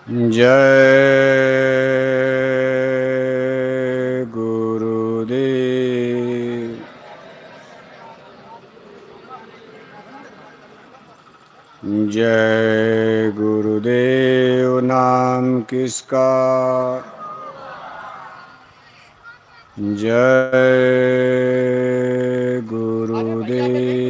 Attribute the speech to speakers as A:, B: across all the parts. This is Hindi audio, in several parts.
A: जय गुरुदेव। जय गुरुदेव नाम किसका। जय गुरुदेव।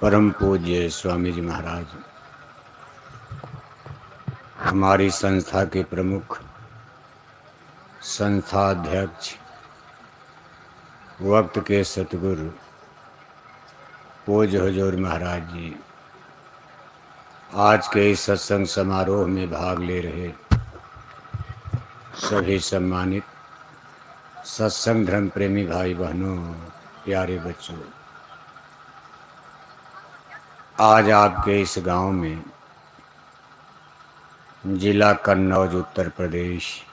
A: परम पूज्य स्वामी जी महाराज, हमारी संस्था के प्रमुख संस्था अध्यक्ष, वक्त के सतगुरु पूज्य हुजूर महाराज जी, आज के इस सत्संग समारोह में भाग ले रहे सभी सम्मानित सत्संग धर्म प्रेमी भाई बहनों, प्यारे बच्चों, आज आपके इस गांव में जिला कन्नौज उत्तर प्रदेश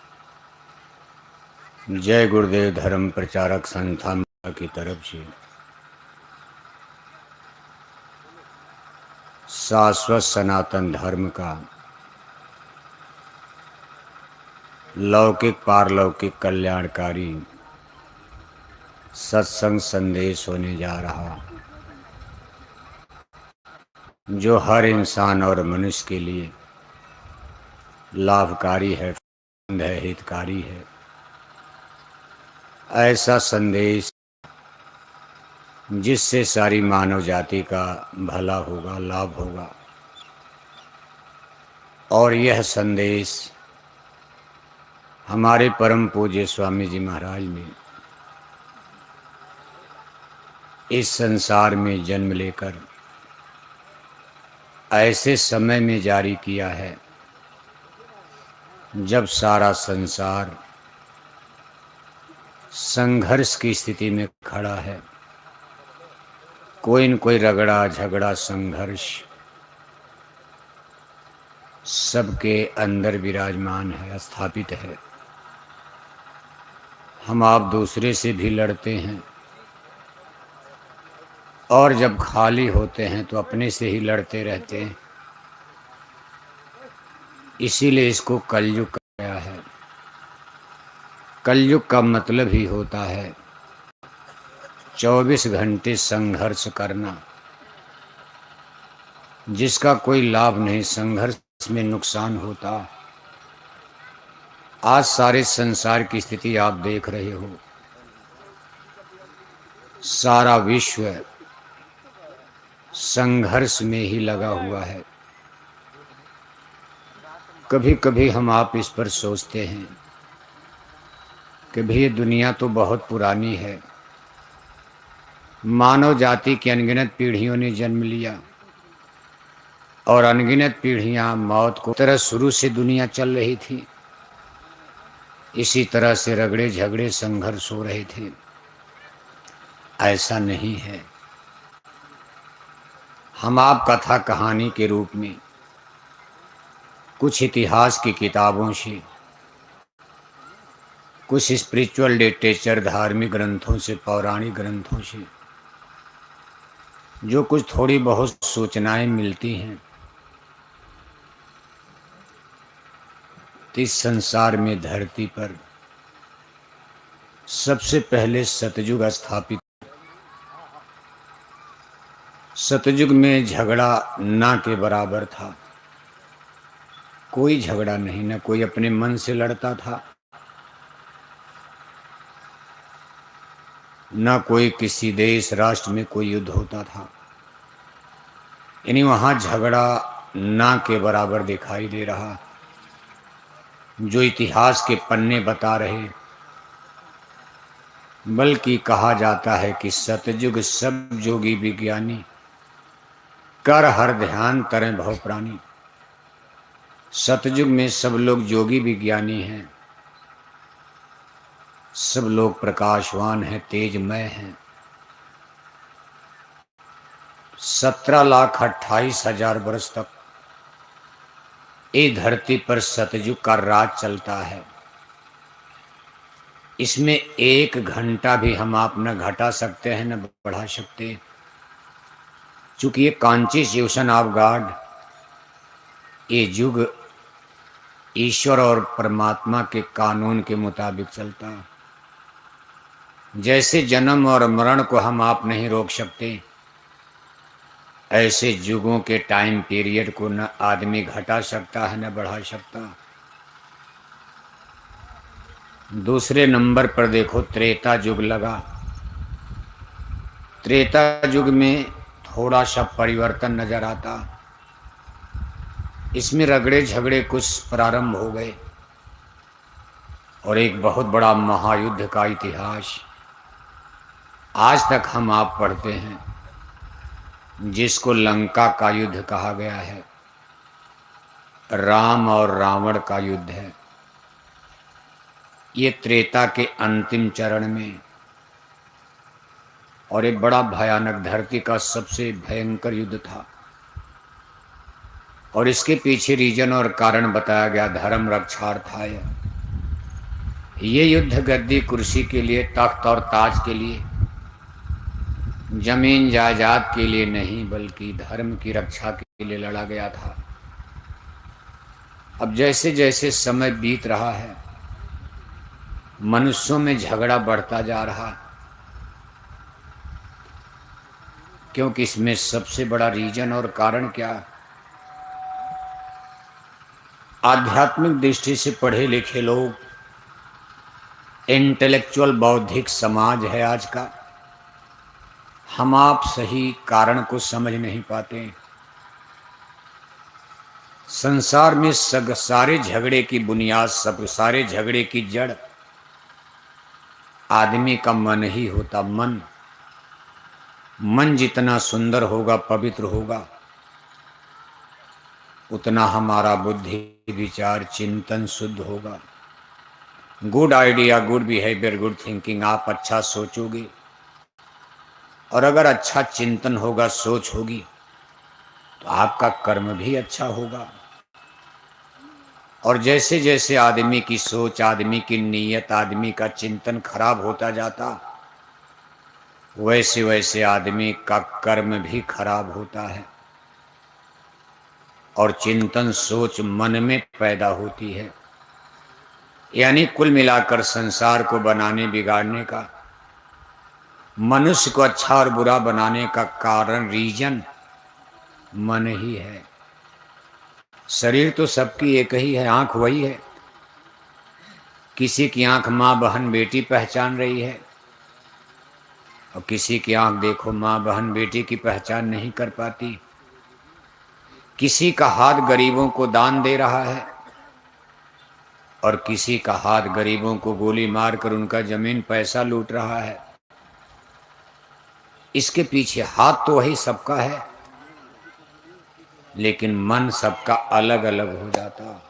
A: जय गुरुदेव धर्म प्रचारक संस्था की तरफ से शाश्वत सनातन धर्म का लौकिक पारलौकिक कल्याणकारी सत्संग संदेश होने जा रहा, जो हर इंसान और मनुष्य के लिए लाभकारी है, हितकारी है। ऐसा संदेश जिससे सारी मानव जाति का भला होगा, लाभ होगा। और यह संदेश हमारे परम पूज्य स्वामी जी महाराज ने इस संसार में जन्म लेकर ऐसे समय में जारी किया है जब सारा संसार संघर्ष की स्थिति में खड़ा है। कोई न कोई रगड़ा झगड़ा संघर्ष सबके अंदर विराजमान है, स्थापित है। हम आप दूसरे से भी लड़ते हैं और जब खाली होते हैं तो अपने से ही लड़ते रहते हैं। इसीलिए इसको कलयुग कहा गया है। कलयुग का मतलब ही होता है 24 घंटे संघर्ष करना, जिसका कोई लाभ नहीं, संघर्ष में नुकसान होता। आज सारे संसार की स्थिति आप देख रहे हो, सारा विश्व संघर्ष में ही लगा हुआ है। कभी कभी हम आप इस पर सोचते हैं कि भाई ये दुनिया तो बहुत पुरानी है, मानव जाति की अनगिनत पीढ़ियों ने जन्म लिया और अनगिनत पीढ़ियां मौत को तरह शुरू से दुनिया चल रही थी। इसी तरह से रगड़े झगड़े संघर्ष हो रहे थे। ऐसा नहीं है। हम आप कथा कहानी के रूप में कुछ इतिहास की किताबों से, कुछ स्पिरिचुअल लिटरेचर, धार्मिक ग्रंथों से, पौराणिक ग्रंथों से जो कुछ थोड़ी बहुत सूचनाएं मिलती हैं, इस संसार में धरती पर सबसे पहले सतयुग स्थापित। सतयुग में झगड़ा ना के बराबर था। कोई झगड़ा नहीं, ना कोई अपने मन से लड़ता था, ना कोई किसी देश राष्ट्र में कोई युद्ध होता था। यानी वहां झगड़ा ना के बराबर दिखाई दे रहा। जो इतिहास के पन्ने बता रहे, बल्कि कहा जाता है कि सतयुग सब जोगी विज्ञानी, कर हर ध्यान तरह भव प्राणी। सतयुग में सब लोग जोगी विज्ञानी हैं, सब लोग प्रकाशवान हैं, तेजमय हैं। 17,28,000 वर्ष तक इस धरती पर सतयुग का राज चलता है। इसमें 1 घंटा भी हम आप न घटा सकते हैं न बढ़ा सकते, चूंकि ये कॉन्स्टिट्यूशन ऑफ गॉड, ये युग ईश्वर और परमात्मा के कानून के मुताबिक चलता है। जैसे जन्म और मरण को हम आप नहीं रोक सकते, ऐसे युगों के टाइम पीरियड को न आदमी घटा सकता है न बढ़ा सकता। दूसरे नंबर पर देखो त्रेता युग लगा। त्रेता युग में थोड़ा सा परिवर्तन नजर आता। इसमें रगड़े झगड़े कुछ प्रारंभ हो गए और एक बहुत बड़ा महायुद्ध का इतिहास आज तक हम आप पढ़ते हैं, जिसको लंका का युद्ध कहा गया है। राम और रावण का युद्ध है। ये त्रेता के अंतिम चरण में, और एक बड़ा भयानक धरती का सबसे भयंकर युद्ध था। और इसके पीछे रीजन और कारण बताया गया, धर्म रक्षार्थाय। ये युद्ध गद्दी कुर्सी के लिए, तख्त और ताज के लिए, जमीन जायदाद के लिए नहीं, बल्कि धर्म की रक्षा के लिए लड़ा गया था। अब जैसे जैसे समय बीत रहा है, मनुष्यों में झगड़ा बढ़ता जा रहा, क्योंकि इसमें सबसे बड़ा रीजन और कारण क्या? आध्यात्मिक दृष्टि से पढ़े लिखे लोग, इंटेलेक्चुअल बौद्धिक समाज है आज का, हम आप सही कारण को समझ नहीं पाते। संसार में सारे झगड़े की बुनियाद, सब सारे झगड़े की जड़ आदमी का मन ही होता। मन मन जितना सुंदर होगा, पवित्र होगा, उतना हमारा बुद्धि विचार चिंतन शुद्ध होगा। Good idea, good behaviour, good thinking, आप अच्छा सोचोगे, और अगर अच्छा चिंतन होगा, सोच होगी, तो आपका कर्म भी अच्छा होगा। और जैसे जैसे आदमी की सोच, आदमी की नीयत, आदमी का चिंतन खराब होता जाता, वैसे वैसे आदमी का कर्म भी खराब होता है। और चिंतन सोच मन में पैदा होती है। यानी कुल मिलाकर संसार को बनाने बिगाड़ने का, मनुष्य को अच्छा और बुरा बनाने का कारण, रीजन मन ही है। शरीर तो सबकी एक ही है, आंख वही है। किसी की आंख माँ बहन बेटी पहचान रही है, और किसी की आंख देखो माँ बहन बेटी की पहचान नहीं कर पाती। किसी का हाथ गरीबों को दान दे रहा है, और किसी का हाथ गरीबों को गोली मारकर उनका जमीन पैसा लूट रहा है। इसके पीछे हाथ तो वही सबका है, लेकिन मन सबका अलग अलग हो जाता।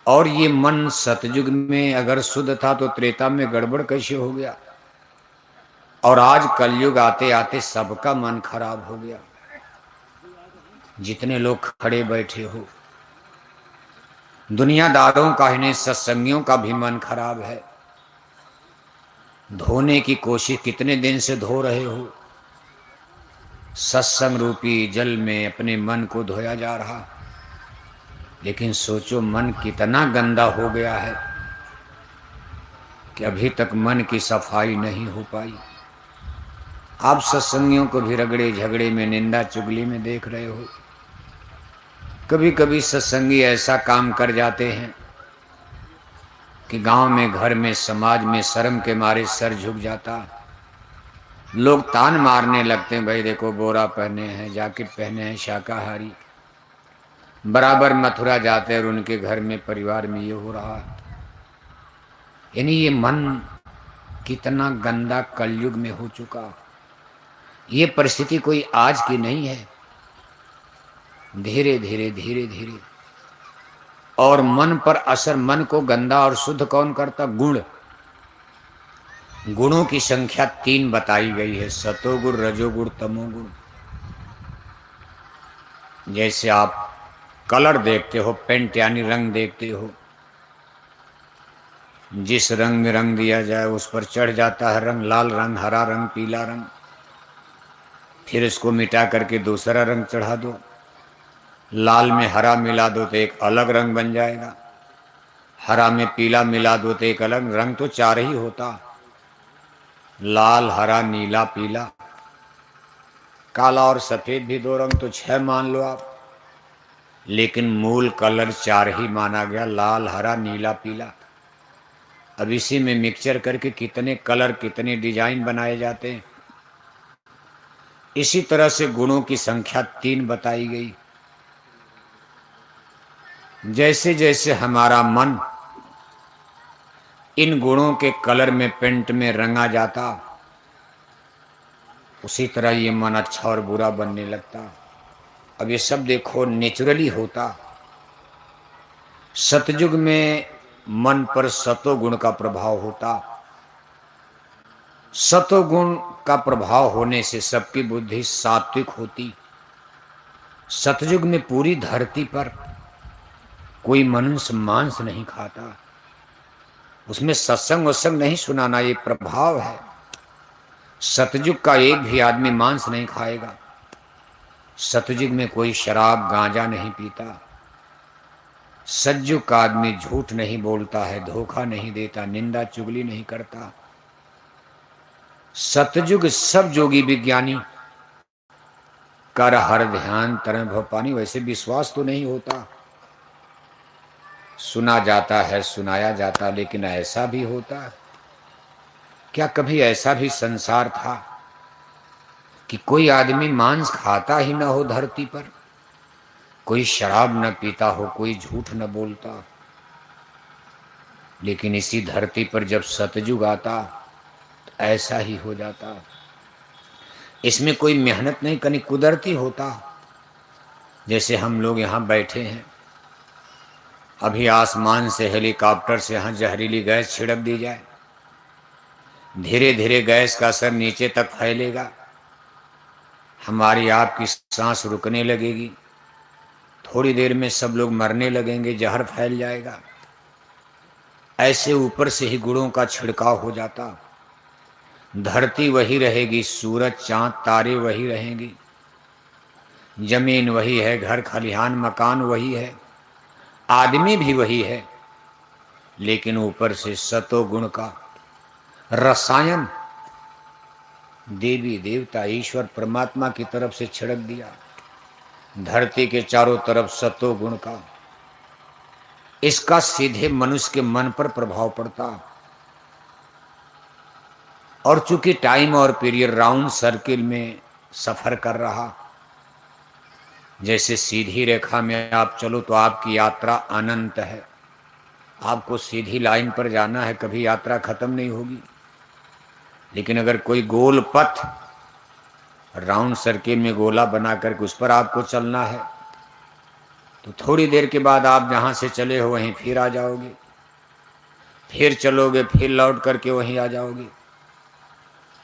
A: और ये मन सतयुग में अगर शुद्ध था, तो त्रेता में गड़बड़ कैसे हो गया? और आज कलयुग आते आते सबका मन खराब हो गया। जितने लोग खड़े बैठे हो, दुनियादारों का, इन्हें सत्संगियों का भी मन खराब है। धोने की कोशिश कितने दिन से धो रहे हो? सत्संग रूपी जल में अपने मन को धोया जा रहा, लेकिन सोचो मन कितना गंदा हो गया है कि अभी तक मन की सफाई नहीं हो पाई। आप सत्संगियों को भी रगड़े झगड़े में, निंदा चुगली में देख रहे हो। कभी कभी सत्संगी ऐसा काम कर जाते हैं कि गांव में, घर में, समाज में शर्म के मारे सर झुक जाता। लोग तान मारने लगते हैं, भाई देखो बोरा पहने हैं, जैकेट पहने हैं, शाकाहारी। बराबर मथुरा जाते हैं और उनके घर में, परिवार में ये हो रहा। यानी ये मन कितना गंदा कलयुग में हो चुका। ये परिस्थिति कोई आज की नहीं है, धीरे धीरे धीरे धीरे। और मन पर असर, मन को गंदा और शुद्ध कौन करता? गुण। गुणों की संख्या 3 बताई गई है, सतोगुण, रजोगुण, तमोगुण। जैसे आप कलर देखते हो, पेंट यानी रंग देखते हो। जिस रंग में रंग दिया जाए उस पर चढ़ जाता है रंग, लाल रंग, हरा रंग, पीला रंग। फिर इसको मिटा करके दूसरा रंग चढ़ा दो, लाल में हरा मिला दो तो एक अलग रंग बन जाएगा, हरा में पीला मिला दो तो एक अलग रंग। तो चार ही होता, लाल, हरा, नीला, पीला। काला और सफेद भी दो रंग, तो छह मान लो आप। लेकिन मूल कलर चार ही माना गया, लाल, हरा, नीला, पीला। अब इसी में मिक्सचर करके कितने कलर, कितने डिजाइन बनाए जाते हैं। इसी तरह से गुणों की संख्या 3 बताई गई। जैसे जैसे हमारा मन इन गुणों के कलर में, पेंट में रंगा जाता, उसी तरह ये मन अच्छा और बुरा बनने लगता। अब ये सब देखो नेचुरली होता। सतयुग में मन पर सतोगुण का प्रभाव होता। सतोगुण का प्रभाव होने से सबकी बुद्धि सात्विक होती। सतयुग में पूरी धरती पर कोई मनुष्य मांस नहीं खाता। उसमें सत्संग वत्संग नहीं सुनाना, ये प्रभाव है। सतयुग का एक भी आदमी मांस नहीं खाएगा। सतयुग में कोई शराब गांजा नहीं पीता। सतयुग का आदमी झूठ नहीं बोलता है, धोखा नहीं देता, निंदा चुगली नहीं करता। सतयुग सब जोगी विज्ञानी कर हर ध्यान तरह भव पानी। वैसे विश्वास तो नहीं होता, सुना जाता है, सुनाया जाता, लेकिन ऐसा भी होता। क्या कभी ऐसा भी संसार था कि कोई आदमी मांस खाता ही ना हो धरती पर, कोई शराब न पीता हो, कोई झूठ न बोलता? लेकिन इसी धरती पर जब सतयुग आता तो ऐसा ही हो जाता। इसमें कोई मेहनत नहीं करनी, कुदरती होता। जैसे हम लोग यहाँ बैठे हैं, अभी आसमान से हेलीकॉप्टर से यहाँ जहरीली गैस छिड़क दी जाए, धीरे धीरे गैस का असर नीचे तक फैलेगा, हमारी आपकी सांस रुकने लगेगी, थोड़ी देर में सब लोग मरने लगेंगे, जहर फैल जाएगा। ऐसे ऊपर से ही गुणों का छिड़काव हो जाता। धरती वही रहेगी, सूरज चांद तारे वही रहेंगी, जमीन वही है, घर खलिहान मकान वही है, आदमी भी वही है। लेकिन ऊपर से सतोगुण का रसायन देवी देवता ईश्वर परमात्मा की तरफ से छिड़क दिया। धरती के चारों तरफ सतोगुण का, इसका सीधे मनुष्य के मन पर प्रभाव पड़ता। और चूंकि टाइम और पीरियड राउंड सर्किल में सफर कर रहा, जैसे सीधी रेखा में आप चलो तो आपकी यात्रा अनंत है, आपको सीधी लाइन पर जाना है, कभी यात्रा खत्म नहीं होगी। लेकिन अगर कोई गोल पथ, राउंड सर्किल में गोला बना करके उस पर आपको चलना है, तो थोड़ी देर के बाद आप जहां से चले हो वहीं फिर आ जाओगे, फिर चलोगे, फिर लौट करके वहीं आ जाओगे।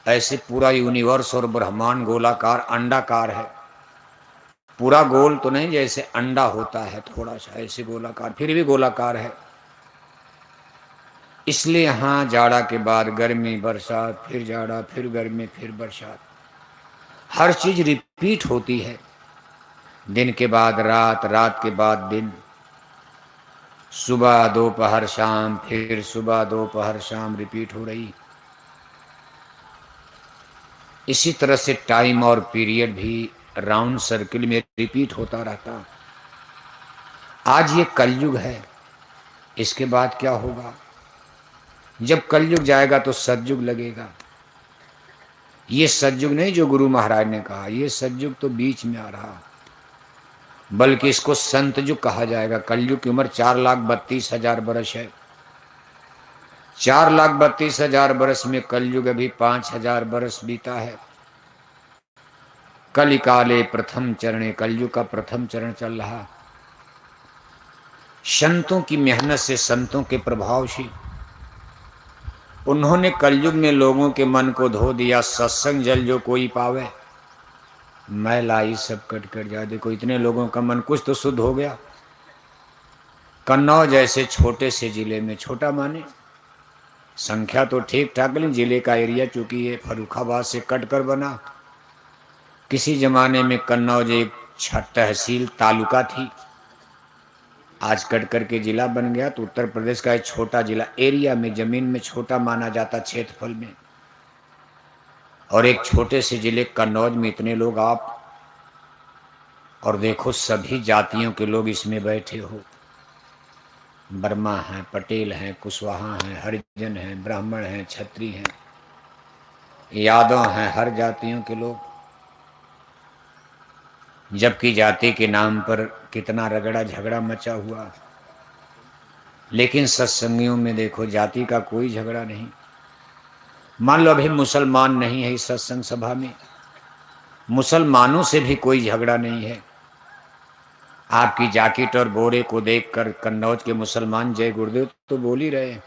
A: ऐसे पूरा यूनिवर्स और ब्रह्मांड गोलाकार अंडाकार है। पूरा गोल तो नहीं, जैसे अंडा होता है थोड़ा सा ऐसे गोलाकार, फिर भी गोलाकार है। इसलिए यहाँ जाड़ा के बाद गर्मी, बरसात, फिर जाड़ा, फिर गर्मी, फिर बरसात, हर चीज रिपीट होती है। दिन के बाद रात, रात के बाद दिन, सुबह दोपहर शाम, फिर सुबह दोपहर शाम रिपीट हो रही। इसी तरह से टाइम और पीरियड भी राउंड सर्किल में रिपीट होता रहता। आज ये कलयुग है, इसके बाद क्या होगा? जब कलयुग जाएगा तो सतयुग लगेगा। ये सतयुग नहीं जो गुरु महाराज ने कहा, ये सतयुग तो बीच में आ रहा, बल्कि इसको संत युग कहा जाएगा। कलयुग की उम्र 4,32,000 बरस है। 4,32,000 बरस में कलयुग अभी 5,000 बरस बीता है। कलिकाले प्रथम चरणे, कलयुग का प्रथम चरण चल रहा। संतों की मेहनत से, संतों के प्रभाव से उन्होंने कलयुग में लोगों के मन को धो दिया। सत्संग जल जो कोई पावे, मैं लाई सब कट कर जा। देखो इतने लोगों का मन कुछ तो शुद्ध हो गया। कन्नौज जैसे छोटे से जिले में, छोटा माने संख्या तो ठीक ठाक, लेकिन जिले का एरिया चूंकि ये फर्रुखाबाद से कट कर बना। किसी जमाने में कन्नौज एक तहसील तालुका थी, आज कट करके जिला बन गया। तो उत्तर प्रदेश का एक छोटा जिला, एरिया में जमीन में छोटा माना जाता, क्षेत्रफल में। और एक छोटे से जिले कन्नौज में इतने लोग आप, और देखो सभी जातियों के लोग इसमें बैठे हो। वर्मा हैं, पटेल हैं, कुशवाहा हैं, हरिजन हैं, ब्राह्मण हैं, क्षत्रिय हैं, यादव हैं, हर जातियों के लोग। जबकि जाति के नाम पर कितना रगड़ा झगड़ा मचा हुआ, लेकिन सत्संगियों में देखो जाति का कोई झगड़ा नहीं। मान लो अभी मुसलमान नहीं है इस सत्संग सभा में, मुसलमानों से भी कोई झगड़ा नहीं है। आपकी जैकेट और बोरे को देखकर कन्नौज के मुसलमान जय गुरुदेव तो बोल ही रहे हैं।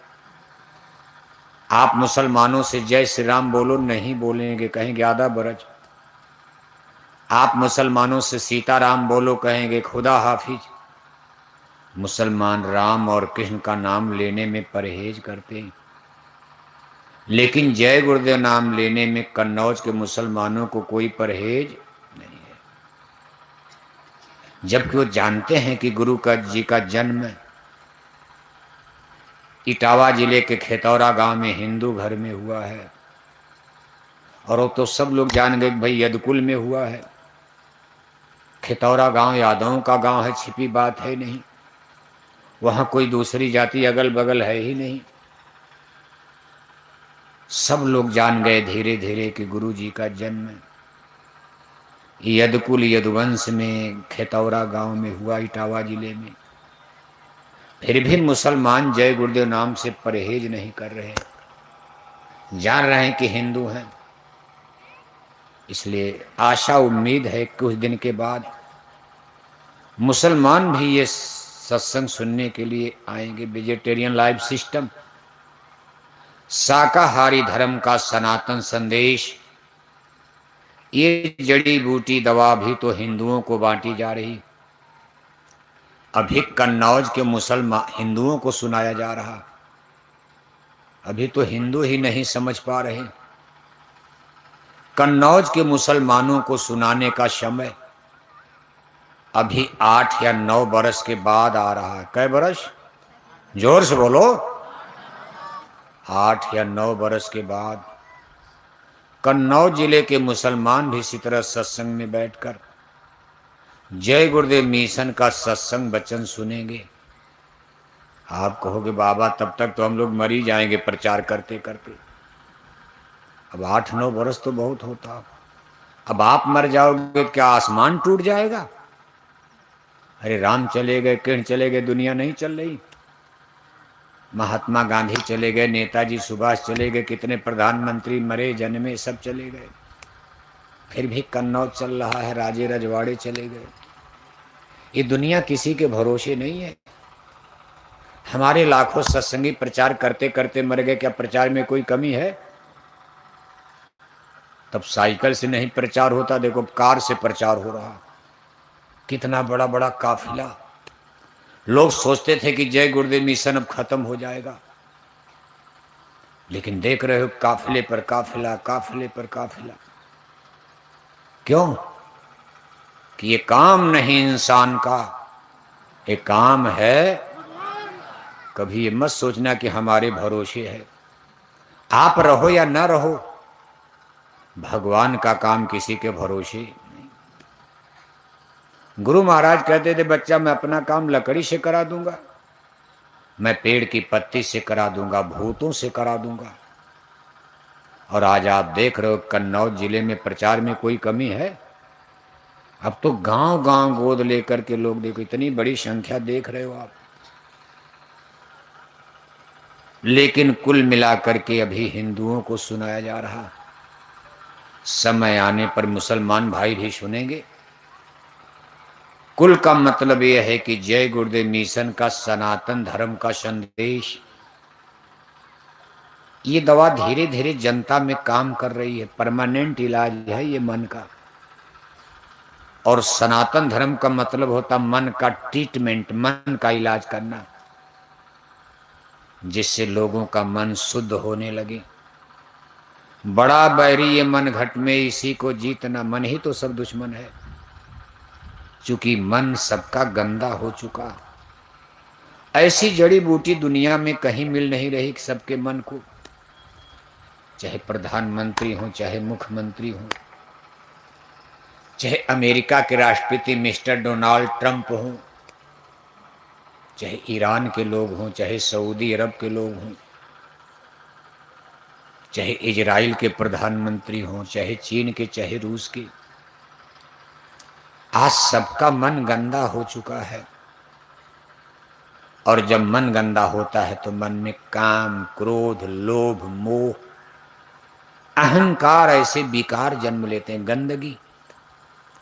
A: आप मुसलमानों से जय श्री राम बोलो, नहीं बोलेंगे, कहेंगे आधा बरज। आप मुसलमानों से सीताराम बोलो, कहेंगे खुदा हाफिज। मुसलमान राम और कृष्ण का नाम लेने में परहेज करते हैं, लेकिन जय गुरुदेव नाम लेने में कन्नौज के मुसलमानों को कोई परहेज नहीं है। जबकि वो जानते हैं कि गुरु का जी का जन्म इटावा जिले के खेतौरा गांव में हिंदू घर में हुआ है। और वो तो सब लोग जान गए भाई यदकुल में हुआ है। खेतौरा गांव यादवों का गांव है, छिपी बात है नहीं। वहां कोई दूसरी जाति अगल बगल है ही नहीं। सब लोग जान गए धीरे धीरे कि गुरु जी का जन्म यदकुल यदुवंश में खेतौरा गांव में हुआ, इटावा जिले में। फिर भी मुसलमान जय गुरुदेव नाम से परहेज नहीं कर रहे, जान रहे हैं कि हिंदू हैं। इसलिए आशा उम्मीद है कुछ दिन के बाद मुसलमान भी ये सत्संग सुनने के लिए आएंगे। वेजिटेरियन लाइफ सिस्टम, शाकाहारी धर्म का सनातन संदेश, ये जड़ी बूटी दवा भी तो हिंदुओं को बांटी जा रही। अभी कन्नौज के मुसलमान हिंदुओं को सुनाया जा रहा। अभी तो हिंदू ही नहीं समझ पा रहे। कन्नौज के मुसलमानों को सुनाने का समय अभी 8 या 9 बरस के बाद आ रहा है। कै बरस? जोर से बोलो। 8 या 9 बरस के बाद कन्नौज जिले के मुसलमान भी इसी तरह सत्संग में बैठकर जय गुरुदेव मिशन का सत्संग वचन सुनेंगे। आप कहोगे बाबा तब तक तो हम लोग मर ही जाएंगे प्रचार करते करते। अब 8-9 बरस तो बहुत होता। अब आप मर जाओगे क्या आसमान टूट जाएगा? अरे राम चले गए, कृष्ण चले गए, दुनिया नहीं चल रही। महात्मा गांधी चले गए, नेताजी सुभाष चले गए, कितने प्रधानमंत्री मरे जन्मे, सब चले गए। फिर भी कन्नौज चल रहा है, राजे रजवाड़े चले गए। ये दुनिया किसी के भरोसे नहीं है। हमारे लाखों सत्संगी प्रचार करते करते मर गए, क्या प्रचार में कोई कमी है? तब साइकिल से नहीं प्रचार होता, देखो कार से प्रचार हो रहा। कितना बड़ा बड़ा काफिला। लोग सोचते थे कि जय गुरुदेव मिशन अब खत्म हो जाएगा, लेकिन देख रहे हो काफिले पर काफिला, काफिले पर काफिला। क्यों? कि ये काम नहीं इंसान का, ये काम है। कभी ये मत सोचना कि हमारे भरोसे है। आप रहो या ना रहो, भगवान का काम किसी के भरोसे नहीं। गुरु महाराज कहते थे बच्चा मैं अपना काम लकड़ी से करा दूंगा, मैं पेड़ की पत्ती से करा दूंगा, भूतों से करा दूंगा। और आज आप देख रहे हो कन्नौज जिले में प्रचार में कोई कमी है? अब तो गांव गांव गोद लेकर के लोग, देखो इतनी बड़ी संख्या देख रहे हो आप। लेकिन कुल मिलाकर के अभी हिंदुओं को सुनाया जा रहा। समय आने पर मुसलमान भाई भी सुनेंगे। कुल का मतलब यह है कि जय गुरुदेव मिशन का सनातन धर्म का संदेश, ये दवा धीरे धीरे जनता में काम कर रही है। परमानेंट इलाज है ये मन का। और सनातन धर्म का मतलब होता मन का ट्रीटमेंट, मन का इलाज करना, जिससे लोगों का मन शुद्ध होने लगे। बड़ा बैरी ये मन घट में, इसी को जीतना। मन ही तो सब दुश्मन है, चूंकि मन सबका गंदा हो चुका। ऐसी जड़ी बूटी दुनिया में कहीं मिल नहीं रही कि सबके मन को, चाहे प्रधानमंत्री हो, चाहे मुख्यमंत्री हो, चाहे अमेरिका के राष्ट्रपति मिस्टर डोनाल्ड ट्रंप हो, चाहे ईरान के लोग हों, चाहे सऊदी अरब के लोग हों, चाहे इजराइल के प्रधानमंत्री हों, चाहे चीन के, चाहे रूस के, आज सबका मन गंदा हो चुका है। और जब मन गंदा होता है तो मन में काम, क्रोध, लोभ, मोह, अहंकार ऐसे विकार जन्म लेते हैं। गंदगी,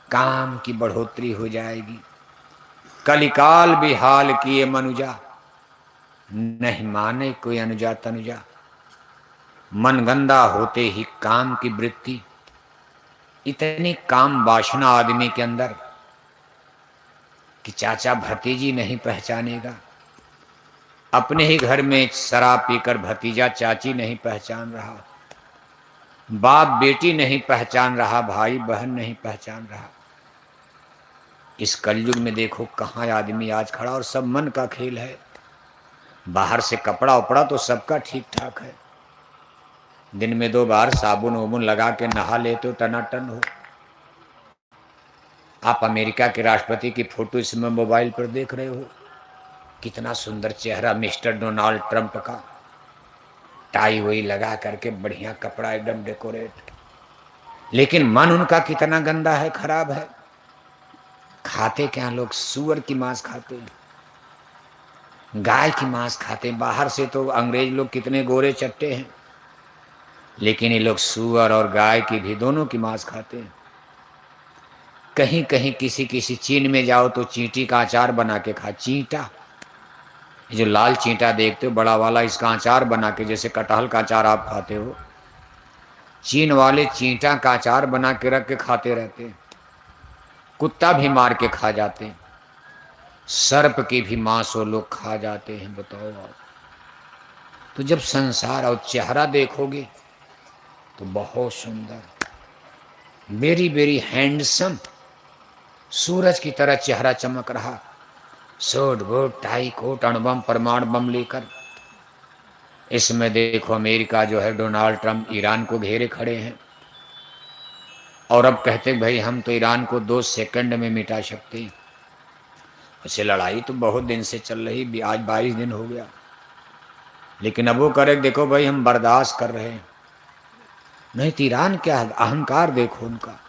A: काम की बढ़ोतरी हो जाएगी। कलिकाल बिहाल किए मनुजा, नहीं माने कोई अनुजा तनुजा। मन गंदा होते ही काम की वृत्ति, इतनी काम वासना आदमी के अंदर कि चाचा भतीजी नहीं पहचानेगा। अपने ही घर में शराब पीकर भतीजा चाची नहीं पहचान रहा, बाप बेटी नहीं पहचान रहा, भाई बहन नहीं पहचान रहा। इस कलयुग में देखो कहाँ आदमी आज खड़ा, और सब मन का खेल है। बाहर से कपड़ा उपड़ा तो सबका ठीक ठाक है, दिन में 2 बार साबुन वबुन लगा के नहा लेते हो, टनाटन हो। आप अमेरिका के राष्ट्रपति की फोटो इस समय मोबाइल पर देख रहे हो, कितना सुंदर चेहरा मिस्टर डोनाल्ड ट्रंप का, टाई वही लगा करके बढ़िया कपड़ा एकदम डेकोरेट। लेकिन मन उनका कितना गंदा है, खराब है। खाते क्या लोग? सूअर की मांस खाते हैं, गाय की मांस खाते हैं। बाहर से तो अंग्रेज लोग कितने गोरे चट्टे हैं, लेकिन ये लोग सूअर और गाय की भी, दोनों की मांस खाते हैं। कहीं कहीं किसी किसी चीन में जाओ तो चींटी का अचार बना के खा। चींटा, जो लाल चींटा देखते हो बड़ा वाला, इसका अचार बना के, जैसे कटहल का अचार आप खाते हो, चीन वाले चींटा का अचार बना के रख के खाते रहते हैं। कुत्ता भी मार के खा जाते हैं, सर्प की भी मांस वो लोग खा जाते हैं। बताओ आप। तो जब संसार और चेहरा देखोगे तो बहुत सुंदर, वेरी वेरी हैंडसम, सूरज की तरह चेहरा चमक रहा, सूट बूट टाई कोट, अणुबम परमाणु बम लेकर। इसमें देखो अमेरिका जो है, डोनाल्ड ट्रंप ईरान को घेरे खड़े हैं, और अब कहते भाई हम तो ईरान को 2 सेकंड में मिटा सकते हैं। वैसे लड़ाई तो बहुत दिन से चल रही, आज 22 दिन हो गया, लेकिन अब वो करे देखो भाई हम बर्दाश्त कर रहे हैं। नहीं तो ईरान क्या है, अहंकार देखो उनका,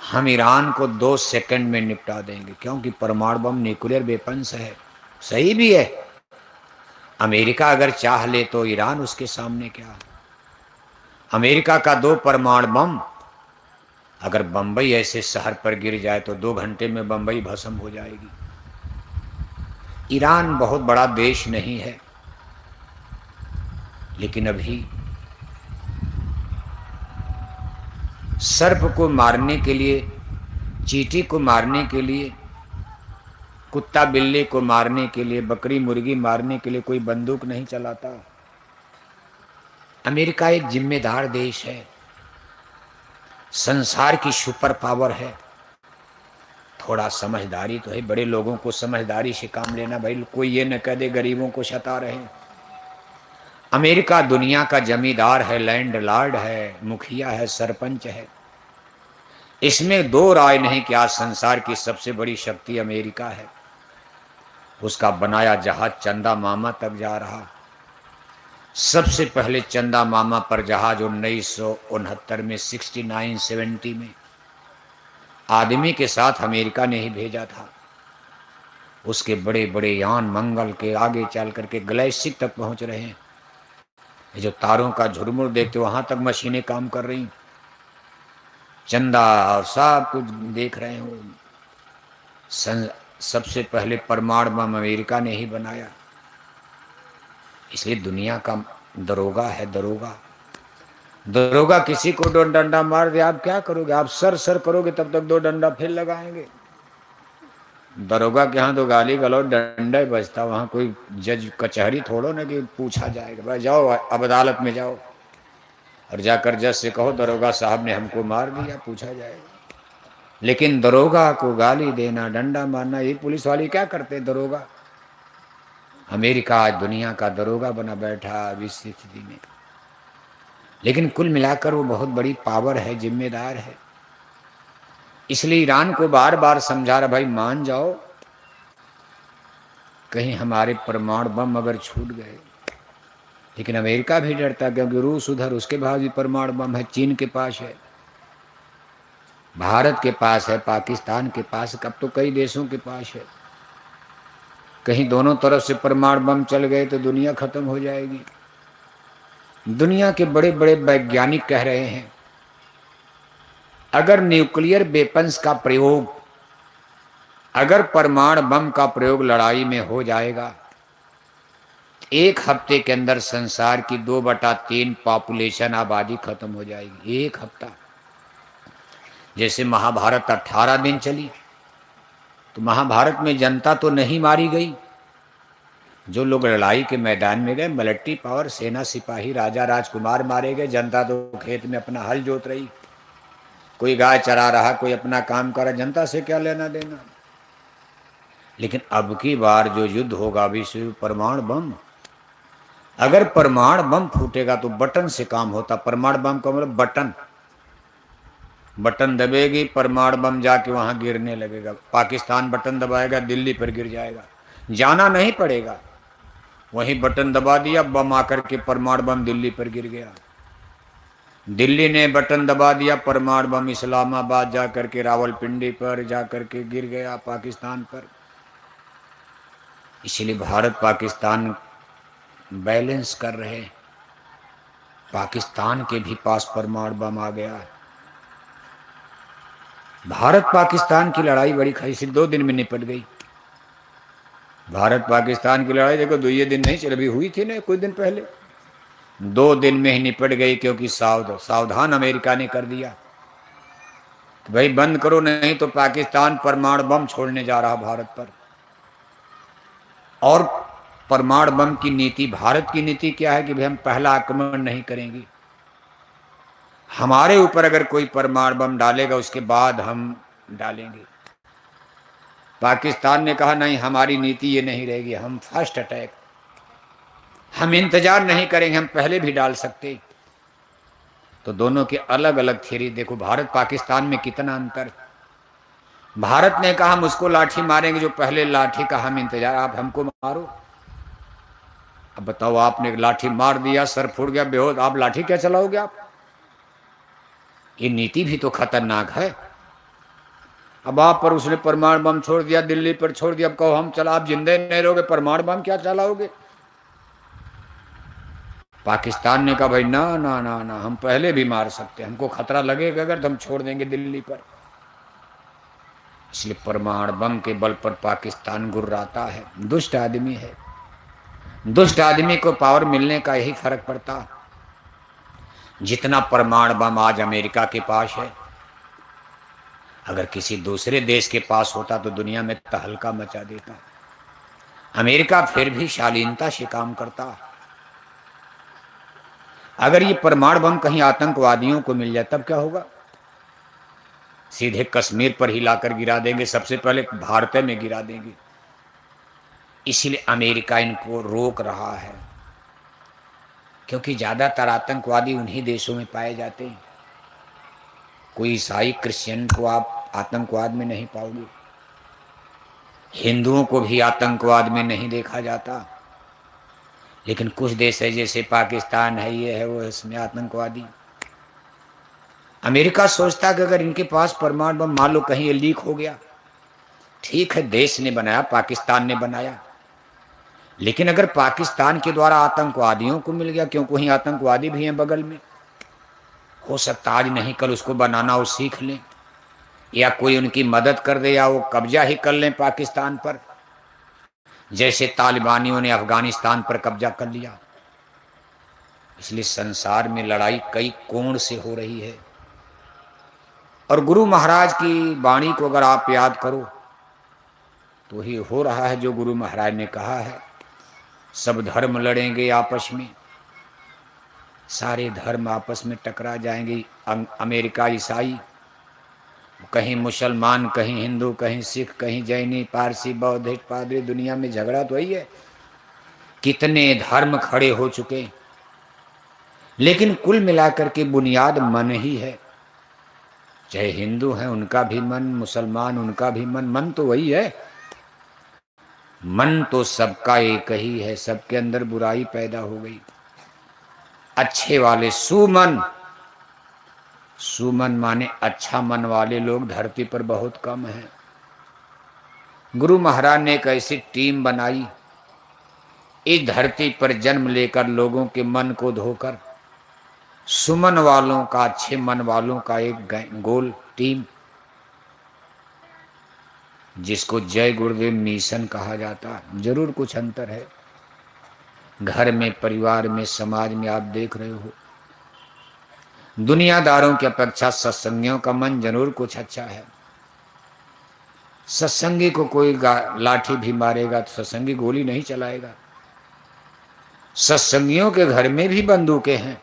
A: हम ईरान को 2 सेकंड में निपटा देंगे, क्योंकि परमाणु बम न्यूक्लियर वेपन्स है। सही भी है, अमेरिका अगर चाह ले तो ईरान उसके सामने क्या। अमेरिका का 2 परमाणु बम अगर बंबई ऐसे शहर पर गिर जाए तो 2 घंटे में बंबई भस्म हो जाएगी। ईरान बहुत बड़ा देश नहीं है, लेकिन अभी सर्प को मारने के लिए, चींटी को मारने के लिए, कुत्ता बिल्ली को मारने के लिए, बकरी मुर्गी मारने के लिए कोई बंदूक नहीं चलाता। अमेरिका एक जिम्मेदार देश है, संसार की सुपर पावर है। थोड़ा समझदारी तो है, बड़े लोगों को समझदारी से काम लेना भाई, कोई ये न कह दे गरीबों को सता रहे। अमेरिका दुनिया का जमींदार है, लैंड लॉर्ड है, मुखिया है, सरपंच है। इसमें 2 राय नहीं कि आज संसार की सबसे बड़ी शक्ति अमेरिका है। उसका बनाया जहाज चंदा मामा तक जा रहा। सबसे पहले चंदा मामा पर जहाज 1969 में, 69-70 में आदमी के साथ अमेरिका ने ही भेजा था। उसके बड़े बड़े यान मंगल के आगे चल करके गैलेक्सी तक पहुंच रहे हैं। ये जो तारों का झुरमुर देखते हो, वहां तक मशीनें काम कर रही, चंदा और सब कुछ देख रहे हो। सबसे पहले परमाणु बम अमेरिका ने ही बनाया, इसलिए दुनिया का दरोगा है, दरोगा। दरोगा किसी को दो डंडा मार दिया, आप क्या करोगे? आप सर सर करोगे तब तक दो डंडा फिर लगाएंगे। दरोगा के यहाँ तो गाली गलौज डंडा ही बजता, वहां कोई जज कचहरी थोड़ो ना कि पूछा जाएगा। भाई जाओ अब अदालत में जाओ और जाकर जज से कहो दरोगा साहब ने हमको मार दिया, पूछा जाएगा। लेकिन दरोगा को गाली देना, डंडा मारना, ये पुलिस वाले क्या करते? दरोगा अमेरिका आज दुनिया का दरोगा बना बैठा अब इस स्थिति में। लेकिन कुल मिलाकर वो बहुत बड़ी पावर है, जिम्मेदार है। इसलिए ईरान को बार बार समझा रहा, भाई मान जाओ, कहीं हमारे परमाणु बम अगर छूट गए। लेकिन अमेरिका भी डरता, क्योंकि रूस उधर, उसके पास भी परमाणु बम है, चीन के पास है, भारत के पास है, पाकिस्तान के पास, कब तो कई देशों के पास है। कहीं दोनों तरफ से परमाणु बम चल गए तो दुनिया खत्म हो जाएगी। दुनिया के बड़े बड़े वैज्ञानिक कह रहे हैं, अगर न्यूक्लियर वेपन्स का प्रयोग, अगर परमाणु बम का प्रयोग लड़ाई में हो जाएगा, एक हफ्ते के अंदर संसार की 2/3 पॉपुलेशन, आबादी खत्म हो जाएगी। एक हफ्ता। जैसे महाभारत 18 दिन चली, तो महाभारत में जनता तो नहीं मारी गई। जो लोग लड़ाई के मैदान में गए, मिलिट्री पावर, सेना सिपाही, राजा राजकुमार मारे गए। जनता तो खेत में अपना हल जोत रही, कोई गाय चरा रहा, कोई अपना काम कर रहा, जनता से क्या लेना देना। लेकिन अब की बार जो युद्ध होगा विश्व, परमाणु बम, अगर परमाणु बम फूटेगा तो बटन से काम होता। परमाणु बम का मतलब बटन, बटन दबेगी, परमाणु बम जाके वहां गिरने लगेगा। पाकिस्तान बटन दबाएगा, दिल्ली पर गिर जाएगा, जाना नहीं पड़ेगा, वहीं बटन दबा दिया, बम आकर के परमाणु बम दिल्ली पर गिर गया। दिल्ली ने बटन दबा दिया, परमाणु बम इस्लामाबाद जाकर के, रावलपिंडी पर जाकर के गिर गया, पाकिस्तान पर। इसलिए भारत पाकिस्तान बैलेंस कर रहे। पाकिस्तान के भी पास परमाणु बम आ गया। भारत पाकिस्तान की लड़ाई बड़ी खैसी 2 दिन में निपट गई। भारत पाकिस्तान की लड़ाई देखो 2 दिन नहीं चली, अभी हुई थी ना कुछ दिन पहले, 2 दिन में ही निपट गई। क्योंकि सावधान अमेरिका ने कर दिया कि भाई बंद करो, नहीं तो पाकिस्तान परमाणु बम छोड़ने जा रहा भारत पर। और परमाणु बम की नीति, भारत की नीति क्या है कि भाई हम पहला आक्रमण नहीं करेंगे, हमारे ऊपर अगर कोई परमाणु बम डालेगा उसके बाद हम डालेंगे। पाकिस्तान ने कहा नहीं, हमारी नीति ये नहीं रहेगी, हम फर्स्ट अटैक, हम इंतजार नहीं करेंगे, हम पहले भी डाल सकते। तो दोनों की अलग अलग थ्योरी। देखो भारत पाकिस्तान में कितना अंतर। भारत ने कहा हम उसको लाठी मारेंगे जो पहले लाठी का हम इंतजार, आप हमको मारो। अब बताओ, आपने लाठी मार दिया, सर फूट गया, बेहोश, आप लाठी क्या चलाओगे आप? ये नीति भी तो खतरनाक है। अब आप पर उसने परमाणु बम छोड़ दिया, दिल्ली पर छोड़ दिया, अब कहो हम चला, आप जिंदे नहीं रहोगे, परमाणु बम क्या चलाओगे? पाकिस्तान ने कहा भाई ना ना ना ना, हम पहले भी मार सकते, हमको खतरा लगेगा अगर तो हम छोड़ देंगे दिल्ली पर। इसलिए परमाणु बम के बल पर पाकिस्तान गुर्राता है। दुष्ट आदमी है। दुष्ट आदमी को पावर मिलने का यही फर्क पड़ता। जितना परमाणु बम आज अमेरिका के पास है, अगर किसी दूसरे देश के पास होता तो दुनिया में तहलका मचा देता। अमेरिका फिर भी शालीनता से काम करता। अगर ये परमाणु बम कहीं आतंकवादियों को मिल जाए तब क्या होगा? सीधे कश्मीर पर ही लाकर गिरा देंगे, सबसे पहले भारत में गिरा देंगे। इसलिए अमेरिका इनको रोक रहा है, क्योंकि ज्यादातर आतंकवादी उन्हीं देशों में पाए जाते हैं। कोई ईसाई क्रिश्चियन को आप आतंकवाद में नहीं पाओगे, हिंदुओं को भी आतंकवाद में नहीं देखा जाता। लेकिन कुछ देश है जैसे पाकिस्तान है, ये है वो, इसमें आतंकवादी। अमेरिका सोचता कि अगर इनके पास परमाणु बम, मान लो कहीं ये लीक हो गया, ठीक है देश ने बनाया, पाकिस्तान ने बनाया, लेकिन अगर पाकिस्तान के द्वारा आतंकवादियों को मिल गया, क्योंकि वहीं आतंकवादी भी हैं बगल में, हो सकता आज नहीं कल उसको बनाना वो सीख लें, या कोई उनकी मदद कर दे, या वो कब्जा ही कर लें पाकिस्तान पर, जैसे तालिबानियों ने अफगानिस्तान पर कब्जा कर लिया। इसलिए संसार में लड़ाई कई कोण से हो रही है। और गुरु महाराज की वाणी को अगर आप याद करो तो ही हो रहा है जो गुरु महाराज ने कहा है, सब धर्म लड़ेंगे आपस में, सारे धर्म आपस में टकरा जाएंगे। अमेरिका ईसाई, कहीं मुसलमान, कहीं हिंदू, कहीं सिख, कहीं जैनी, पारसी, बौद्धिस्ट, पादरी, दुनिया में झगड़ा तो वही है। कितने धर्म खड़े हो चुके, लेकिन कुल मिलाकर के बुनियाद मन ही है। चाहे हिंदू हैं उनका भी मन, मुसलमान उनका भी मन, मन तो वही है। मन तो सबका एक ही है, सबके अंदर बुराई पैदा हो गई। अच्छे वाले सुमन, सुमन माने अच्छा मन वाले लोग धरती पर बहुत कम हैं। गुरु महाराज ने एक ऐसी टीम बनाई, इस धरती पर जन्म लेकर लोगों के मन को धोकर सुमन वालों का, अच्छे मन वालों का एक गोल टीम, जिसको जय गुरुदेव मिशन कहा जाता। जरूर कुछ अंतर है, घर में, परिवार में, समाज में आप देख रहे हो दुनियादारों की अपेक्षा सत्संगियों का मन जरूर कुछ अच्छा है। सत्संगी को कोई लाठी भी मारेगा तो सत्संगी गोली नहीं चलाएगा। सत्संगियों के घर में भी बंदूकें हैं।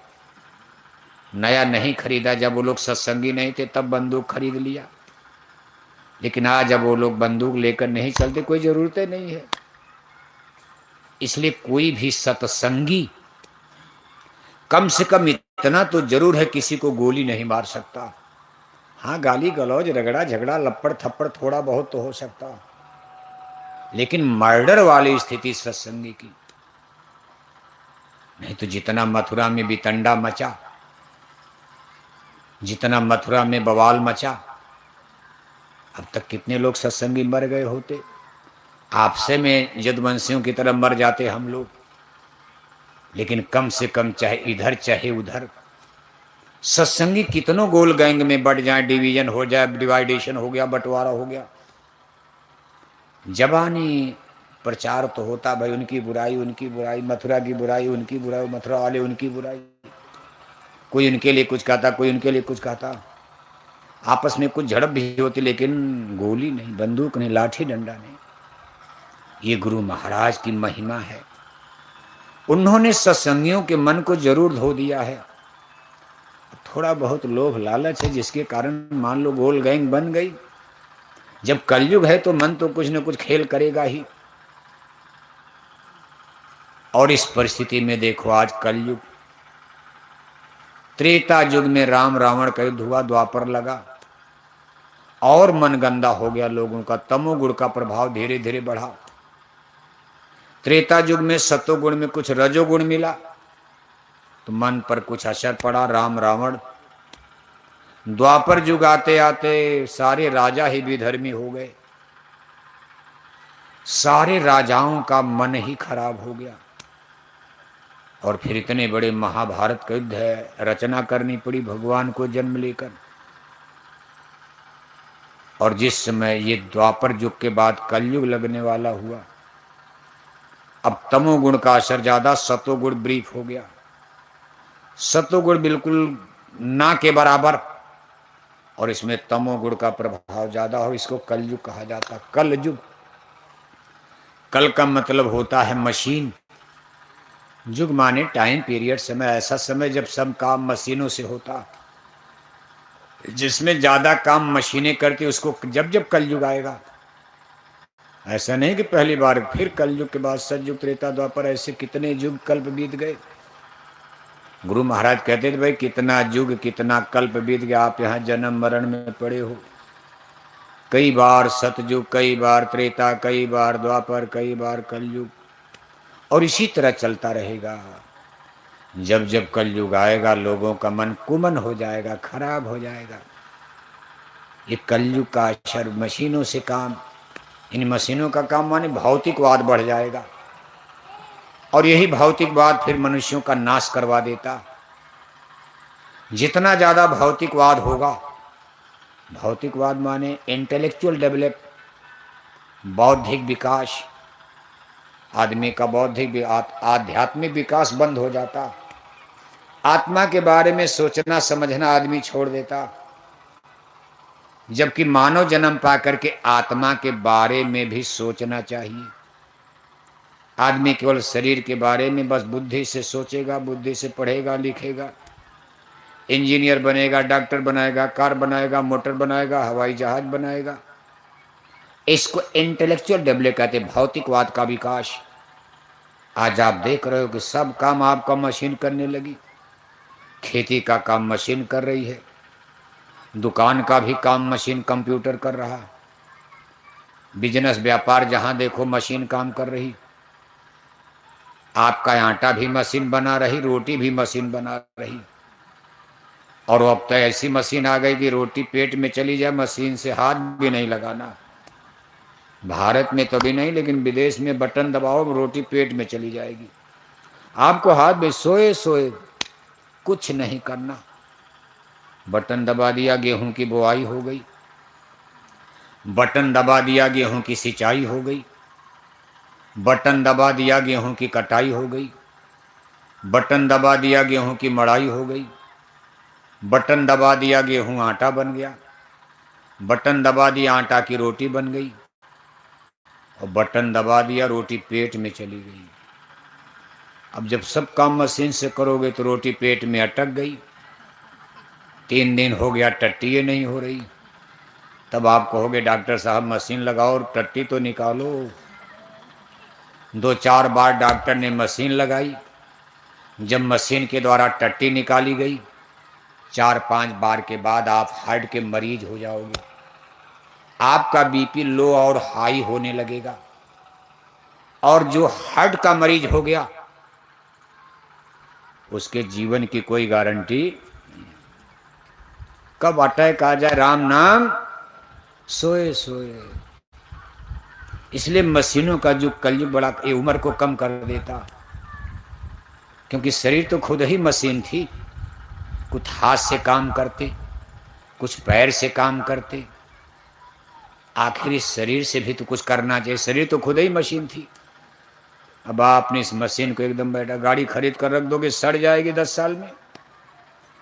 A: नया नहीं खरीदा, जब वो लोग सत्संगी नहीं थे तब बंदूक खरीद लिया, लेकिन आज जब वो लोग बंदूक लेकर नहीं चलते, कोई जरूरत नहीं है। इसलिए कोई भी सत्संगी कम से कम इतना तो जरूर है, किसी को गोली नहीं मार सकता। हाँ, गाली गलौज, रगड़ा झगड़ा, लपड़ थप्पड़ थोड़ा बहुत तो हो सकता, लेकिन मर्डर वाली स्थिति सत्संगी की नहीं। तो जितना मथुरा में वितंडा मचा, जितना मथुरा में बवाल मचा, अब तक कितने लोग सत्संगी मर गए होते। आपसे में यदुवंशियों की तरह मर जाते हम लोग, लेकिन कम से कम चाहे इधर चाहे उधर सत्संगी कितनों गोल गैंग में बढ़ जाए, डिवीजन हो जाए, डिवाइडेशन हो गया, बंटवारा हो गया, जबानी प्रचार तो होता, भाई उनकी बुराई उनकी बुराई, मथुरा की बुराई उनकी बुराई, मथुरा वाले उनकी बुराई, कोई उनके लिए कुछ कहता, कोई उनके लिए कुछ कहता, आपस में कुछ झड़प भी होती, लेकिन गोली नहीं, बंदूक नहीं, लाठी डंडा नहीं। ये गुरु महाराज की महिमा है। उन्होंने सत्संगियों के मन को जरूर धो दिया है। थोड़ा बहुत लोभ लालच है, जिसके कारण मान लो गोल गैंग बन गई। जब कलयुग है तो मन तो कुछ न कुछ खेल करेगा ही। और इस परिस्थिति में देखो, आज कलयुग, त्रेता युग में राम रावण का युद्ध हुआ, द्वापर लगा और मन गंदा हो गया लोगों का, तमोगुण का प्रभाव धीरे धीरे बढ़ा। त्रेता युग में सतोगुण में कुछ रजोगुण मिला तो मन पर कुछ असर पड़ा, राम रावण। द्वापर युग आते आते सारे राजा ही विधर्मी हो गए, सारे राजाओं का मन ही खराब हो गया। और फिर इतने बड़े महाभारत का युद्ध है, रचना करनी पड़ी भगवान को जन्म लेकर। और जिस समय ये द्वापर युग के बाद कलयुग लगने वाला हुआ, अब तमोगुण का असर ज्यादा, सतोगुण ब्रीफ हो गया। सतोगुण बिल्कुल ना के बराबर, और इसमें तमोगुण का प्रभाव ज्यादा हो, इसको कलयुग कहा जाता। कलयुग, कल का मतलब होता है मशीन, युग माने टाइम पीरियड, समय, ऐसा समय जब सब काम मशीनों से होता, जिसमें ज्यादा काम मशीनें करती, उसको जब जब कलयुग आएगा। ऐसा नहीं कि पहली बार, फिर कलयुग के बाद सतयुग, त्रेता, द्वापर, ऐसे कितने युग कल्प बीत गए। गुरु महाराज कहते थे, भाई कितना युग कितना कल्प बीत गया, आप यहाँ जन्म मरण में पड़े हो। कई बार सतयुग, कई बार त्रेता, कई बार द्वापर, कई बार कलयुग, और इसी तरह चलता रहेगा। जब जब कलयुग आएगा लोगों का मन कुमन हो जाएगा, खराब हो जाएगा। ये कलयुग का असर, मशीनों से काम, इन मशीनों का काम माने भौतिकवाद बढ़ जाएगा, और यही भौतिकवाद फिर मनुष्यों का नाश करवा देता। जितना ज्यादा भौतिकवाद होगा, भौतिकवाद माने इंटेलेक्चुअल डेवलप, बौद्धिक विकास, आदमी का बौद्धिक आध्यात्मिक विकास बंद हो जाता। आत्मा के बारे में सोचना समझना आदमी छोड़ देता, जबकि मानव जन्म पाकर के आत्मा के बारे में भी सोचना चाहिए। आदमी केवल शरीर के बारे में बस बुद्धि से सोचेगा, बुद्धि से पढ़ेगा लिखेगा, इंजीनियर बनेगा, डॉक्टर बनाएगा, कार बनाएगा, मोटर बनाएगा, हवाई जहाज बनाएगा। इसको इंटेलेक्चुअल डेवलपमेंट कहते, भौतिकवाद का विकास। आज आप देख रहे हो कि सब काम आपका मशीन करने लगी। खेती का काम मशीन कर रही है, दुकान का भी काम मशीन कंप्यूटर कर रहा, बिजनेस व्यापार जहां देखो मशीन काम कर रही। आपका आटा भी मशीन बना रही, रोटी भी मशीन बना रही। और अब तो ऐसी मशीन आ गई कि रोटी पेट में चली जाए, मशीन से हाथ भी नहीं लगाना। भारत में तो भी नहीं, लेकिन विदेश में बटन दबाओ रोटी पेट में चली जाएगी। आपको हाथ में सोए सोए कुछ नहीं करना। बटन दबा दिया, गेहूं की बुआई हो गई। बटन दबा दिया, गेहूं की सिंचाई हो गई। बटन दबा दिया, गेहूं की कटाई हो गई। बटन दबा दिया, गेहूं की मड़ाई हो गई। बटन दबा दिया, गेहूं आटा बन गया। बटन दबा दिया, आटा की रोटी बन गई। और बटन दबा दिया, रोटी पेट में चली गई। अब जब सब काम मशीन से करोगे तो रोटी पेट में अटक गई, 3 दिन हो गया टट्टी नहीं हो रही। तब आप कहोगे डॉक्टर साहब मशीन लगाओ और टट्टी तो निकालो। 2-4 बार डॉक्टर ने मशीन लगाई। जब मशीन के द्वारा टट्टी निकाली गई, 4-5 बार के बाद आप हार्ट के मरीज हो जाओगे। आपका बीपी लो और हाई होने लगेगा। और जो हार्ट का मरीज हो गया उसके जीवन की कोई गारंटी नहीं। कब अटैक आ जाए, राम नाम सोए सोए। इसलिए मशीनों का जो कलयुग बड़ा ये उम्र को कम कर देता, क्योंकि शरीर तो खुद ही मशीन थी। कुछ हाथ से काम करते, कुछ पैर से काम करते, आखिर इस शरीर से भी तो कुछ करना चाहिए। शरीर तो खुद ही मशीन थी। अब आपने इस मशीन को एकदम बैठा गाड़ी खरीद कर रख दोगे, सड़ जाएगी 10 साल में।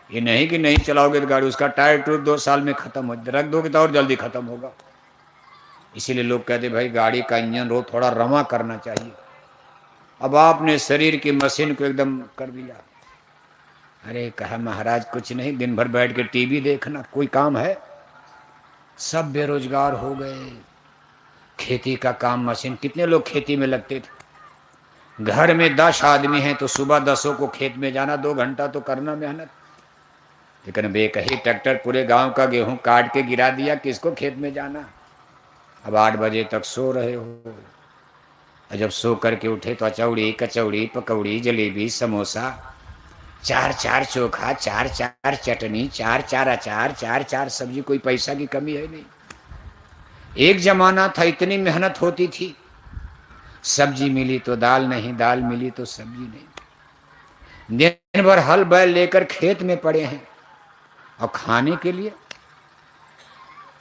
A: ये नहीं कि नहीं चलाओगे तो गाड़ी, उसका टायर टूट 2 साल में खत्म हो, रख दोगे तो और जल्दी खत्म होगा। इसीलिए लोग कहते भाई गाड़ी का इंजन रो थोड़ा रवा करना चाहिए। अब आपने शरीर की मशीन को एकदम कर दिया। अरे कहा महाराज कुछ नहीं, दिन भर बैठ के टीवी देखना, कोई काम है? सब बेरोजगार हो गए। खेती का काम मशीन, कितने लोग खेती में लगते थे। घर में 10 आदमी हैं तो सुबह 10 को खेत में जाना, 2 घंटा तो करना मेहनत। लेकिन बेकही ट्रैक्टर पूरे गांव का गेहूं काट के गिरा दिया, किसको खेत में जाना। अब 8 बजे तक सो रहे हो, और जब सो करके उठे तो अचौड़ी कचौड़ी पकौड़ी जलेबी समोसा, 4-4 चोखा, 4-4 चटनी, 4-4 अचार, 4-4 सब्जी। कोई पैसा की कमी है नहीं। एक जमाना था इतनी मेहनत होती थी, सब्जी मिली तो दाल नहीं, दाल मिली तो सब्जी नहीं। दिन भर हल बैल लेकर खेत में पड़े हैं, और खाने के लिए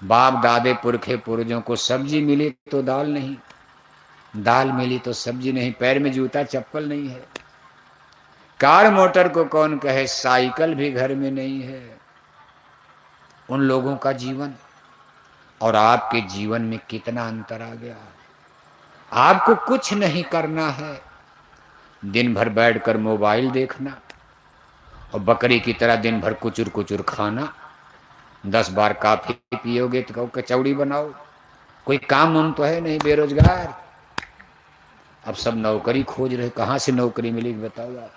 A: बाप दादे पुरखे पूर्वजों को सब्जी मिली तो दाल नहीं, दाल मिली तो सब्जी नहीं, पैर में जूता चप्पल नहीं है, कार मोटर को कौन कहे, साइकिल भी घर में नहीं है। उन लोगों का जीवन और आपके जीवन में कितना अंतर आ गया। आपको कुछ नहीं करना है, दिन भर बैठकर मोबाइल देखना, और बकरी की तरह दिन भर कुचुर कुचुर खाना। 10 बार काफी पियोगे तो कहो कचौड़ी बनाओ। कोई काम वाम तो है नहीं, बेरोजगार। अब सब नौकरी खोज रहे, कहाँ से नौकरी मिलेगी बताओ आप?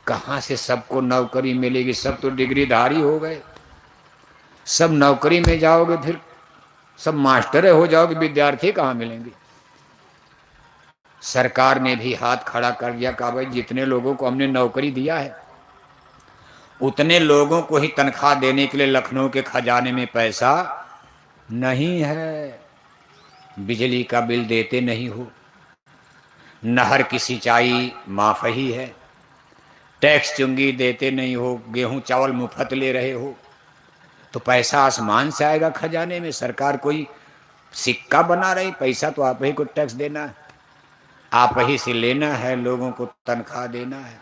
A: कहाँ से सबको नौकरी मिलेगी? सब तो डिग्रीधारी हो गए। सब नौकरी में जाओगे फिर सब मास्टर हो जाओगे, विद्यार्थी कहाँ मिलेंगे? सरकार ने भी हाथ खड़ा कर दिया, कहा भाई जितने लोगों को हमने नौकरी दिया है उतने लोगों को ही तनख्वाह देने के लिए लखनऊ के खजाने में पैसा नहीं है। बिजली का बिल देते नहीं हो, नहर की सिंचाई माफ ही है, टैक्स चुंगी देते नहीं हो, गेहूं चावल मुफ्त ले रहे हो, तो पैसा आसमान से आएगा खजाने में? सरकार कोई सिक्का बना रही? पैसा तो आप ही को टैक्स देना है, आप ही से लेना है, लोगों को तनख्वाह देना है।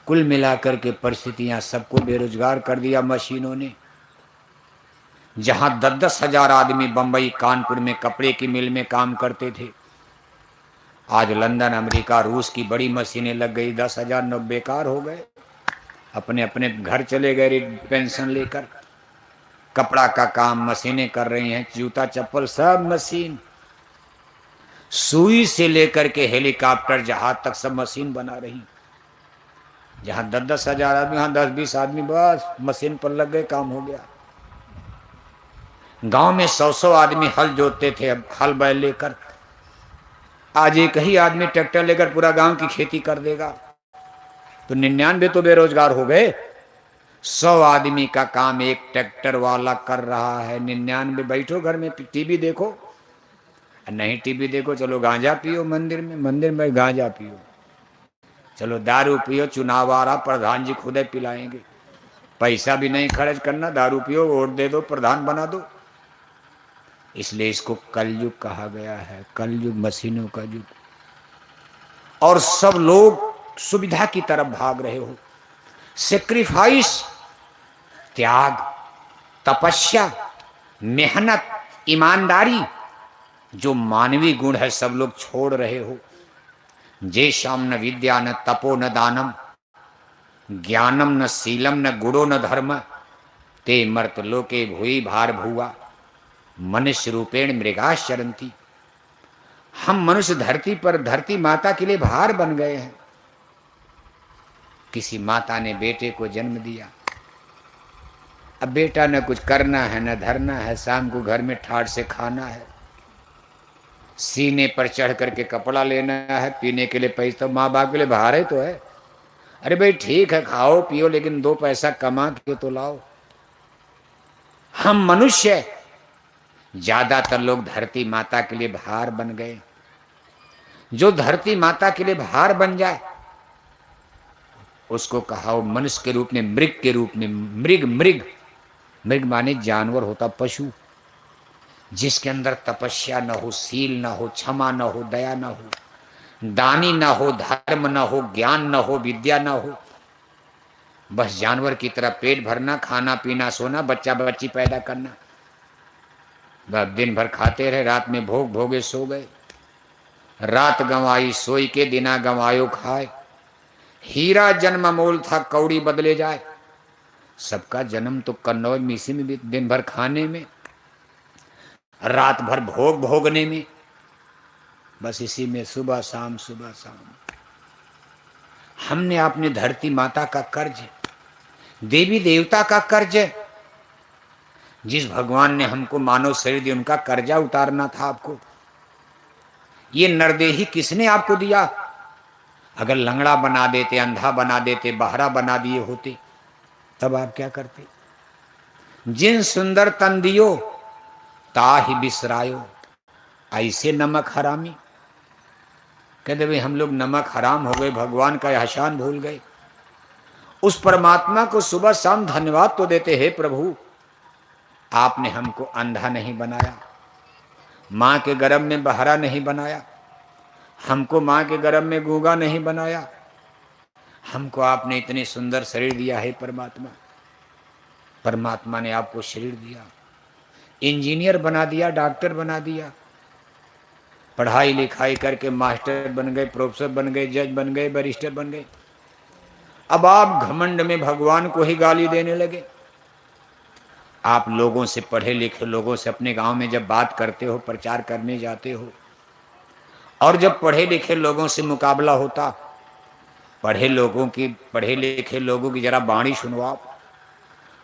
A: कुल मिलाकर के परिस्थितियां सबको बेरोजगार कर दिया मशीनों ने। जहां 10-10 हजार आदमी बंबई कानपुर में कपड़े की मिल में काम करते थे, आज लंदन अमेरिका रूस की बड़ी मशीनें लग गई। 10 हजार लोग बेकार हो गए, अपने अपने घर चले गए पेंशन लेकर। कपड़ा का काम मशीनें कर रही हैं, जूता चप्पल सब मशीन, सुई से लेकर के हेलीकॉप्टर जहाज तक सब मशीन बना रही। जहां 10-10 हजार आदमी, वहां 10-20 आदमी बस मशीन पर लग गए, काम हो गया। गांव में 100-100 आदमी हल जोतते थे, अब हल बैल लेकर। आज एक ही आदमी ट्रैक्टर लेकर पूरा गांव की खेती कर देगा। तो 99 तो बेरोजगार हो गए। 100 आदमी का काम एक ट्रैक्टर वाला कर रहा है। 99 बैठो घर में टीवी देखो, नहीं टीवी देखो चलो गांजा पियो मंदिर में गांजा पियो, चलो दारू पियो, चुनाव आ रहा प्रधान जी खुद ही पिलाएंगे, पैसा भी नहीं खर्च करना, दारू पियो, वोट दे दो, प्रधान बना दो। इसलिए इसको कलयुग कहा गया है, कलयुग मशीनों का युग। और सब लोग सुविधा की तरफ भाग रहे हो। सेक्रीफाइस, त्याग, तपस्या, मेहनत, ईमानदारी, जो मानवीय गुण है सब लोग छोड़ रहे हो। जेषाम न विद्या न तपो न दानम, ज्ञानम न शीलम न गुणो न धर्म, ते मर्त लोके भूई भार भुआ, मनुष्य रूपेण मृगाश्चरन्ति। हम मनुष्य धरती पर, धरती माता के लिए भार बन गए हैं। किसी माता ने बेटे को जन्म दिया, अब बेटा न कुछ करना है न धरना है, शाम को घर में ठाट से खाना है, सीने पर चढ़ करके कपड़ा लेना है, पीने के लिए पैसा, तो माँ बाप के लिए भार ही तो है। अरे भाई ठीक है खाओ पियो, लेकिन 2 पैसा कमा के तो लाओ। हम मनुष्य ज्यादातर लोग धरती माता के लिए भार बन गए। जो धरती माता के लिए भार बन जाए उसको कहा मनुष्य के रूप में, मृग के रूप में, मृग माने जानवर होता, पशु, जिसके अंदर तपस्या न हो, शील न हो, क्षमा न हो, दया न हो, दानी न हो, धर्म न हो, ज्ञान न हो, विद्या न हो, बस जानवर की तरह पेट भरना, खाना पीना सोना, बच्चा बच्ची पैदा करना, बस दिन भर खाते रहे, रात में भोग भोगे सो गए। रात गंवाई सोई के, दिना गंवायो खाए, हीरा जन्म मोल था कौड़ी बदले जाए। सबका जन्म तो कन्नौज में इसी में भी, दिन भर खाने में, रात भर भोग भोगने में, बस इसी में सुबह शाम सुबह शाम। हमने अपने धरती माता का कर्ज, देवी देवता का कर्ज, जिस भगवान ने हमको मानव शरीर दिया उनका कर्जा उतारना था आपको। ये नरदेही किसने आपको दिया? अगर लंगड़ा बना देते, अंधा बना देते, बहरा बना दिए होते, तब आप क्या करते? जिन सुंदर तन दियो ताहि बिसरायो, ऐसे नमक हरामी। कहते भाई हम लोग नमक हराम हो गए, भगवान का एहसान भूल गए। उस परमात्मा को सुबह शाम धन्यवाद तो देते, हे प्रभु आपने हमको अंधा नहीं बनाया, माँ के गर्भ में बहरा नहीं बनाया, हमको माँ के गर्भ में गूंगा नहीं बनाया, हमको आपने इतने सुंदर शरीर दिया है परमात्मा। परमात्मा ने आपको शरीर दिया, इंजीनियर बना दिया, डॉक्टर बना दिया, पढ़ाई लिखाई करके मास्टर बन गए, प्रोफेसर बन गए, जज बन गए, बैरिस्टर बन गए। अब आप घमंड में भगवान को ही गाली देने लगे। आप लोगों से, पढ़े लिखे लोगों से अपने गांव में जब बात करते हो, प्रचार करने जाते हो, और जब पढ़े लिखे लोगों से मुकाबला होता, पढ़े लिखे लोगों की जरा वाणी सुनो आप,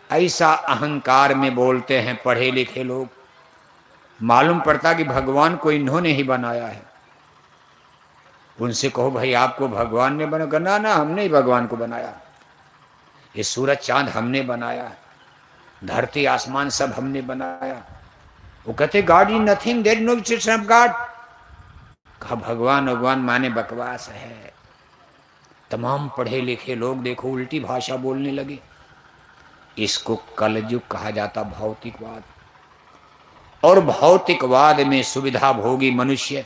A: ऐसा अहंकार में बोलते हैं पढ़े लिखे लोग, मालूम पड़ता कि भगवान को इन्होंने ही बनाया है। उनसे कहो भाई आपको भगवान ने बनाया? ना ना, हमने ही भगवान को बनाया, ये सूरज चांद हमने बनाया, धरती आसमान सब हमने बनाया। वो कहते god is nothing, there is no existence of god. कहा भगवान माने बकवास है। तमाम पढ़े लिखे लोग देखो उल्टी भाषा बोलने लगे। इसको कलयुग कहा जाता, भौतिकवाद। और भौतिकवाद में सुविधा भोगी मनुष्य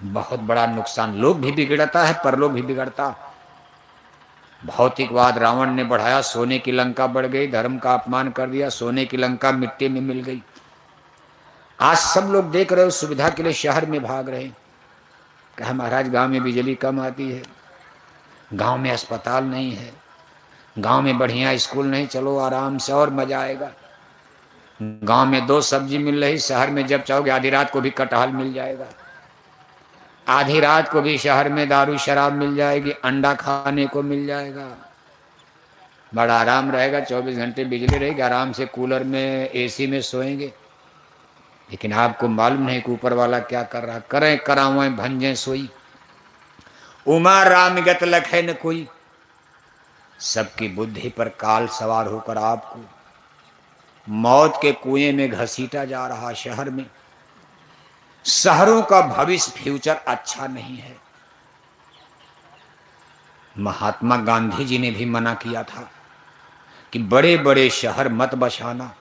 A: बहुत बड़ा नुकसान, लोग भी बिगड़ता है, परलोक भी बिगड़ता। भौतिकवाद रावण ने बढ़ाया, सोने की लंका बढ़ गई, धर्म का अपमान कर दिया, सोने की लंका मिट्टी में मिल गई। आज सब लोग देख रहे हो, सुविधा के लिए शहर में भाग रहे हैं। कहा महाराज गांव में बिजली कम आती है, गांव में अस्पताल नहीं है, गांव में बढ़िया स्कूल नहीं, चलो आराम से और मजा आएगा। गांव में 2 सब्जी मिल रही, शहर में जब चाहोगे आधी रात को भी कटहल मिल जाएगा, आधी रात को भी शहर में दारू शराब मिल जाएगी, अंडा खाने को मिल जाएगा, बड़ा आराम रहेगा, 24 घंटे बिजली रहेगी, आराम से कूलर में एसी में सोएंगे। लेकिन आपको मालूम नहीं कि ऊपर वाला क्या कर रहा। करें करावें भंजें सोई, उमा राम गत लखे न कोई। सबकी बुद्धि पर काल सवार होकर आपको मौत के कुएं में घसीटा जा रहा। शहर में, शहरों का भविष्य फ्यूचर अच्छा नहीं है। महात्मा गांधी जी ने भी मना किया था कि बड़े बड़े शहर मत बसाना,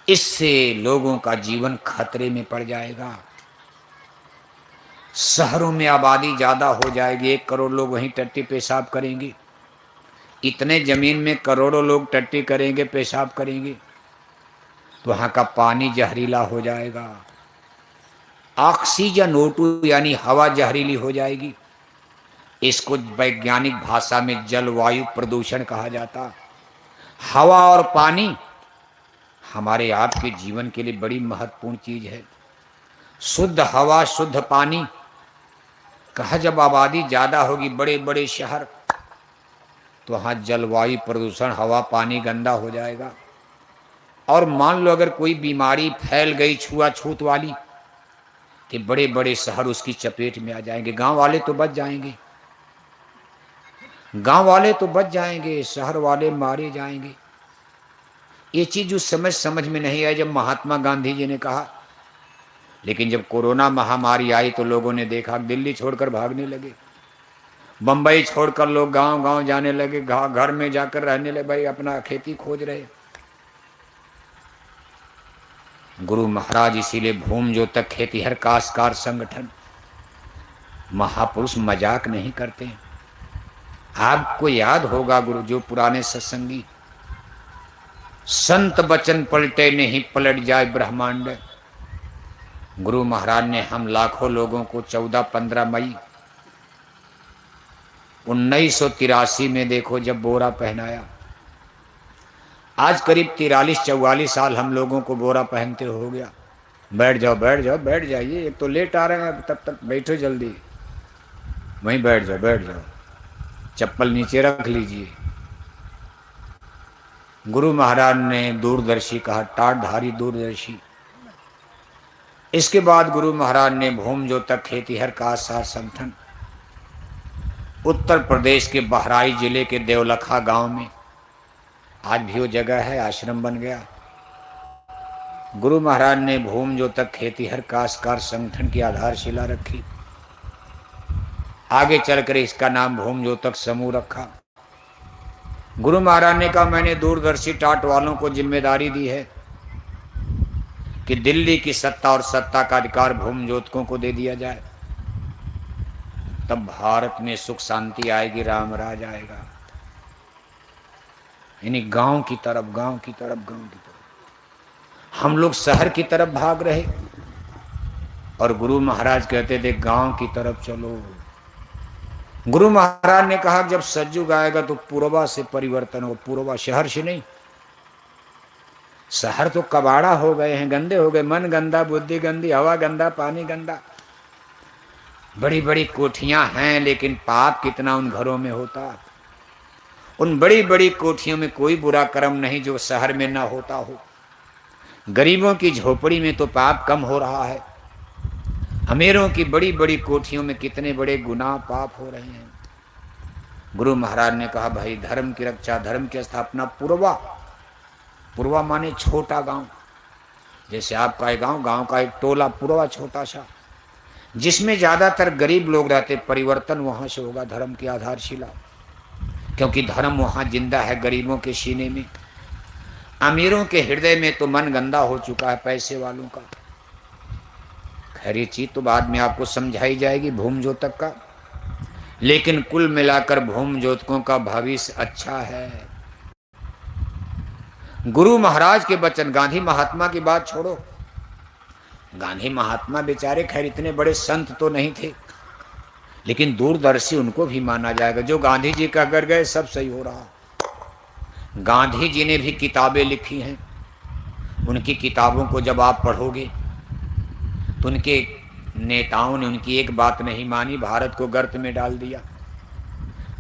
A: इससे लोगों का जीवन खतरे में पड़ जाएगा। शहरों में आबादी ज्यादा हो जाएगी, 1 करोड़ लोग वहीं टट्टी पेशाब करेंगे। इतने जमीन में करोड़ों लोग टट्टी करेंगे, पेशाब करेंगे, तो वहां का पानी जहरीला हो जाएगा। ऑक्सीजन O2 यानी हवा जहरीली हो जाएगी। इसको वैज्ञानिक भाषा में जलवायु प्रदूषण कहा जाता। हवा और पानी हमारे आपके जीवन के लिए बड़ी महत्वपूर्ण चीज है। शुद्ध हवा, शुद्ध पानी। कहा जब आबादी ज्यादा होगी, बड़े बड़े शहर, तो वहां जलवायु प्रदूषण, हवा पानी गंदा हो जाएगा। और मान लो अगर कोई बीमारी फैल गई छुआछूत वाली, कि बड़े बड़े शहर उसकी चपेट में आ जाएंगे। गांव वाले तो बच जाएंगे, गांव वाले तो बच जाएंगे, शहर वाले मारे जाएंगे। ये चीज उस समय समझ में नहीं आई जब महात्मा गांधी जी ने कहा। लेकिन जब कोरोना महामारी आई तो लोगों ने देखा, दिल्ली छोड़कर भागने लगे, बंबई छोड़कर लोग गांव गांव जाने लगे, घर में जाकर रहने लगे, भाई अपना खेती खोज रहे। गुरु महाराज इसीलिए भूम जो तक खेतीहर काशकार संगठन, महापुरुष मजाक नहीं करते। आपको याद होगा गुरु जो पुराने सत्संगी, संत बचन पलटे नहीं पलट जाए ब्रह्मांड। गुरु महाराज ने हम लाखों लोगों को 14-15 मई 1983 में देखो जब बोरा पहनाया। आज करीब 43-44 साल हम लोगों को बोरा पहनते हो गया। बैठ जाओ बैठ जाओ बैठ जाइए, एक तो लेट आ रहे हैं, तब तक बैठो जल्दी, वहीं बैठ जाओ बैठ जाओ, चप्पल नीचे रख लीजिए। गुरु महाराज ने दूरदर्शी कहा, टाटधारी दूरदर्शी। इसके बाद गुरु महाराज ने भूम जो तक खेतीहर काशकार संगठन उत्तर प्रदेश के बहराइच जिले के देवलखा गांव में, आज भी वो जगह है, आश्रम बन गया। गुरु महाराज ने भूम जो तक खेतीहर काशकार संगठन की आधारशिला रखी। आगे चलकर इसका नाम भूम जो तक समूह रखा। गुरु महाराज ने कहा मैंने दूरदर्शी टाट वालों को जिम्मेदारी दी है कि दिल्ली की सत्ता और सत्ता का अधिकार भूम ज्योतकों को दे दिया जाए, तब भारत में सुख शांति आएगी, राम राज आएगा। यानी गांव की तरफ, गांव की तरफ, गांव की तरफ। हम लोग शहर की तरफ भाग रहे और गुरु महाराज कहते थे गांव की तरफ चलो। गुरु महाराज ने कहा जब सतयुग आएगा तो पूर्वा से परिवर्तन हो, पूर्वा शहर से नहीं। शहर तो कबाड़ा हो गए हैं, गंदे हो गए, मन गंदा, बुद्धि गंदी, हवा गंदा, पानी गंदा। बड़ी बड़ी कोठियां हैं लेकिन पाप कितना उन घरों में होता। उन बड़ी बड़ी कोठियों में कोई बुरा कर्म नहीं जो शहर में ना होता हो। गरीबों की झोपड़ी में तो पाप कम हो रहा है, अमीरों की बड़ी बड़ी कोठियों में कितने बड़े गुनाह पाप हो रहे हैं। गुरु महाराज ने कहा भाई धर्म की रक्षा, धर्म की स्थापना पूर्वा। पूर्वा माने छोटा गांव, जैसे आपका एक गांव, गांव का एक टोला पूर्वा छोटा सा, जिसमें ज्यादातर गरीब लोग रहते। परिवर्तन वहां से होगा, धर्म की आधारशिला, क्योंकि धर्म वहां जिंदा है गरीबों के सीने में। अमीरों के हृदय में तो मन गंदा हो चुका है पैसे वालों का। खैर ये चीज तो बाद में आपको समझाई जाएगी भूम जो तक का। लेकिन कुल मिलाकर भूम ज्योतकों का भविष्य अच्छा है। गुरु महाराज के वचन, गांधी महात्मा की बात छोड़ो, गांधी महात्मा बेचारे खैर इतने बड़े संत तो नहीं थे, लेकिन दूरदर्शी उनको भी माना जाएगा। जो गांधी जी का कर गए सब सही हो रहा। गांधी जी ने भी किताबें लिखी हैं, उनकी किताबों को जब आप पढ़ोगे तो उनके नेताओं ने उनकी एक बात नहीं मानी, भारत को गर्त में डाल दिया।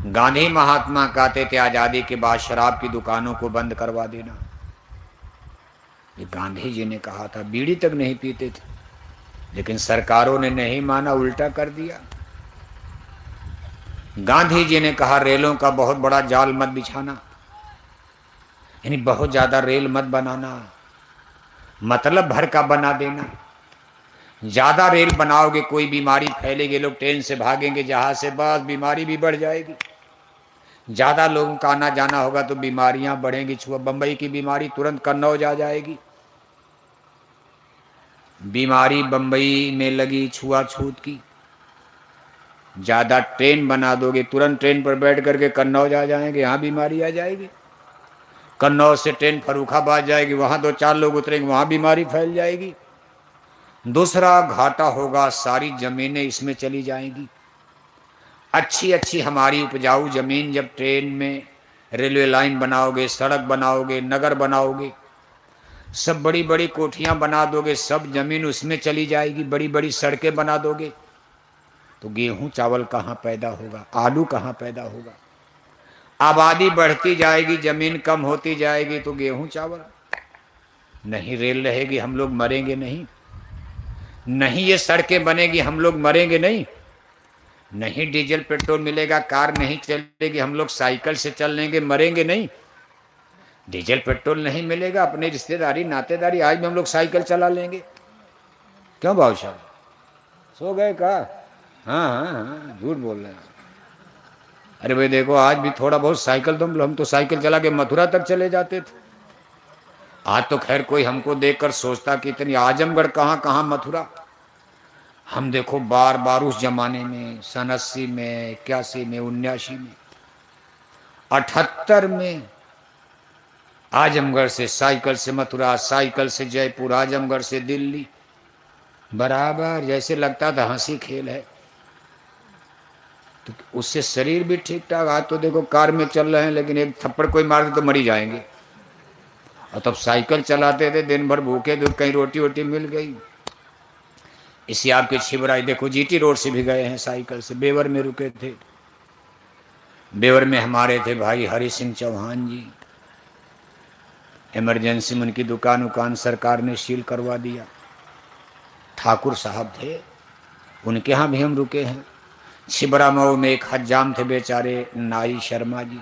A: गांधी महात्मा कहते थे आजादी के बाद शराब की दुकानों को बंद करवा देना, ये गांधी जी ने कहा था। बीड़ी तक नहीं पीते थे, लेकिन सरकारों ने नहीं माना, उल्टा कर दिया। गांधी जी ने कहा रेलों का बहुत बड़ा जाल मत बिछाना, यानी बहुत ज्यादा रेल मत बनाना, मतलब भर का बना देना। ज्यादा रेल बनाओगे कोई बीमारी फैलेगी, लोग ट्रेन से भागेंगे, जहाज से, बस बीमारी भी बढ़ जाएगी। ज्यादा लोगों का आना जाना होगा तो बीमारियां बढ़ेंगी। छुआ बंबई की बीमारी तुरंत कन्नौज आ जाएगी। बीमारी बंबई में लगी छुआछूत की, ज्यादा ट्रेन बना दोगे तुरंत ट्रेन पर बैठ करके कन्नौज आ जाएंगे, यहाँ बीमारी आ जाएगी। कन्नौज से ट्रेन फर्रुखाबाद जाएगी, वहां 2-4 लोग उतरेंगे, वहां बीमारी फैल जाएगी। दूसरा घाटा होगा, सारी जमीनें इसमें चली जाएंगी। अच्छी अच्छी हमारी उपजाऊ जमीन जब ट्रेन में रेलवे लाइन बनाओगे, सड़क बनाओगे, नगर बनाओगे, सब बड़ी बड़ी कोठियां बना दोगे, सब जमीन उसमें चली जाएगी। बड़ी बड़ी सड़कें बना दोगे तो गेहूं चावल कहाँ पैदा होगा, आलू कहाँ पैदा होगा। आबादी बढ़ती जाएगी, जमीन कम होती जाएगी तो गेहूं चावल नहीं। रेल रहेगी, हम लोग मरेंगे नहीं। नहीं ये सड़कें बनेगी, हम लोग मरेंगे नहीं। नहीं डीजल पेट्रोल मिलेगा, कार नहीं चलेगी, हम लोग साइकिल से चल लेंगे, मरेंगे नहीं। डीजल पेट्रोल नहीं मिलेगा, अपने रिश्तेदारी नातेदारी आज भी हम लोग साइकिल चला लेंगे। क्यों भाव साहब सो गए का? हाँ हाँ हाँ, झूठ बोल रहे हैं। अरे भाई देखो, आज भी थोड़ा बहुत साइकिल तो हम तो साइकिल चला के मथुरा तक चले जाते थे। आज तो खैर कोई हमको देखकर सोचता कि इतनी आजमगढ़ कहाँ कहाँ मथुरा। हम देखो बार बार उस जमाने में, सन 80 में, 81 में, 79 में, 78 में आजमगढ़ से साइकिल से मथुरा, साइकिल से जयपुर, आजमगढ़ से दिल्ली, बराबर जैसे लगता था हंसी खेल है। तो उससे शरीर भी ठीक ठाक। आज तो देखो कार में चल रहे हैं, लेकिन एक थप्पड़ कोई मार दे तो मर ही जाएंगे। और तब साइकिल चलाते थे, दिन भर भूखे थे, कहीं रोटी वोटी मिल गई। इसी आपके छिबराई देखो, जीटी रोड से भी गए हैं साइकिल से, बेवर में रुके थे। बेवर में हमारे थे भाई हरि सिंह चौहान जी, इमरजेंसी में उनकी दुकान सरकार ने सील करवा दिया। ठाकुर साहब थे, उनके यहाँ भी हम रुके हैं। छिबरा मऊ में एक हज्जाम थे बेचारे, नाई शर्मा जी,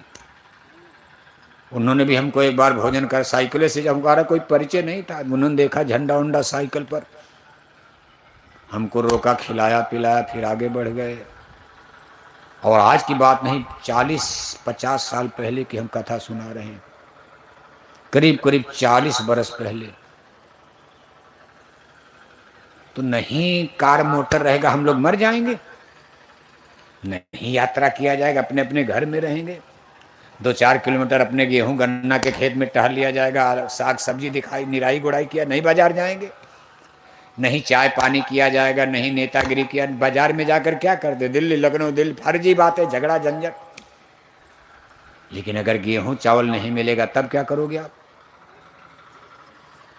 A: उन्होंने भी हमको एक बार भोजन कर साइकिल से, जब हमारा कोई परिचय नहीं था, उन्होंने देखा झंडा उंडा साइकिल पर, हमको रोका, खिलाया पिलाया, फिर आगे बढ़ गए। और आज की बात नहीं, 40-50 साल पहले की हम कथा सुना रहे हैं, करीब करीब 40 बरस पहले। तो नहीं कार मोटर रहेगा, हम लोग मर जाएंगे। नहीं यात्रा किया जाएगा, अपने अपने घर में रहेंगे। 2-4 किलोमीटर अपने गेहूं गन्ना के खेत में टहल लिया जाएगा, साग सब्जी दिखाई, निराई गुड़ाई किया, नहीं बाजार जाएंगे। नहीं चाय पानी किया जाएगा, नहीं नेतागिरी किया। बाजार में जाकर क्या करते, दिल्ली लखनऊ दिल्ली, फर्जी बात है, झगड़ा झंझट। लेकिन अगर गेहूं चावल नहीं मिलेगा तब क्या करोगे आप?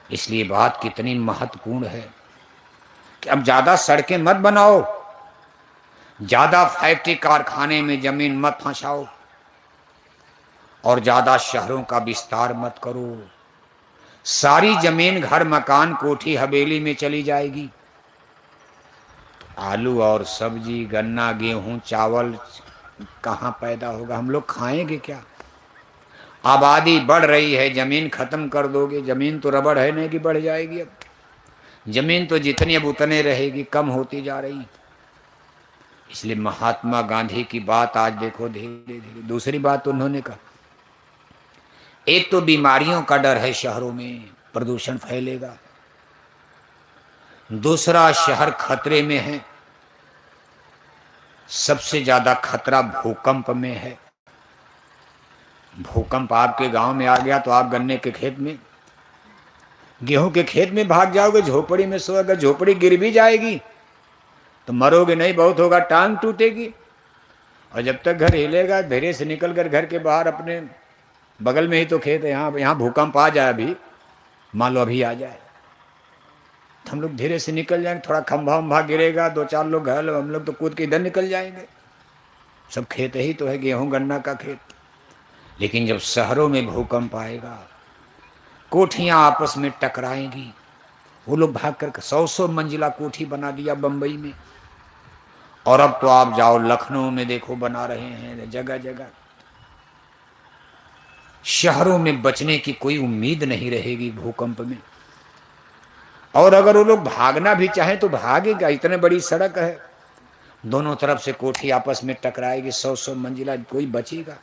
A: इसलिए बात कितनी महत्वपूर्ण है कि अब ज्यादा सड़कें मत बनाओ, ज्यादा फैक्ट्री कारखाने में जमीन मत फंसाओ, और ज्यादा शहरों का विस्तार मत करो। सारी जमीन घर मकान कोठी हवेली में चली जाएगी। आलू और सब्जी, गन्ना, गेहूं, चावल कहाँ पैदा होगा? हम लोग खाएंगे क्या? आबादी बढ़ रही है, जमीन खत्म कर दोगे। जमीन तो रबड़ है नहीं कि बढ़ जाएगी। अब जमीन तो जितनी अब उतने रहेगी, कम होती जा रही। इसलिए महात्मा गांधी की बात आज देखो धीरे धीरे। दूसरी बात उन्होंने कहा, एक तो बीमारियों का डर है, शहरों में प्रदूषण फैलेगा। दूसरा, शहर खतरे में है। सबसे ज्यादा खतरा भूकंप में है। भूकंप आपके गांव में आ गया तो आप गन्ने के खेत में, गेहूं के खेत में भाग जाओगे, झोपड़ी में सो, अगर झोपड़ी गिर भी जाएगी तो मरोगे नहीं, बहुत होगा टांग टूटेगी। और जब तक घर हिलेगा, धीरे से निकल कर घर के बाहर, अपने बगल में ही तो खेत है, यहाँ भूकंप आ जाए, अभी मान लो अभी आ जाए, तो हम लोग धीरे से निकल जाएंगे। थोड़ा खंभा वंभा गिरेगा, दो चार लोग घायल, हम लोग तो कूद के इधर निकल जाएंगे। सब खेत ही तो है, गेहूं गन्ना का खेत। लेकिन जब शहरों में भूकंप आएगा, कोठियां आपस में टकराएंगी, वो लोग भाग कर 100-100 मंजिला कोठी बना दिया बंबई में। और अब तो आप जाओ लखनऊ में देखो, बना रहे हैं जगह जगह। शहरों में बचने की कोई उम्मीद नहीं रहेगी भूकंप में। और अगर वो लोग भागना भी चाहें तो भागेगा, इतने बड़ी सड़क है, दोनों तरफ से कोठी आपस में टकराएगी, 100-100 मंजिला, कोई बचेगा?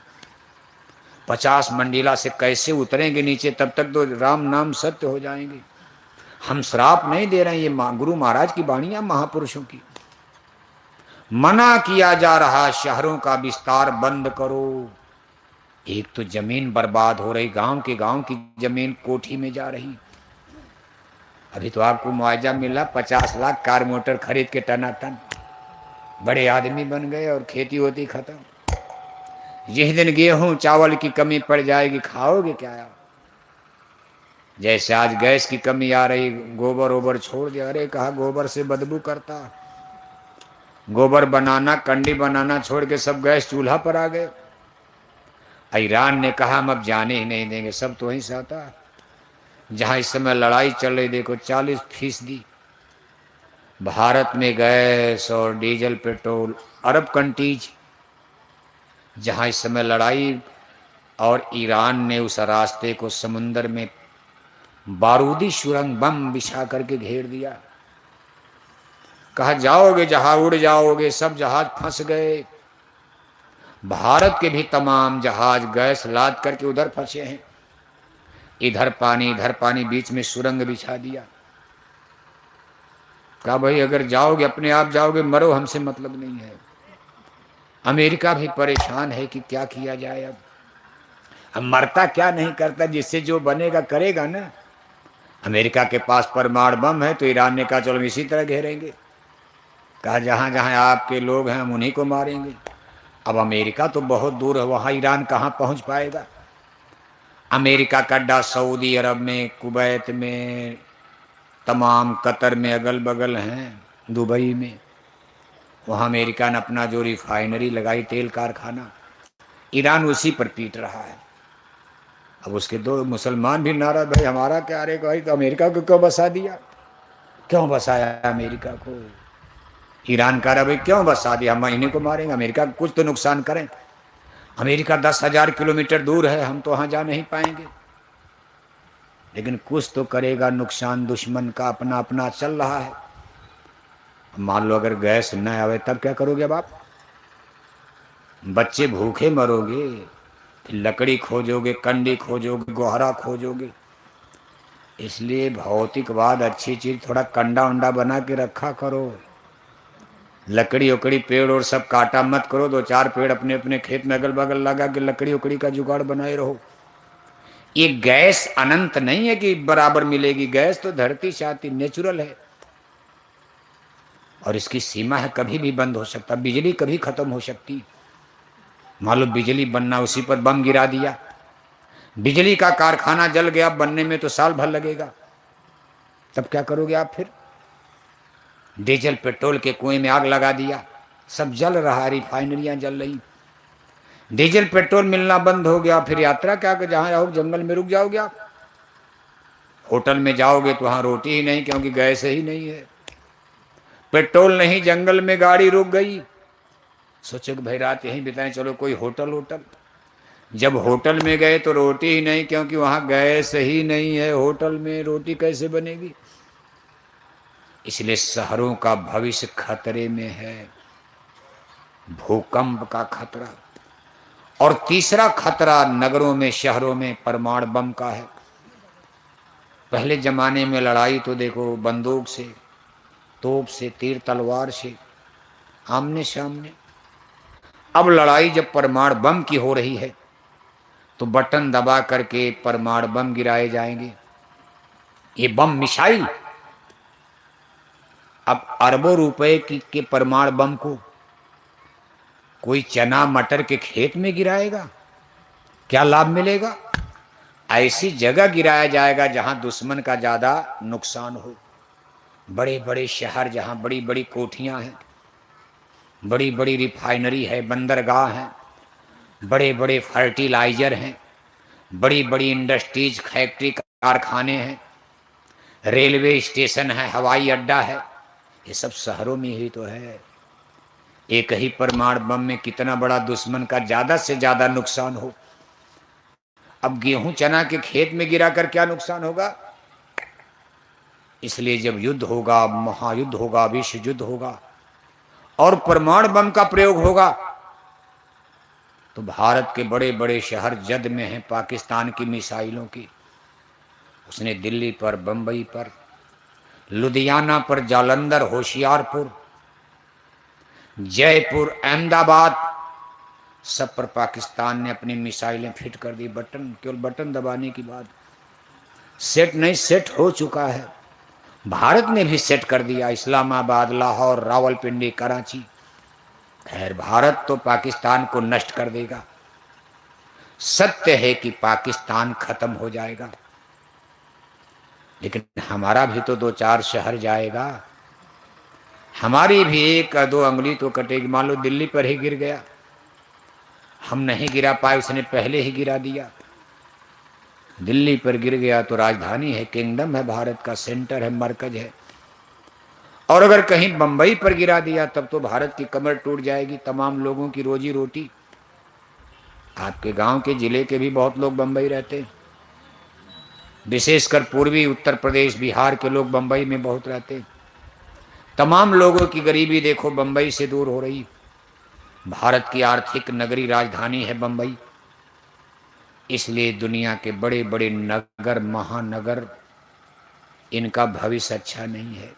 A: 50 मंजिला से कैसे उतरेंगे नीचे? तब तक तो राम नाम सत्य हो जाएंगे। हम श्राप नहीं दे रहे हैं, ये गुरु महाराज की वाणियां, महापुरुषों की। मना किया जा रहा, शहरों का विस्तार बंद करो। एक तो जमीन बर्बाद हो रही, गांव की जमीन कोठी में जा रही। अभी तो आपको मुआवजा मिला 50 लाख, कार मोटर खरीद के टनाटन बड़े आदमी बन गए, और खेती होती खत्म। जिस दिन गेहूं चावल की कमी पड़ जाएगी, खाओगे क्या? जैसे आज गैस की कमी आ रही, गोबर ओबर छोड़ दिया। अरे कहा गोबर से बदबू करता, गोबर बनाना, कंडी बनाना छोड़ के सब गैस चूल्हा पर आ गए। ईरान ने कहा हम अब जाने ही नहीं देंगे, सब तो वहीं से आता। जहां इस समय लड़ाई चल रही, देखो 40% भारत में गैस और डीजल पेट्रोल, अरब कंट्रीज जहां इस समय लड़ाई, और ईरान ने उस रास्ते को समुद्र में बारूदी सुरंग बम बिछा करके घेर दिया। कहा जाओगे जहां उड़ जाओगे, सब जहाज फंस गए। भारत के भी तमाम जहाज गैस लाद करके उधर फंसे हैं, इधर पानी, बीच में सुरंग बिछा दिया। कहा भाई अगर जाओगे अपने आप जाओगे, मरो, हमसे मतलब नहीं है। अमेरिका भी परेशान है कि क्या किया जाए। अब मरता क्या नहीं करता, जिससे जो बनेगा करेगा ना। अमेरिका के पास परमाणु बम है, तो ईरान ने कहा चलो इसी तरह घेरेंगे। कहा जहां जहां आपके लोग हैं हम उन्हीं को मारेंगे। अब अमेरिका तो बहुत दूर है, वहां ईरान कहां पहुंच पाएगा। अमेरिका का अड्डा सऊदी अरब में, कुवैत में, तमाम कतर में, अगल बगल हैं, दुबई में। वहाँ अमेरिका ने अपना जो रिफाइनरी लगाई, तेल कारखाना, ईरान उसी पर पीट रहा है। अब उसके दो मुसलमान भी नाराज, भाई हमारा क्या रे भाई, तो अमेरिका को क्यों बसा दिया, क्यों बसाया अमेरिका को? ईरान कह रहा भाई क्यों बसा दिया, हम इन्हीं को मारेंगे, अमेरिका को कुछ तो नुकसान करें। अमेरिका 10,000 किलोमीटर दूर है, हम तो वहाँ जा नहीं पाएंगे, लेकिन कुछ तो करेगा नुकसान। दुश्मन का अपना अपना चल रहा है। मान लो अगर गैस न आवे तब क्या करोगे? अब आप बच्चे भूखे मरोगे, लकड़ी खोजोगे, कंडी खोजोगे, गोहरा खोजोगे। इसलिए भौतिकवाद अच्छी चीज, थोड़ा कंडा उंडा बना के रखा करो। लकड़ी उकड़ी पेड़ और सब काटा मत करो। 2-4 पेड़ अपने अपने खेत में अगल बगल लगा के लकड़ी उकड़ी का जुगाड़ बनाए रहो। ये गैस अनंत नहीं है कि बराबर मिलेगी, गैस तो धरती चाहती, नेचुरल है, और इसकी सीमा है, कभी भी बंद हो सकता। बिजली कभी खत्म हो सकती। मान लो बिजली बनना, उसी पर बम गिरा दिया, बिजली का कारखाना जल गया, बनने में तो साल भर लगेगा, तब क्या करोगे आप फिर? डीजल पेट्रोल के कुएं में आग लगा दिया, सब जल रहा, रिफाइनरियां जल रही, डीजल पेट्रोल मिलना बंद हो गया, फिर यात्रा क्या? जहां जाओगे जंगल में रुक जाओगे आप। होटल में जाओगे तो वहां रोटी ही नहीं, क्योंकि गैस ही नहीं है, पेट्रोल नहीं, जंगल में गाड़ी रुक गई। सोचो कि भाई रात यहीं बिताएं, चलो कोई होटल। जब होटल में गए तो रोटी ही नहीं, क्योंकि वहां गैस ही नहीं है, होटल में रोटी कैसे बनेगी? इसलिए शहरों का भविष्य खतरे में है, भूकंप का खतरा। और तीसरा खतरा नगरों में, शहरों में परमाणु बम का है। पहले जमाने में लड़ाई तो देखो बंदूक से, तोप से, तीर तलवार से, आमने सामने। अब लड़ाई जब परमाणु बम की हो रही है तो बटन दबा करके परमाणु बम गिराए जाएंगे। ये बम मिसाइल अब अरबों रुपए के परमाणु बम को कोई चना मटर के खेत में गिराएगा, क्या लाभ मिलेगा? ऐसी जगह गिराया जाएगा जहां दुश्मन का ज्यादा नुकसान हो। बड़े बड़े शहर जहां बड़ी बड़ी कोठियां हैं, बड़ी बड़ी रिफाइनरी है, बंदरगाह हैं, बड़े बड़े फर्टिलाइजर हैं, बड़ी बड़ी इंडस्ट्रीज फैक्ट्री कारखाने हैं, रेलवे स्टेशन है, हवाई अड्डा है, ये सब शहरों में ही तो है। एक ही परमाणु बम में कितना बड़ा दुश्मन का ज्यादा से ज्यादा नुकसान हो। अब गेहूं चना के खेत में गिराकर क्या नुकसान होगा? इसलिए जब युद्ध होगा, महायुद्ध होगा, विश्व युद्ध होगा और परमाणु बम का प्रयोग होगा तो भारत के बड़े बड़े शहर जद में हैं पाकिस्तान की मिसाइलों की। उसने दिल्ली पर, बंबई पर, लुधियाना पर, जालंधर, होशियारपुर, जयपुर, अहमदाबाद, सब पर पाकिस्तान ने अपनी मिसाइलें फिट कर दी। बटन, केवल बटन दबाने की बात, सेट नहीं, सेट हो चुका है। भारत ने भी सेट कर दिया, इस्लामाबाद, लाहौर, रावलपिंडी, कराची। खैर, भारत तो पाकिस्तान को नष्ट कर देगा। सत्य है कि पाकिस्तान खत्म हो जाएगा, लेकिन हमारा भी तो 2-4 शहर जाएगा, हमारी भी 1-2 अंगुली तो कटेगी। मान लो दिल्ली पर ही गिर गया, हम नहीं गिरा पाए, उसने पहले ही गिरा दिया। दिल्ली पर गिर गया तो राजधानी है, किंगडम है, भारत का सेंटर है, मरकज है। और अगर कहीं बंबई पर गिरा दिया तब तो भारत की कमर टूट जाएगी, तमाम लोगों की रोजी रोटी। आपके गांव के जिले के भी बहुत लोग बंबई रहते हैं, विशेषकर पूर्वी उत्तर प्रदेश, बिहार के लोग बंबई में बहुत रहते हैं। तमाम लोगों की गरीबी देखो बंबई से दूर हो रही। भारत की आर्थिक नगरी राजधानी है बंबई, इसलिए दुनिया के बड़े बड़े नगर, महानगर, इनका भविष्य अच्छा नहीं है।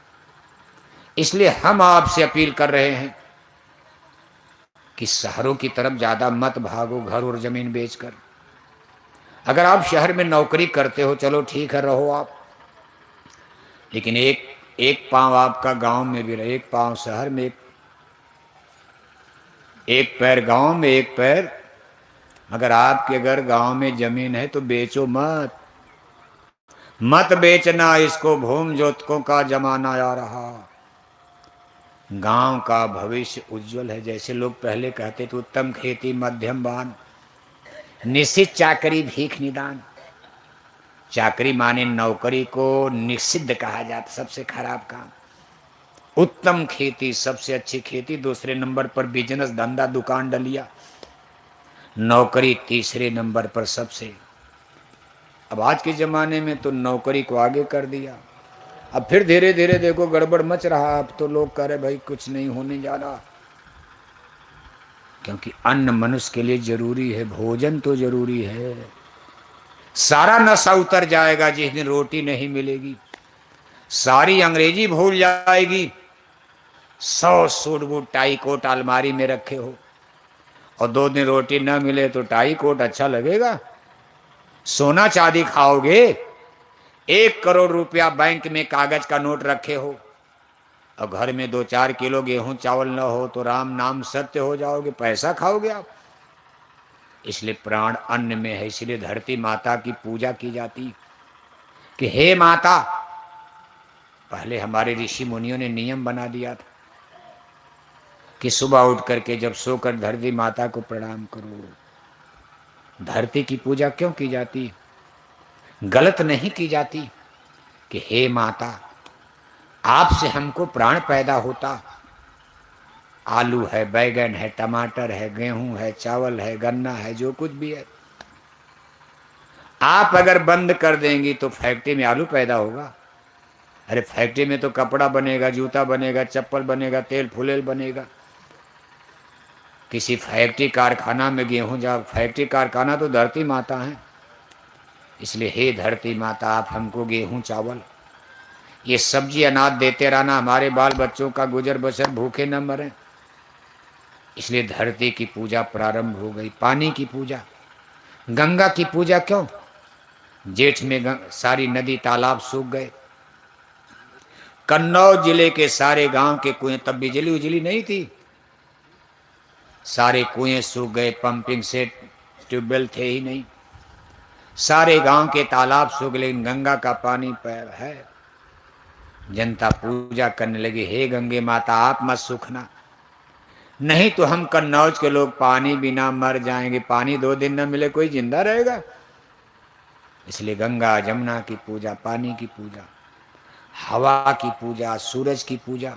A: इसलिए हम आपसे अपील कर रहे हैं कि शहरों की तरफ ज्यादा मत भागो, घर और जमीन बेचकर। अगर आप शहर में नौकरी करते हो, चलो ठीक है, रहो आप, लेकिन एक पांव आपका गांव में भी रहे, एक पांव शहर में, एक पैर गांव में, एक पैर। अगर आपके घर गांव में जमीन है तो बेचो मत, मत बेचना इसको, भूम जोतकों का जमाना आ रहा। गांव का भविष्य उज्जवल है। जैसे लोग पहले कहते थे, उत्तम खेती मध्यम बान, निश्चित चाकरी भीख निदान। चाकरी माने नौकरी को निषिद्ध कहा जाता, सबसे खराब काम। उत्तम खेती, सबसे अच्छी खेती, दूसरे नंबर पर बिजनेस, धंधा, दुकान, डलिया। नौकरी तीसरे नंबर पर सबसे। अब आज के जमाने में तो नौकरी को आगे कर दिया। अब फिर धीरे धीरे देखो गड़बड़ मच रहा। अब तो लोग कह रहे भाई कुछ नहीं होने जा रहा, क्योंकि अन्न मनुष्य के लिए जरूरी है, भोजन तो जरूरी है। सारा नशा उतर जाएगा जिस दिन रोटी नहीं मिलेगी, सारी अंग्रेजी भूल जाएगी। 100 सूट बूट टाई कोट अलमारी में रखे हो और 2 दिन रोटी न मिले तो टाई कोट अच्छा लगेगा? सोना चांदी खाओगे? 1 करोड़ रुपया बैंक में कागज का नोट रखे हो और घर में 2-4 किलो गेहूं चावल न हो तो राम नाम सत्य हो जाओगे, पैसा खाओगे आप। इसलिए प्राण अन्न में है, इसलिए धरती माता की पूजा की जाती कि हे माता। पहले हमारे ऋषि मुनियों ने नियम बना दिया था कि सुबह उठ करके जब सोकर धरती माता को प्रणाम करो। धरती की पूजा क्यों की जाती? गलत नहीं की जाती कि हे माता, आपसे हमको प्राण पैदा होता। आलू है, बैगन है, टमाटर है, गेहूं है, चावल है, गन्ना है, जो कुछ भी है, आप अगर बंद कर देंगी तो फैक्ट्री में आलू पैदा होगा। अरे फैक्ट्री में तो कपड़ा बनेगा, जूता बनेगा, चप्पल बनेगा, तेल फुलेल बनेगा। किसी फैक्ट्री कारखाना में गेहूं जा, फैक्ट्री कारखाना तो धरती माता है। इसलिए हे धरती माता, आप हमको गेहूं चावल ये सब्जी अनाज देते रहना, हमारे बाल बच्चों का गुजर बसर भूखे न मरें। इसलिए धरती की पूजा प्रारंभ हो गई, पानी की पूजा। गंगा की पूजा क्यों? जेठ में सारी नदी तालाब सूख गए। कन्नौज जिले के सारे गांव के कुएं, तब बिजली उजली नहीं थी, सारे कुएं सूख गए, पंपिंग सेट ट्यूबवेल थे ही नहीं, सारे गांव के तालाब सूख गए, लेकिन गंगा का पानी है। जनता पूजा करने लगी, हे गंगे माता आप मत सूखना, नहीं तो हम कन्नौज के लोग पानी बिना मर जाएंगे, पानी 2 दिन न मिले कोई जिंदा रहेगा। इसलिए गंगा जमुना की पूजा, पानी की पूजा, हवा की पूजा, सूरज की पूजा,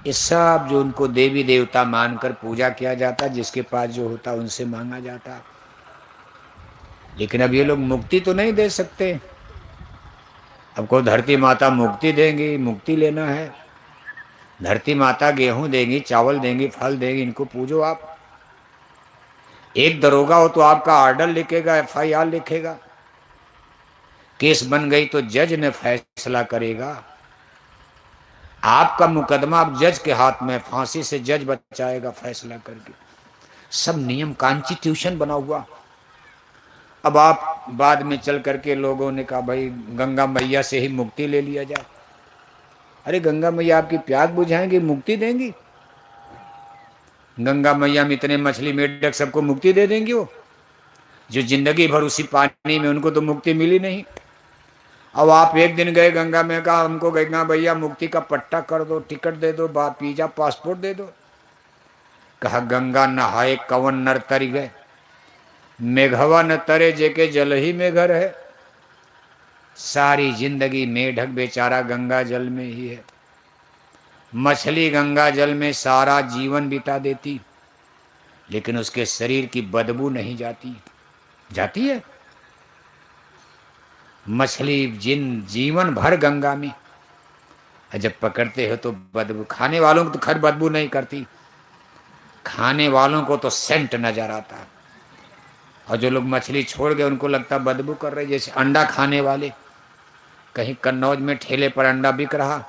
A: ये सब जो उनको देवी देवता मानकर पूजा किया जाता, जिसके पास जो होता उनसे मांगा जाता। लेकिन अब ये लोग मुक्ति तो नहीं दे सकते। अब को धरती माता मुक्ति देंगी, मुक्ति लेना है, धरती माता गेहूं देंगी, चावल देंगी, फल देंगी, इनको पूजो आप। एक दरोगा हो तो आपका ऑर्डर लिखेगा, FIR लिखेगा, केस बन गई तो जज ने फैसला करेगा। आपका मुकदमा अब जज के हाथ में, फांसी से जज बचाएगा फैसला करके। सब नियम कॉन्स्टिट्यूशन बना हुआ। अब आप बाद में चल करके लोगों ने कहा भाई गंगा मैया से ही मुक्ति ले लिया जाए। अरे गंगा मैया आपकी प्यास बुझाएंगी, मुक्ति देंगी? गंगा मैया में इतने मछली मेढक सबको मुक्ति दे देंगी? वो जो जिंदगी भर उसी पानी में, उनको तो मुक्ति मिली नहीं। अब आप एक दिन गए गंगा में, कहा हमको गंगा भैया मुक्ति का पट्टा कर दो, टिकट दे दो, वीजा पासपोर्ट दे दो। कहा गंगा नहाए कवन नर तर गए, मेघवा न तरे जेके जल ही में घर है। सारी जिंदगी मेढक बेचारा गंगा जल में ही है, मछली गंगा जल में सारा जीवन बिता देती, लेकिन उसके शरीर की बदबू नहीं जाती। जाती है मछली जीवन भर गंगा में, जब पकड़ते हो तो बदबू, खाने वालों को तो खैर बदबू नहीं करती, खाने वालों को तो सेंट नजर आता, और जो लोग मछली छोड़ गए उनको लगता बदबू कर रही। जैसे अंडा खाने वाले, कहीं कन्नौज में ठेले पर अंडा बिक रहा,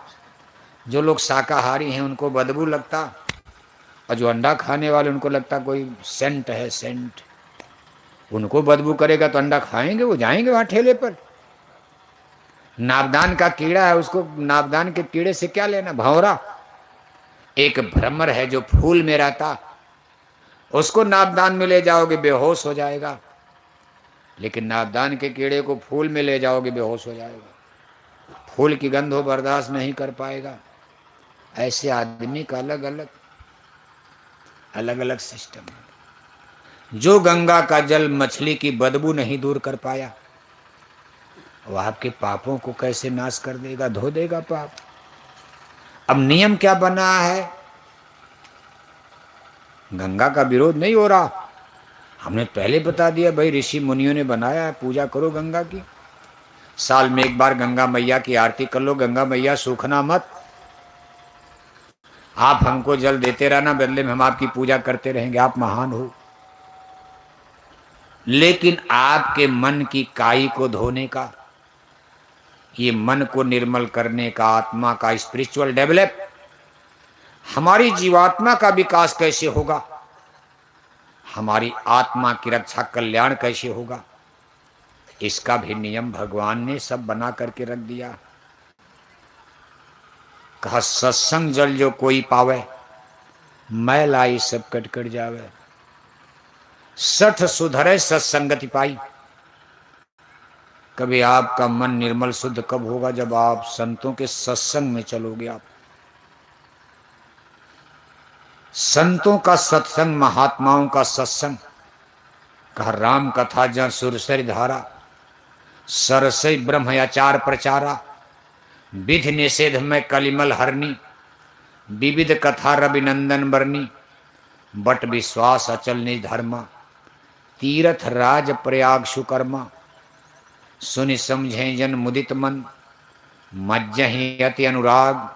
A: जो लोग शाकाहारी हैं उनको बदबू लगता, और जो अंडा खाने वाले उनको लगता कोई सेंट है, सेंट। उनको बदबू करेगा तो अंडा खाएंगे, वो जाएंगे वहां ठेले पर। नाबदान का कीड़ा है, उसको नाबदान के कीड़े से क्या लेना? भंवरा एक भ्रमर है जो फूल में रहता, उसको नाबदान में ले जाओगे बेहोश हो जाएगा, लेकिन नाबदान के कीड़े को फूल में ले जाओगे बेहोश हो जाएगा, फूल की गंध हो बर्दाश्त नहीं कर पाएगा। ऐसे आदमी का अलग अलग सिस्टम है। जो गंगा का जल मछली की बदबू नहीं दूर कर पाया, वह आपके पापों को कैसे नाश कर देगा, धो देगा पाप। अब नियम क्या बना है? गंगा का विरोध नहीं हो रहा, हमने पहले बता दिया भाई ऋषि मुनियों ने बनाया है, पूजा करो गंगा की, साल में एक बार गंगा मैया की आरती कर लो, गंगा मैया सूखना मत, आप हमको जल देते रहना, बदले में हम आपकी पूजा करते रहेंगे, आप महान हो। लेकिन आपके मन की काई को धोने का, ये मन को निर्मल करने का, आत्मा का स्पिरिचुअल डेवलप, हमारी जीवात्मा का विकास कैसे होगा, हमारी आत्मा की रक्षा कल्याण कैसे होगा, इसका भी नियम भगवान ने सब बना करके रख दिया। कहा सत्संग जल जो कोई पावे, मैल आई सब कट कट जावे, 60 सुधरे सत्संगति पाई। कभी आपका मन निर्मल शुद्ध कब होगा? जब आप संतों के सत्संग में चलोगे। आप संतों का सत्संग, महात्माओं का सत्संग, कहा राम कथा जहाँ सुरसरी धारा, सरसई ब्रह्मचार प्रचारा, विधि निषेध में कलिमल हरनी, विविध कथा रविनंदन बरनी, बट विश्वास अचल निज धर्मा, तीर्थ राज प्रयाग सुकर्मा, सुनि समझे जन मुदित मन, मज्जहि अति अनुराग,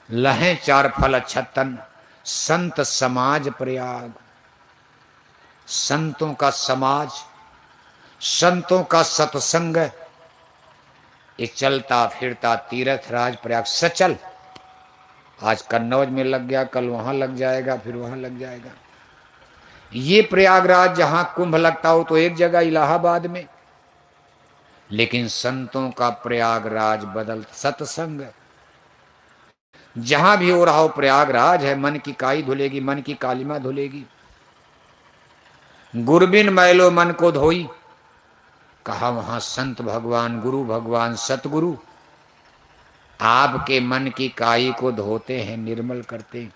A: लहें 4 फल छतन, संत समाज प्रयाग। संतों का समाज, संतों का सत्संग, ये चलता फिरता तीर्थ राज प्रयाग सचल, आज कन्नौज में लग गया, कल वहां लग जाएगा, फिर वहां लग जाएगा। ये प्रयागराज जहां कुंभ लगता हो तो एक जगह इलाहाबाद में, लेकिन संतों का प्रयागराज बदल सत्संग। जहां भी हो रहा हो प्रयागराज है, मन की काई धुलेगी, मन की कालिमा धुलेगी। गुरबिन मैलो मन को धोई, कहा वहां संत भगवान, गुरु भगवान, सतगुरु आपके मन की काई को धोते हैं, निर्मल करते हैं।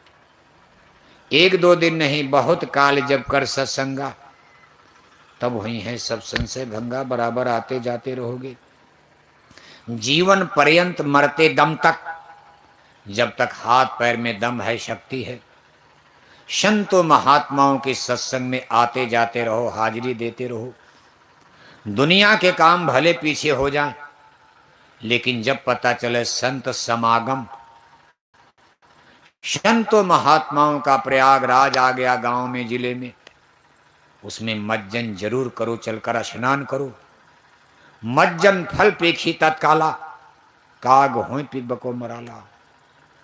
A: एक दो दिन नहीं, बहुत काल जब कर सत्संगा, तब वही है सब संशय भंगा, बराबर आते जाते रहोगे जीवन पर्यंत, मरते दम तक, जब तक हाथ पैर में दम है, शक्ति है। संतों महात्माओं के सत्संग में आते जाते रहो, हाजिरी देते रहो। दुनिया के काम भले पीछे हो जाएं, लेकिन जब पता चले संत समागम, संतों महात्माओं का प्रयागराज आ गया गांव में, जिले में, उसमें मज्जन जरूर करो, चलकर स्नान करो। मज्जन फल पेखी तत्काला, काग होय पिबको मराला।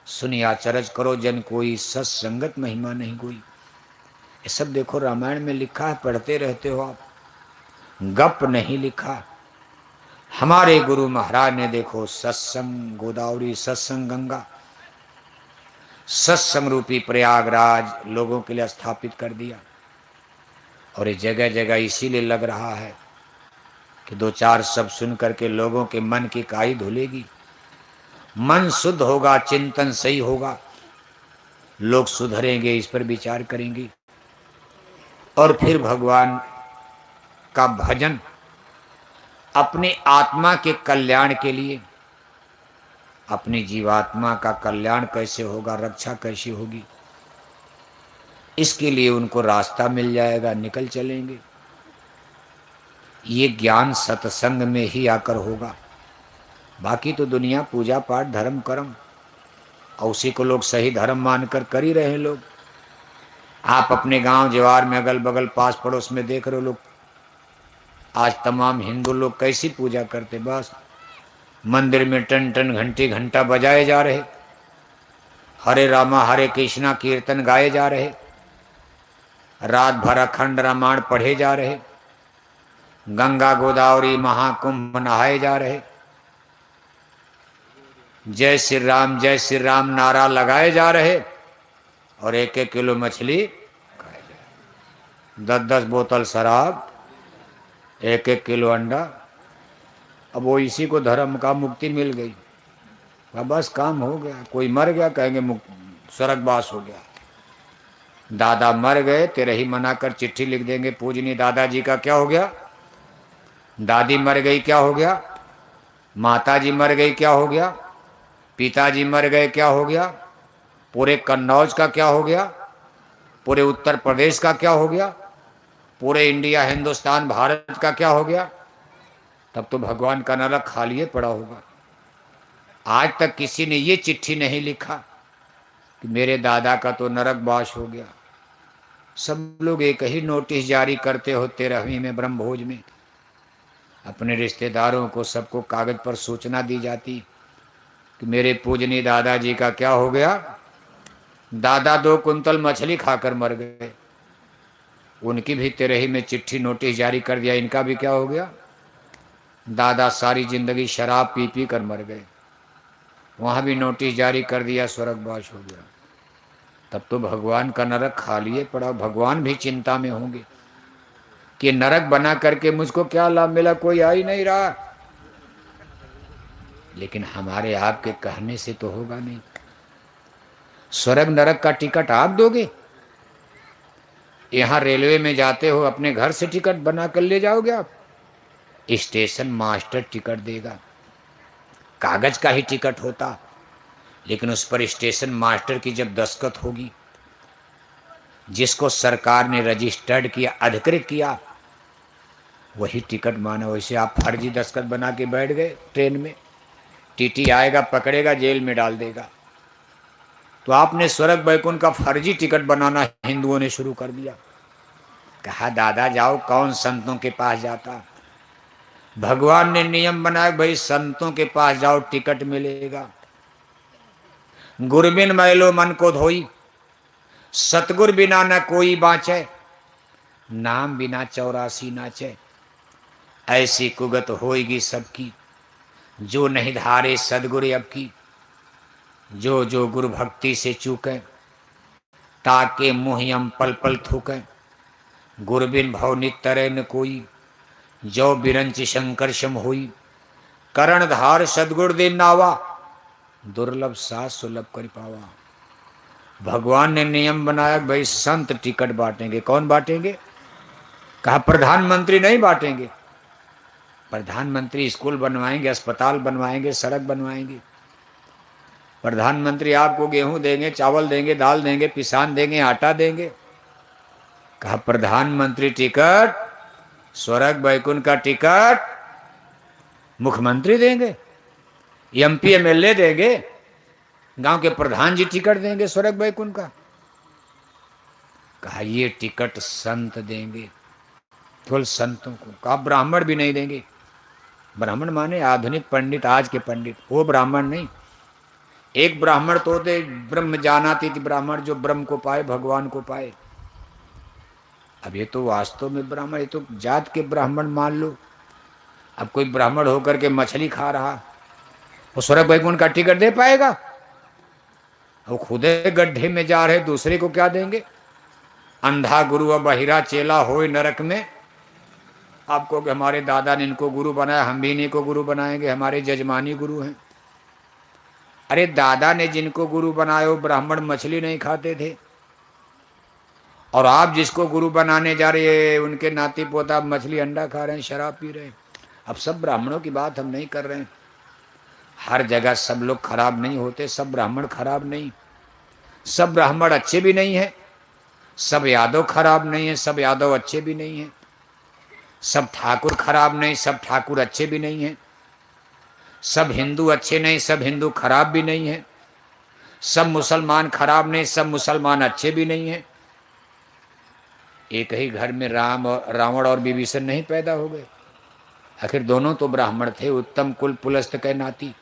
A: सुनिया चरज करो जन कोई, सत्संगत महिमा नहीं कोई। ये सब देखो रामायण में लिखा है, पढ़ते रहते हो आप, गप नहीं लिखा। हमारे गुरु महाराज ने देखो सत्संग गोदावरी, सत्संग गंगा, सत्संग रूपी प्रयागराज लोगों के लिए स्थापित कर दिया। और ये जगह जगह इसीलिए लग रहा है कि दो चार शब्द सुन करके लोगों के मन की काई धुलेगी, मन शुद्ध होगा, चिंतन सही होगा, लोग सुधरेंगे, इस पर विचार करेंगे, और फिर भगवान का भजन अपनी आत्मा के कल्याण के लिए, अपनी जीवात्मा का कल्याण कैसे होगा, रक्षा कैसी होगी, इसके लिए उनको रास्ता मिल जाएगा, निकल चलेंगे। ये ज्ञान सत्संग में ही आकर होगा। बाकी तो दुनिया पूजा पाठ धर्म कर्म, और उसी को लोग सही धर्म मानकर कर ही रहे हैं लोग। आप अपने गांव जवार में, अगल बगल, पास पड़ोस में देख रहे हो लोग, आज तमाम हिंदू लोग कैसी पूजा करते, बस मंदिर में टन टन घंटे घंटा बजाए जा रहे, हरे रामा हरे कृष्णा कीर्तन गाए जा रहे, रात भर अखंड रामायण पढ़े जा रहे, गंगा गोदावरी महाकुंभ नहाए जा रहे, जय श्री राम नारा लगाए जा रहे, और एक एक किलो मछली खाए जा रहे, 10-10 बोतल शराब, एक एक किलो अंडा। अब वो इसी को धर्म का मुक्ति मिल गई, बस काम हो गया। कोई मर गया, कहेंगे स्वर्गवास हो गया। दादा मर गए, तेरे ही मना कर चिट्ठी लिख देंगे, पूजनीय दादाजी का क्या हो गया, दादी मर गई क्या हो गया, माताजी मर गई क्या हो गया, पिताजी मर गए क्या हो गया, पूरे कन्नौज का क्या हो गया, पूरे उत्तर प्रदेश का क्या हो गया, पूरे इंडिया हिंदुस्तान भारत का क्या हो गया। तब तो भगवान का नरक खाली पड़ा होगा। आज तक किसी ने ये चिट्ठी नहीं लिखा कि मेरे दादा का तो नरकवास हो गया। सब लोग एक ही नोटिस जारी करते हो 13वीं में ब्रह्मभोज में, अपने रिश्तेदारों को सबको कागज पर सूचना दी जाती कि मेरे पूजनीय दादाजी का क्या हो गया, दादा 2 कुंतल मछली खाकर मर गए। उनकी भी 13वीं में चिट्ठी नोटिस जारी कर दिया, इनका भी क्या हो गया, दादा सारी जिंदगी शराब पी पी कर मर गए, वहां भी नोटिस जारी कर दिया, स्वर्गवास हो गया। तब तो भगवान का नरक खाली पड़ा। भगवान भी चिंता में होंगे कि नरक बना करके मुझको क्या लाभ मिला, कोई आ ही नहीं रहा। लेकिन हमारे आपके कहने से तो होगा नहीं। स्वर्ग नरक का टिकट आप दोगे? यहां रेलवे में जाते हो, अपने घर से टिकट बना कर ले जाओगे आप? स्टेशन मास्टर टिकट देगा, कागज का ही टिकट होता, लेकिन उस पर स्टेशन मास्टर की जब दस्तखत होगी, जिसको सरकार ने रजिस्टर्ड किया, अधिकृत किया, वही टिकट माना। वैसे आप फर्जी दस्तखत बना के बैठ गए ट्रेन में, टीटी आएगा, पकड़ेगा, जेल में डाल देगा। तो आपने स्वर्ग बैकुंठ का फर्जी टिकट बनाना हिंदुओं ने शुरू कर दिया। कहा दादा जाओ, कौन संतों के पास जाता। भगवान ने नियम बनाया, भाई संतों के पास जाओ टिकट मिलेगा। गुर बिन मैलो मन को धोई, सतगुर बिना न कोई बाँचे, नाम बिना 84 नाचे। ऐसी कुगत होएगी सबकी, जो नहीं धारे सदगुरु अब की। जो जो गुरु भक्ति से चूके, ताके मुँह पल पल थूके। गुर बिन भव नित तरे न कोई, जो बिरंच शंकर शम हुई। करण धार सदगुर दे नावा, दुर्लभ सास सुलभ कर पावा। भगवान ने नियम बनाया भाई संत टिकट बांटेंगे। कौन बांटेंगे? कहा प्रधानमंत्री नहीं बांटेंगे। प्रधानमंत्री स्कूल बनवाएंगे, अस्पताल बनवाएंगे, सड़क बनवाएंगे। प्रधानमंत्री आपको गेहूं देंगे, चावल देंगे, दाल देंगे, पिसान देंगे, आटा देंगे। कहा प्रधानमंत्री टिकट, स्वर्ग वैकुंठ का टिकट मुख्यमंत्री देंगे, एमपी एमएलए देंगे, गांव के प्रधान जी टिकट देंगे स्वर्ग वैकुंठ का। कहा ये टिकट संत देंगे, केवल संतों को। कहा ब्राह्मण भी नहीं देंगे। ब्राह्मण माने आधुनिक पंडित, आज के पंडित, वो ब्राह्मण नहीं। एक ब्राह्मण तो थे ब्रह्म जानाति थी, ब्राह्मण जो ब्रह्म को पाए, भगवान को पाए। अब ये तो वास्तव में ब्राह्मण, ये तो जात के ब्राह्मण मान लो। अब कोई ब्राह्मण होकर के मछली खा रहा, वो स्वर्ग वैकुंठ का टिकट दे पाएगा? वो खुद गड्ढे में जा रहे, दूसरे को क्या देंगे? अंधा गुरु और बहिरा चेला होए नरक में। आपको कि हमारे दादा ने इनको गुरु बनाया, हम भी इन्हीं को गुरु बनाएंगे, हमारे जजमानी गुरु हैं। अरे दादा ने जिनको गुरु बनाया वो ब्राह्मण मछली नहीं खाते थे, और आप जिसको गुरु बनाने जा रहे हैं उनके नाती पोता मछली अंडा खा रहे हैं, शराब पी रहे हैं। अब सब ब्राह्मणों की बात हम नहीं कर रहे हैं। हर जगह सब लोग खराब नहीं होते, सब ब्राह्मण खराब नहीं, सब ब्राह्मण अच्छे भी नहीं है, सब यादव खराब नहीं है, सब यादव अच्छे भी नहीं है, सब ठाकुर खराब नहीं, सब ठाकुर अच्छे भी नहीं है, सब हिंदू अच्छे नहीं, सब हिंदू खराब भी नहीं है, सब मुसलमान खराब नहीं, सब मुसलमान अच्छे भी नहीं है। एक ही घर में रावण और विभीषण नहीं पैदा हो गए? आखिर दोनों तो ब्राह्मण थे, उत्तम कुल पुलस्त के नाती।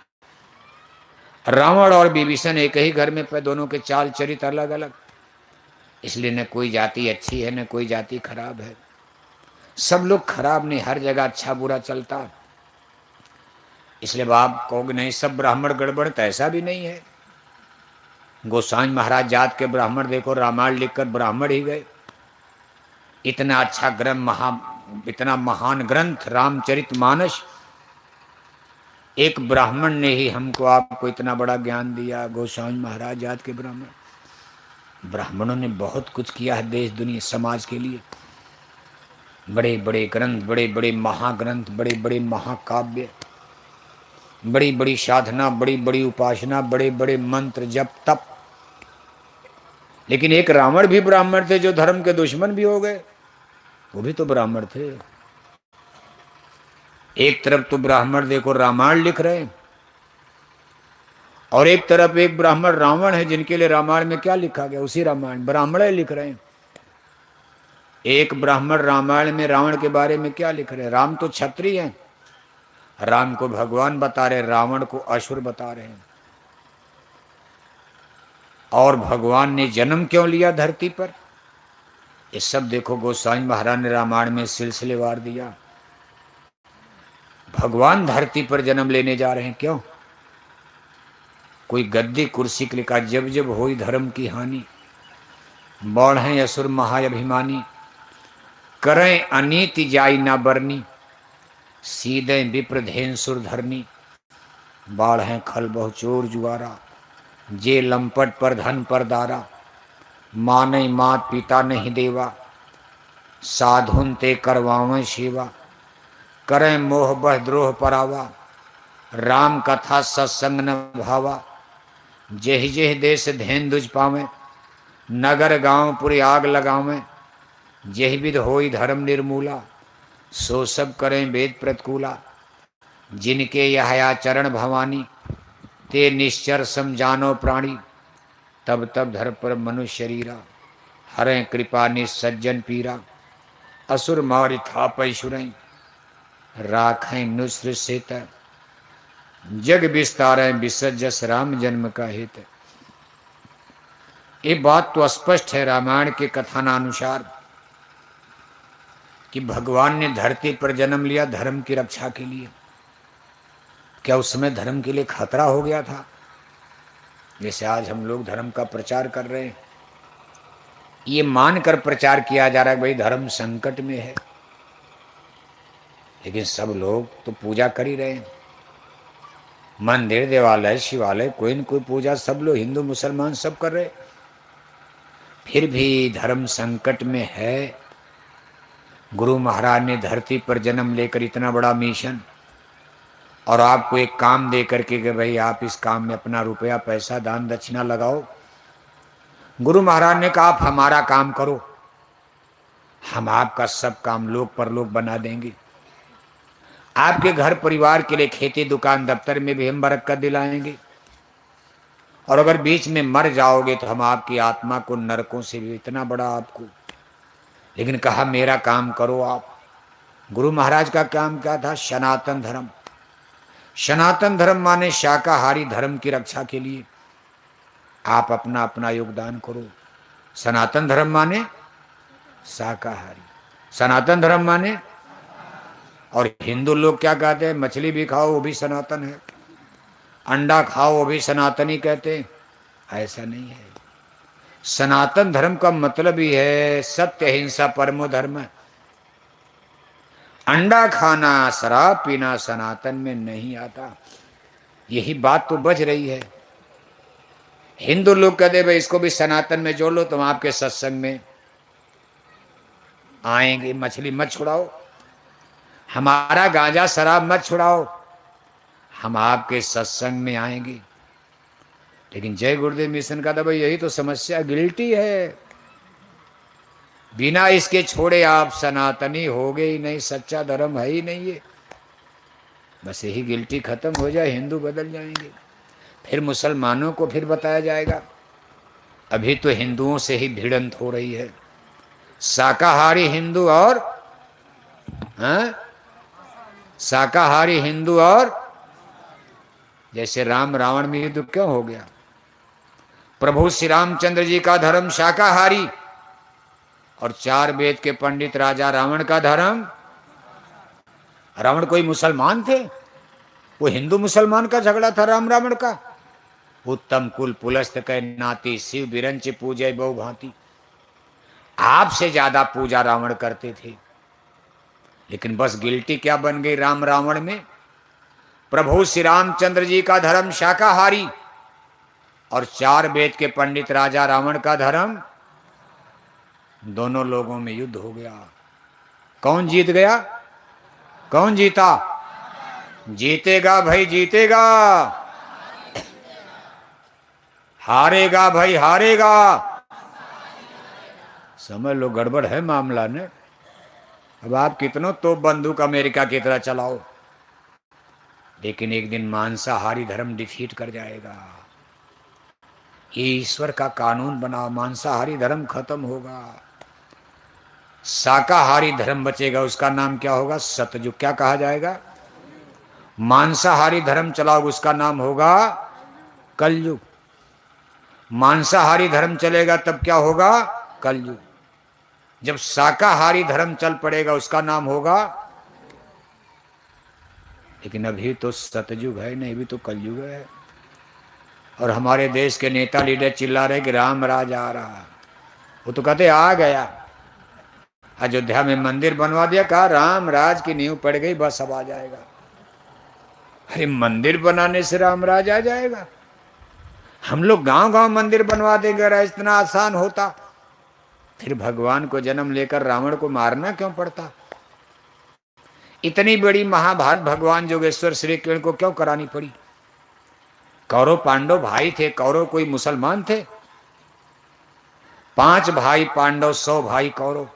A: रावण और विभीषण एक ही घर में पे, दोनों के चाल चरित्र अलग अलग। इसलिए न कोई जाति अच्छी है न कोई जाति खराब है, सब लोग खराब नहीं, हर जगह अच्छा बुरा चलता। इसलिए आप कहोगे नहीं सब ब्राह्मण गड़बड़, तो ऐसा भी नहीं है। गोसाई महाराज जात के ब्राह्मण देखो, रामायण लिखकर ब्राह्मण ही गए। इतना अच्छा ग्रंथ, इतना महान ग्रंथ रामचरितमानस, एक ब्राह्मण ने ही हमको आपको इतना बड़ा ज्ञान दिया। गोसाई महाराज जात के ब्राह्मण, ब्राह्मणों ने बहुत कुछ किया है देश दुनिया समाज के लिए। बड़े बड़े ग्रंथ, बड़े बड़े महाग्रंथ, बड़े बड़े महाकाव्य, बड़ी बड़ी साधना, बड़ी बड़ी उपासना, बड़े बड़े मंत्र जप तप। लेकिन एक रावण भी ब्राह्मण थे जो धर्म के दुश्मन भी हो गए, वो भी तो ब्राह्मण थे। एक तरफ तो ब्राह्मण देखो रामायण लिख रहे हैं, और एक तरफ एक ब्राह्मण रावण है जिनके लिए रामायण में क्या लिखा गया, उसी रामायण ब्राह्मण लिख रहे हैं। एक ब्राह्मण रामायण में रावण के बारे में क्या लिख रहे हैं? राम तो क्षत्रिय हैं, राम को भगवान बता रहे, रावण को असुर बता रहे हैं। और भगवान ने जन्म क्यों लिया धरती पर, ये सब देखो गोसाई महाराज ने रामायण में सिलसिलेवार दिया। भगवान धरती पर जन्म लेने जा रहे हैं, क्यों? कोई गद्दी कुर्सी के लिए कहा, जब जब होई धर्म की हानि, बढ़े असुर महाअभिमानी, करें अनीति जाई ना बरनी, सीधे विप्रधेन सुर धरनी, बाढ़ खल बहु चोर जुआरा, जे लंपट पर धन पर दारा, माने मात पिता नहीं देवा, साधुन ते करवावें सेवा, करें मोह बह द्रोह परावा, राम कथा सत्संग न भावा, जेहि जेहि देश धेन दुज पावे, नगर गांव पुरी आग लगावें, जेहि विध होई धर्म निर्मूला, सो सब करें वेद प्रतिकूला, जिनके यह आचरण भवानी, ते निश्चर समझानो प्राणी, तब तब धर पर मनुष्य शरीरा, हरें कृपा निसज्जन पीरा, असुर मारि थापै सुरई, राखें नुसृ सेत, जग विस्तारें विसर्जस राम जन्म का हित। ये बात तो स्पष्ट है रामायण के कथनानुसार कि भगवान ने धरती पर जन्म लिया धर्म की रक्षा के लिए। क्या उस समय धर्म के लिए खतरा हो गया था? जैसे आज हम लोग धर्म का प्रचार कर रहे हैं, ये मानकर प्रचार किया जा रहा है भाई धर्म संकट में है, लेकिन सब लोग तो पूजा कर ही रहे हैं। मंदिर, देवालय, शिवालय, कोई न कोई पूजा सब लोग, हिंदू मुसलमान सब कर रहे। फिर भी धर्म संकट में है। गुरु महाराज ने धरती पर जन्म लेकर इतना बड़ा मिशन और आपको एक काम दे करके कि भाई आप इस काम में अपना रुपया पैसा दान दक्षिणा लगाओ। गुरु महाराज ने कहा आप हमारा काम करो, हम आपका सब काम लोक परलोक बना देंगे। आपके घर परिवार के लिए खेती दुकान दफ्तर में भी हम बरकत दिलाएंगे, और अगर बीच में मर जाओगे तो हम आपकी आत्मा को नरकों से भी, इतना बड़ा आपको। लेकिन कहा मेरा काम करो आप। गुरु महाराज का काम क्या था? सनातन धर्म। सनातन धर्म माने शाकाहारी धर्म की रक्षा के लिए आप अपना अपना योगदान करो। सनातन धर्म माने शाकाहारी, सनातन धर्म माने। और हिंदू लोग क्या कहते हैं? मछली भी खाओ वो भी सनातन है, अंडा खाओ वो भी सनातनी कहते हैं। ऐसा नहीं है। सनातन धर्म का मतलब ही है सत्य अहिंसा परमो धर्म। अंडा खाना शराब पीना सनातन में नहीं आता। यही बात तो बज रही है। हिंदू लोग कहते भाई इसको भी सनातन में जोड़ लो, तुम आपके सत्संग में आएंगे। मछली मत छुड़ाओ, हमारा गांजा शराब मत छुड़ाओ, हम आपके सत्संग में आएंगे। लेकिन जय गुरुदेव मिशन का तो भाई यही तो समस्या, गिल्टी है। बिना इसके छोड़े आप सनातनी होगे ही नहीं, सच्चा धर्म है ही नहीं ये। बस यही गिल्टी खत्म हो जाए, हिंदू बदल जाएंगे। फिर मुसलमानों को फिर बताया जाएगा। अभी तो हिंदुओं से ही भिड़ंत हो रही है। शाकाहारी हिंदू और शाकाहारी हिंदू और जैसे राम रावण में युद्ध क्यों हो गया? प्रभु श्री रामचंद्र जी का धर्म शाकाहारी और 4 वेद के पंडित राजा रावण का धर्म। रावण कोई मुसलमान थे? वो हिंदू मुसलमान का झगड़ा था राम रावण का। उत्तम कुल पुलस्त कै नाती, शिव बिरंच पूजे बहु भांति। आपसे ज्यादा पूजा रावण करते थे। लेकिन बस गिल्टी क्या बन गई राम रावण में? प्रभु श्री रामचंद्र जी का धर्म शाकाहारी और 4 वेद के पंडित राजा रावण का धर्म। दोनों लोगों में युद्ध हो गया। कौन जीत गया? कौन जीता? जीतेगा भाई जीतेगा, हारेगा भाई हारेगा। समझ लो गड़बड़ है मामला ने। अब आप कितनों तोप बंदूक अमेरिका की तरह चलाओ, लेकिन एक दिन मांसाहारी धर्म डिफीट कर जाएगा। ये ईश्वर का कानून बना, मांसाहारी धर्म खत्म होगा, शाकाहारी धर्म बचेगा। उसका नाम क्या होगा? सतयुग। क्या कहा जाएगा? मांसाहारी धर्म चलाओगे उसका नाम होगा कलयुग। मांसाहारी धर्म चलेगा तब क्या होगा? कलयुग। जब शाकाहारी धर्म चल पड़ेगा उसका नाम होगा। लेकिन अभी तो सतयुग है नहीं, अभी तो कलयुग है। और हमारे देश के नेता लीडर चिल्ला रहे कि राम राज आ रहा। वो तो कहते आ गया। अयोध्या में मंदिर बनवा दिया, कहा राम राज की नींव पड़ गई, बस अब आ जाएगा। अरे मंदिर बनाने से राम राज आ जाएगा? हम लोग गांव गांव मंदिर बनवा देंगे, अगर इतना आसान होता फिर भगवान को जन्म लेकर रावण को मारना क्यों पड़ता? इतनी बड़ी महाभारत भगवान जोगेश्वर श्री कृष्ण को क्यों करानी पड़ी? कौरव पांडव भाई थे, कौरव कोई मुसलमान थे? 5 भाई पांडव, 100 भाई कौरव।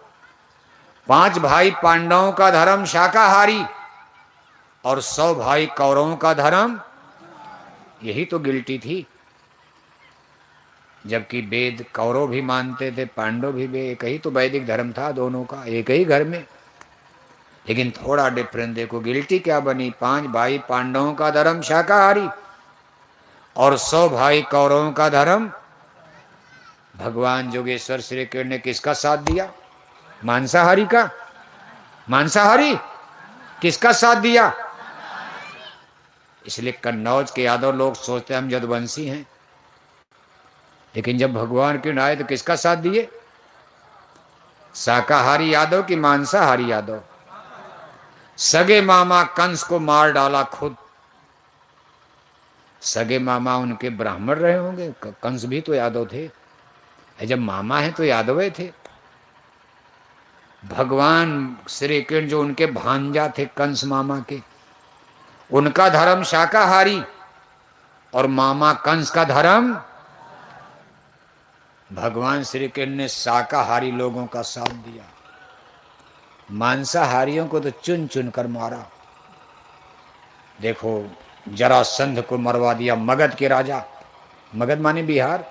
A: 5 भाई पांडवों का धर्म शाकाहारी और 100 भाई कौरवों का धर्म। यही तो गिल्टी थी। जबकि वेद कौरव भी मानते थे, पांडव भी, एक ही तो वैदिक धर्म था दोनों का, एक ही घर में। लेकिन थोड़ा डिफरेंस देखो, गिल्टी क्या बनी? 5 भाई पांडवों का धर्म शाकाहारी और 100 भाई कौरवों का धर्म। भगवान जोगेश्वर श्री कृष्ण ने किसका साथ दिया? मांसाहारी का। मांसाहारी किसका साथ दिया? इसलिए कन्नौज के यादव लोग सोचते हम यदुवंशी हैं, लेकिन जब भगवान कृष्ण आए तो किसका साथ दिए? शाकाहारी यादव की मांसाहारी यादव? सगे मामा कंस को मार डाला खुद। सगे मामा उनके ब्राह्मण रहे होंगे, कंस भी तो यादव थे, जब मामा है तो यादव थे। भगवान श्री कृष्ण जो उनके भांजा थे कंस मामा के, उनका धर्म शाकाहारी और मामा कंस का धर्म। भगवान श्री कृष्ण ने शाकाहारी लोगों का साथ दिया, मांसाहारियों को तो चुन चुन कर मारा। देखो जरासंध को मरवा दिया, मगध के राजा, मगध माने बिहार,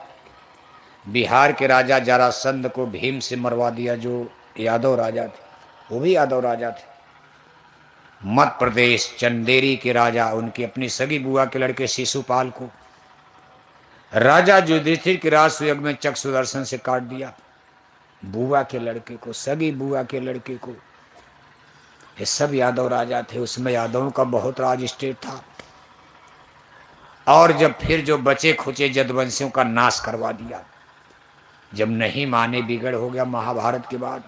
A: बिहार के राजा जरासंध को भीम से मरवा दिया, जो यादव राजा थे, वो भी यादव राजा थे। मध्य प्रदेश चंदेरी के राजा, उनकी अपनी सगी बुआ के लड़के शिशुपाल को राजा युधिष्ठिर के राजसुयज्ञ में चक सुदर्शन से काट दिया। बुआ के लड़के को, सगी बुआ के लड़के को। ये सब यादव राजा थे। उसमें यादवों का बहुत राज स्टेट था। और जब फिर जो बचे खुचे यदुवंशियों का नाश करवा दिया, जब नहीं माने बिगड़ हो गया महाभारत के बाद,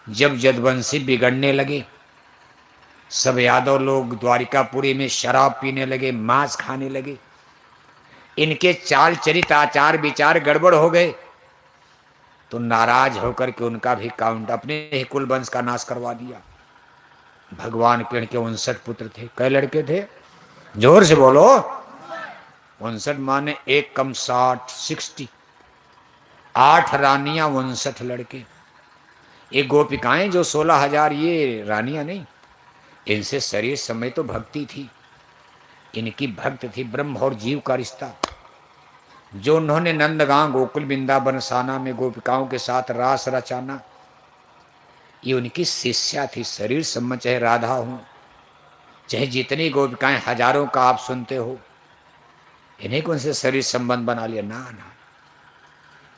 A: जब यदुवंशी बिगड़ने लगे, सब यादव लोग द्वारिकापुरी में शराब पीने लगे, मांस खाने लगे, इनके चाल चरित आचार विचार गड़बड़ हो गए, तो नाराज होकर के उनका भी काउंट, अपने ही कुल वंश का नाश करवा दिया। भगवान कृष्ण के 59 पुत्र थे। कई लड़के थे? जोर से बोलो। 59 माने एक कम 60, 8 रानियां 59 लड़के। ये गोपिकाएं जो 16,000, ये रानियां नहीं, इनसे शरीर समय तो भक्ति थी, इनकी भक्त थी, ब्रह्म और जीव का रिश्ता। जो उन्होंने नंदगांव गोकुल वृंदावन साना में गोपिकाओं के साथ रास रचाना, ये उनकी शिष्या थी। शरीर संबंध चाहे राधा हो, चाहे जितनी गोपिकाएं हजारों का आप सुनते हो, इन्हीं को उनसे शरीर संबंध बना लिया? ना ना,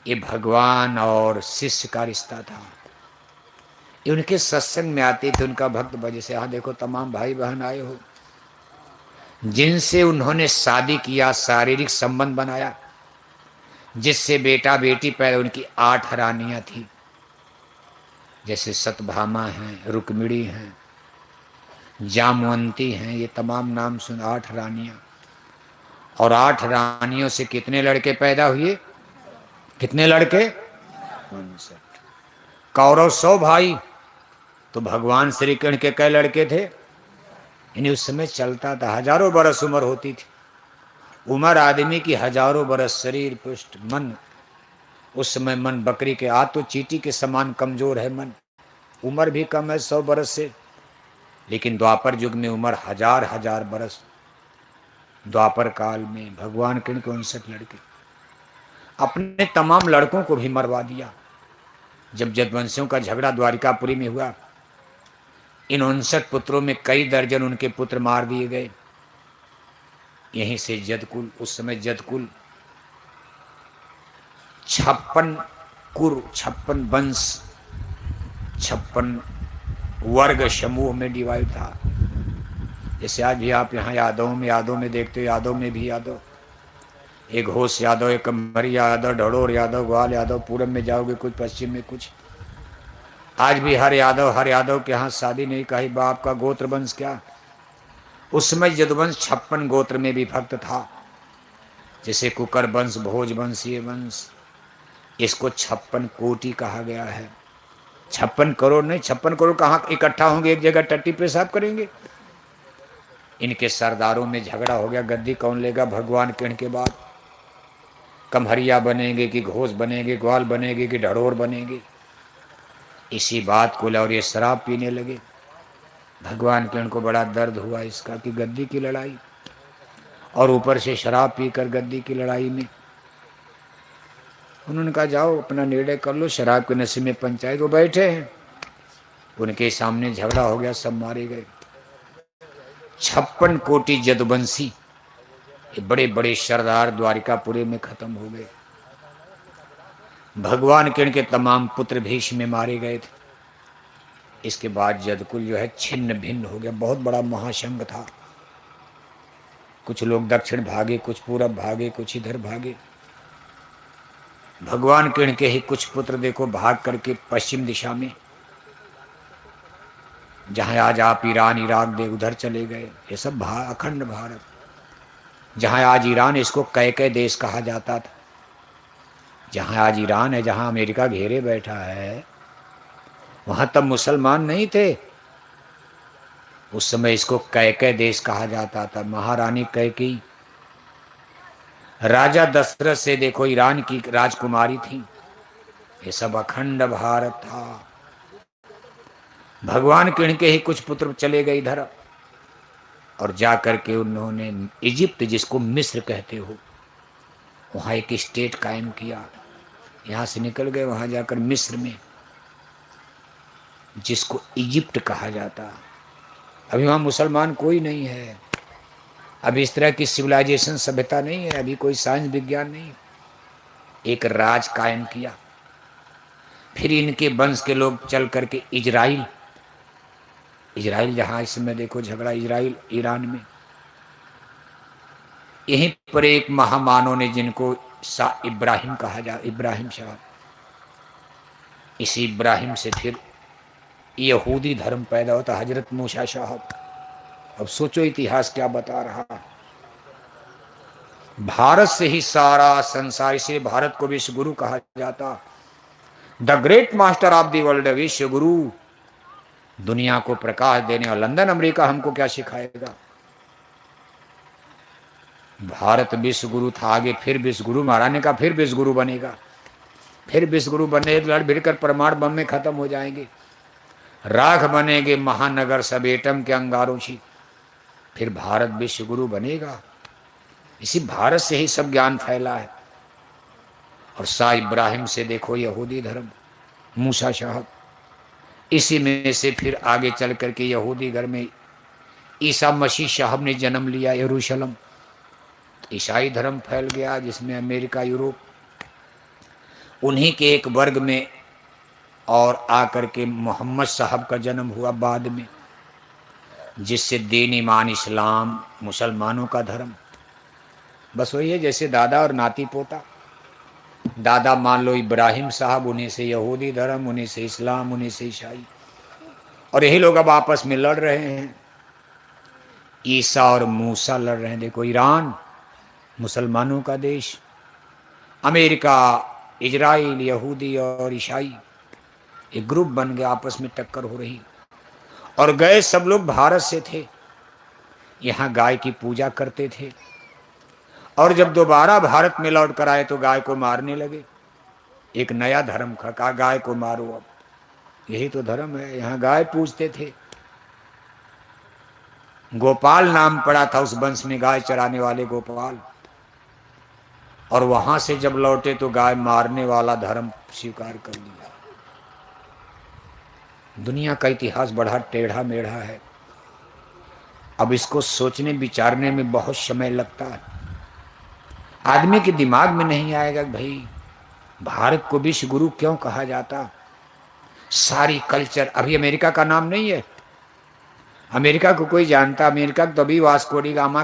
A: ये भगवान और शिष्य का रिश्ता था। ये उनके सत्संग में आते थे, उनका भक्त भजे से। हाँ देखो तमाम भाई बहन आए हो, जिनसे उन्होंने शादी किया, शारीरिक संबंध बनाया, जिससे बेटा बेटी पैदा, उनकी 8 रानियां थी। जैसे सतभामा हैं, रुक्मिणी हैं, जामवंती हैं, ये तमाम नाम सुन, 8 रानियां। और 8 रानियों से कितने लड़के पैदा हुए? कितने लड़के? 59। कौरव 100 भाई, तो भगवान श्री कृष्ण के कई लड़के थे? इन्हें उस समय चलता था, हजारों बरस उम्र होती थी। उम्र आदमी की हजारों बरस, शरीर पुष्ट, मन उस समय मन बकरी के, आज तो चींटी के समान कमजोर है मन, उम्र भी कम है 100 बरस से। लेकिन द्वापर युग में उम्र हजार हजार बरस। द्वापर काल में भगवान कृष्ण के 59 लड़के, अपने तमाम लड़कों को भी मरवा दिया। जब यदुवंशियों का झगड़ा द्वारिकापुरी में हुआ, इन 59 पुत्रों में कई दर्जन उनके पुत्र मार दिए गए। यहीं से जदकुल, उस समय जदकुल 56 कुर, 56 वंश, 56 वर्ग समूह में डिवाइड था। जैसे आज भी आप यहाँ यादव में देखते हो, यादव में भी यादव, एक घोष यादव, एक कमरी यादव, ढड़ोर यादव, ग्वाल यादव, पूरब में जाओगे कुछ, पश्चिम में कुछ। आज भी हर यादव के यहाँ शादी नहीं, कही बाप का गोत्र वंश क्या। उस समय यदुवंश 56 गोत्र में विभक्त था। जैसे कुकर वंश, भोज वंश, ये वंश, इसको 56 कोटि कहा गया है। 56 करोड़ नहीं, 56 करोड़ कहाँ इकट्ठा होंगे एक जगह, टट्टी पेशाब करेंगे। इनके सरदारों में झगड़ा हो गया, गद्दी कौन लेगा भगवान कृष्ण के बाद। कमहरिया बनेंगे कि घोष बनेंगे, ग्वाल बनेंगे कि ढड़ोर बनेंगे, इसी बात को और ये शराब पीने लगे। भगवान कृष्ण को बड़ा दर्द हुआ इसका कि गद्दी की लड़ाई, और ऊपर से शराब पीकर गद्दी की लड़ाई में। उन्होंने कहा जाओ अपना निर्णय कर लो, शराब के नशे में पंचायत। वो बैठे हैं, उनके सामने झगड़ा हो गया, सब मारे गए। 56 कोटि यदुवंशी, ये बड़े बड़े सरदार द्वारिकापुरी में खत्म हो गए। भगवान किरण के तमाम पुत्र भीष्म में मारे गए थे। इसके बाद यदुकुल जो है छिन्न भिन्न हो गया। बहुत बड़ा महासंघ था। कुछ लोग दक्षिण भागे, कुछ पूरब भागे, कुछ इधर भागे। भगवान किरण के ही कुछ पुत्र देखो भाग करके पश्चिम दिशा में, जहां आज आप ईरान इराक दे उधर चले गए। ये सब अखंड भारत। जहां आज ईरान, इसको कैके देश कहा जाता था। जहां आज ईरान है, जहां अमेरिका घेरे बैठा है, वहां तब मुसलमान नहीं थे। उस समय इसको कैके देश कहा जाता था। महारानी कैकेयी राजा दशरथ से देखो ईरान की राजकुमारी थी। ये सब अखंड भारत था। भगवान किरण के ही कुछ पुत्र चले गए इधर, और जाकर के उन्होंने इजिप्त, जिसको मिस्र कहते हो, वहां एक स्टेट कायम किया। यहां से निकल गए वहां जाकर मिस्र में, जिसको इजिप्ट कहा जाता। अभी वहां मुसलमान कोई नहीं है। अभी इस तरह की सिविलाइजेशन सभ्यता नहीं है। अभी कोई साइंस विज्ञान नहीं। एक राज कायम किया। फिर इनके वंश के लोग चल करके इजराइल, जहां इस समय देखो झगड़ा इजराइल ईरान में, यहीं पर एक महामानव ने, जिनको शाह इब्राहिम कहा जा, इब्राहिम शाह, इसी इब्राहिम से फिर यहूदी धर्म पैदा होता। हजरत मूसा साहब। अब सोचो इतिहास क्या बता रहा। भारत से ही सारा संसार, इसे भारत को विश्व गुरु कहा जाता। The great master of the world, विश्व गुरु, दुनिया को प्रकाश देने। और लंदन अमेरिका हमको क्या सिखाएगा। भारत विश्व गुरु था। आगे फिर विश्व गुरु महाराज ने कहा फिर विश्व गुरु बनेगा। फिर विश्व गुरु बने, लड़ भिड़कर परमाणु बम में खत्म हो जाएंगे। राख बनेंगे महानगर सब एटम के अंगारों से। फिर भारत विश्व गुरु बनेगा। इसी भारत से ही सब ज्ञान फैला है। और शाह इब्राहिम से देखो यहूदी धर्म, मूसा साहब, इसी में से फिर आगे चल करके यहूदी घर में ईसा मसीह साहब ने जन्म लिया यरूशलेम। ईसाई धर्म फैल गया, जिसमें अमेरिका, यूरोप, उन्हीं के एक वर्ग में और आकर के मोहम्मद साहब का जन्म हुआ बाद में, जिससे दीन ईमान इस्लाम, मुसलमानों का धर्म। बस वही है जैसे दादा और नाती पोता। दादा मान लो इब्राहिम साहब, उन्हीं से यहूदी धर्म, उन्हीं से इस्लाम, उन्हीं से ईसाई, और यही लोग अब आपस में लड़ रहे हैं। ईसा और मूसा लड़ रहे हैं। देखो ईरान मुसलमानों का देश, अमेरिका, इजराइल, यहूदी और ईसाई, एक ग्रुप बन गया, आपस में टक्कर हो रही। और गए सब लोग भारत से थे। यहाँ गाय की पूजा करते थे, और जब दोबारा भारत में लौट कर आए तो गाय को मारने लगे। एक नया धर्म कहा गाय को मारो। अब यही तो धर्म है। यहाँ गाय पूजते थे। गोपाल नाम पड़ा था उस वंश में, गाय चराने वाले गोपाल। और वहां से जब लौटे तो गाय मारने वाला धर्म स्वीकार कर लिया। दुनिया का इतिहास बड़ा टेढ़ा मेढ़ा है। अब इसको सोचने विचारने में बहुत समय लगता है। आदमी के दिमाग में नहीं आएगा भाई भारत को विश्व गुरु क्यों कहा जाता। सारी कल्चर, अभी अमेरिका का नाम नहीं है। अमेरिका को कोई जानता। अमेरिका तो अभी वास्को डी गामा,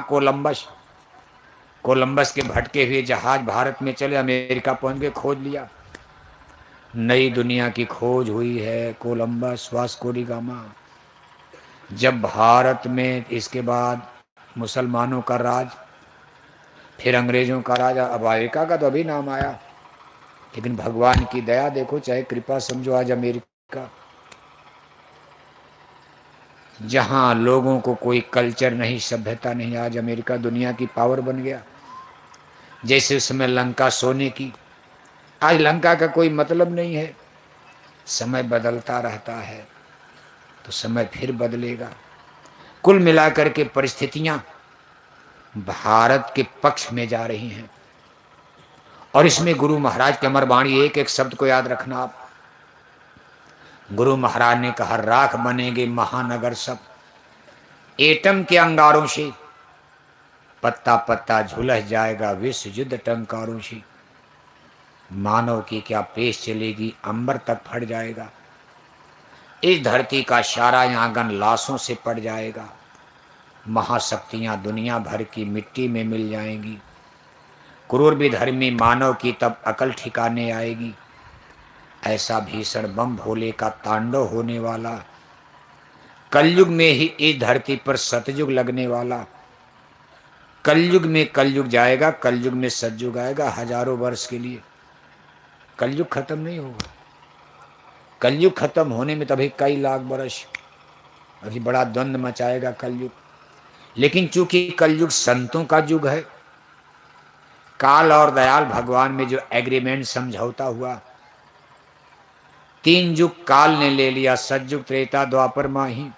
A: कोलंबस के भटके हुए जहाज भारत में चले, अमेरिका पहुंच गए, खोज लिया। नई दुनिया की खोज हुई है कोलंबस, वास्को डी गामा। जब भारत में, इसके बाद मुसलमानों का राज, फिर अंग्रेजों का राज। अब अमेरिका का तो अभी नाम आया, लेकिन भगवान की दया देखो, चाहे कृपा समझो, आज अमेरिका, जहां लोगों को कोई कल्चर नहीं, सभ्यता नहीं, आज अमेरिका दुनिया की पावर बन गया। जैसे उस समय लंका सोने की, आज लंका का कोई मतलब नहीं है। समय बदलता रहता है तो समय फिर बदलेगा। कुल मिलाकर के परिस्थितियां भारत के पक्ष में जा रही हैं। और इसमें गुरु महाराज की अमर वाणी, एक एक शब्द को याद रखना आप। गुरु महाराज ने कहा राख बनेंगे महानगर सब, एटम के अंगारों से पत्ता पत्ता झुलस जाएगा विश्व युद्ध टंकारों से। मानव की क्या पेश चलेगी, अंबर तक फट जाएगा। इस धरती का सारा आंगन लाशों से पड़ जाएगा। महाशक्तियां दुनिया भर की मिट्टी में मिल जाएंगी। क्रूर विधर्मी मानव की तब अकल ठिकाने आएगी। ऐसा भीषण बम भोले का तांडव होने वाला। कलयुग में ही इस धरती पर सतयुग लगने वाला। कलयुग में कलयुग जाएगा, कलयुग में सतयुग आएगा, हजारों वर्ष के लिए। कलयुग खत्म नहीं होगा। कलयुग खत्म होने में तभी कई लाख वर्ष, अभी बड़ा द्वंद्व मचाएगा कलयुग। लेकिन चूंकि कलयुग संतों का युग है, काल और दयाल भगवान में जो एग्रीमेंट समझौता हुआ, 3 युग काल ने ले लिया, सतयुग त्रेता द्वापर माही।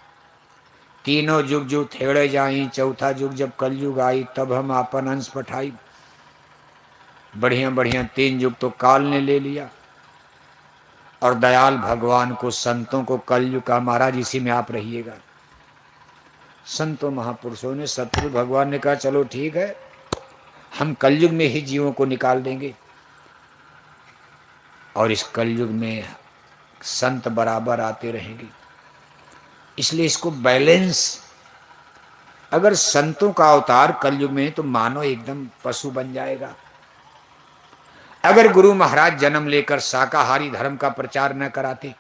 A: तीनों युग युग थेड़े जाई, चौथा युग जब कलयुग आई, तब हम आपन अंश पठाई। बढ़िया बढ़िया 3 युग तो काल ने ले लिया, और दयाल भगवान को, संतों को कलयुग का महाराज इसी में आप रहिएगा। संतों महापुरुषों ने, सतगुरु भगवान ने कहा चलो ठीक है, हम कलयुग में ही जीवों को निकाल देंगे, और इस कलयुग में संत बराबर आते रहेंगे। इसलिए इसको बैलेंस, अगर संतों का अवतार कलयुग में तो मानव एकदम पशु बन जाएगा। अगर गुरु महाराज जन्म लेकर शाकाहारी धर्म का प्रचार न कराते,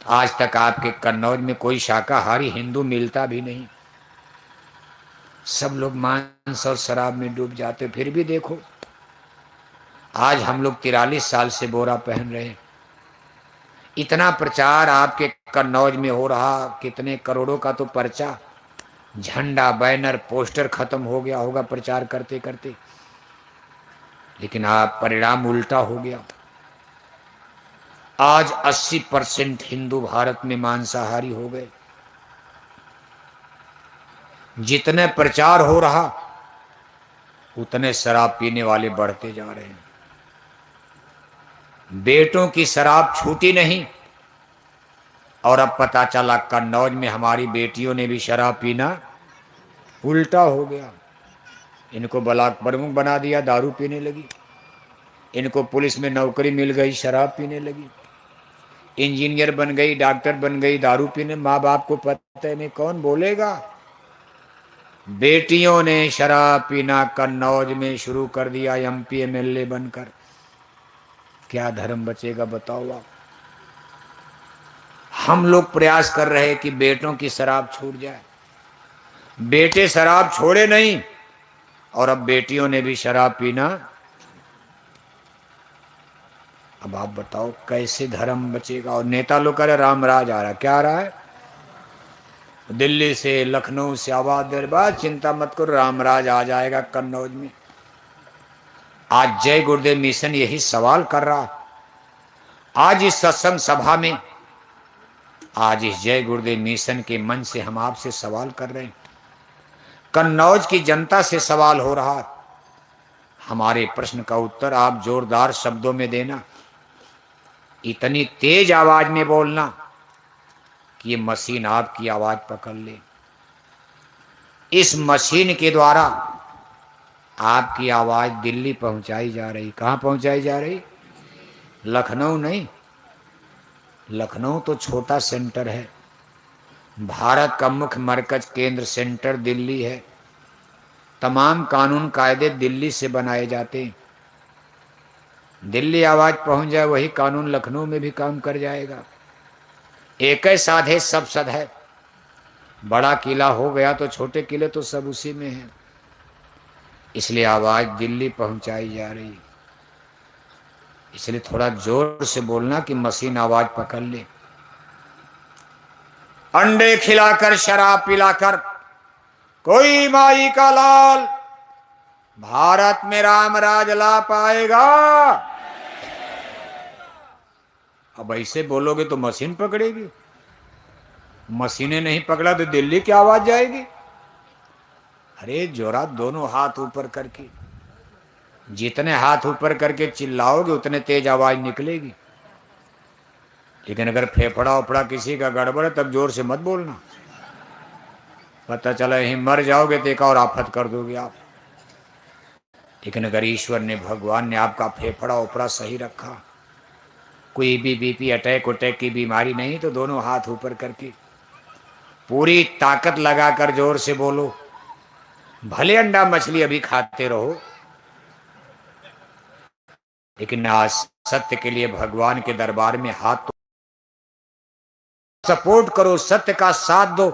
A: तो आज तक आपके कन्नौज में कोई शाकाहारी हिंदू मिलता भी नहीं। सब लोग मांस और शराब में डूब जाते। फिर भी देखो, आज हम लोग 43 साल से बोरा पहन रहे हैं। इतना प्रचार आपके कन्नौज में हो रहा, कितने करोड़ों का तो पर्चा, झंडा, बैनर, पोस्टर खत्म हो गया होगा प्रचार करते करते। लेकिन आप परिणाम उल्टा हो गया। आज 80% हिंदू भारत में मांसाहारी हो गए। जितने प्रचार हो रहा, उतने शराब पीने वाले बढ़ते जा रहे हैं। बेटों की शराब छूटी नहीं, और अब पता चला कन्नौज में हमारी बेटियों ने भी शराब पीना उल्टा हो गया। इनको ब्लॉक प्रमुख बना दिया, दारू पीने लगी। इनको पुलिस में नौकरी मिल गई, शराब पीने लगी। इंजीनियर बन गई, डॉक्टर बन गई, दारू पीने। माँ बाप को पता है नहीं, कौन बोलेगा। बेटियों ने शराब पीना कन्नौज में शुरू कर दिया, एमपी एमएलए बनकर। क्या धर्म बचेगा बताओ आप। हम लोग प्रयास कर रहे हैं कि बेटों की शराब छूट जाए। बेटे शराब छोड़े नहीं, और अब बेटियों ने भी शराब पीना। अब आप बताओ कैसे धर्म बचेगा। और नेता लोग कह रहे रामराज आ रहा। क्या आ रहा है? दिल्ली से, लखनऊ से आवाज दे रहे, चिंता मत करो, रामराज आ जाएगा कन्नौज में। आज जय गुरुदेव मिशन यही सवाल कर रहा। आज इस सत्संग सभा में, आज इस जय गुरुदेव मिशन के मन से हम आपसे सवाल कर रहे हैं। कन्नौज की जनता से सवाल हो रहा। हमारे प्रश्न का उत्तर आप जोरदार शब्दों में देना, इतनी तेज आवाज में बोलना कि ये मशीन आपकी आवाज पकड़ ले। इस मशीन के द्वारा आपकी आवाज दिल्ली पहुंचाई जा रही। कहां पहुंचाई जा रही? लखनऊ नहीं। लखनऊ तो छोटा सेंटर है। भारत का मुख्य मरकज केंद्र सेंटर दिल्ली है। तमाम कानून कायदे दिल्ली से बनाए जाते हैं। दिल्ली आवाज पहुंच जाए, वही कानून लखनऊ में भी काम कर जाएगा। एक ही साध है, सब सद है। बड़ा किला हो गया तो छोटे किले तो सब उसी में हैं। इसलिए आवाज दिल्ली पहुंचाई जा रही। इसलिए थोड़ा जोर से बोलना कि मशीन आवाज पकड़ ले। अंडे खिलाकर, शराब पिलाकर कोई माई का लाल भारत में राम राज ला पाएगा? अब ऐसे बोलोगे तो मशीन पकड़ेगी। मशीनें नहीं पकड़ा तो दिल्ली की आवाज जाएगी। अरे जोरा, दोनों हाथ ऊपर करके, जितने हाथ ऊपर करके चिल्लाओगे उतने तेज आवाज निकलेगी। लेकिन अगर फेफड़ा उफड़ा किसी का गड़बड़ है, तब जोर से मत बोलना। पता चला यहीं मर जाओगे तो एक और आफत कर दोगे आप। लेकिन अगर ईश्वर ने, भगवान ने आपका फेफड़ा ओपड़ा सही रखा, कोई भी बीपी अटैक उटैक की बीमारी नहीं, तो दोनों हाथ ऊपर करके पूरी ताकत लगाकर जोर से बोलो, भले अंडा मछली अभी खाते रहो, लेकिन आज सत्य के लिए भगवान के दरबार में हाथ तो सपोर्ट करो, सत्य का साथ दो।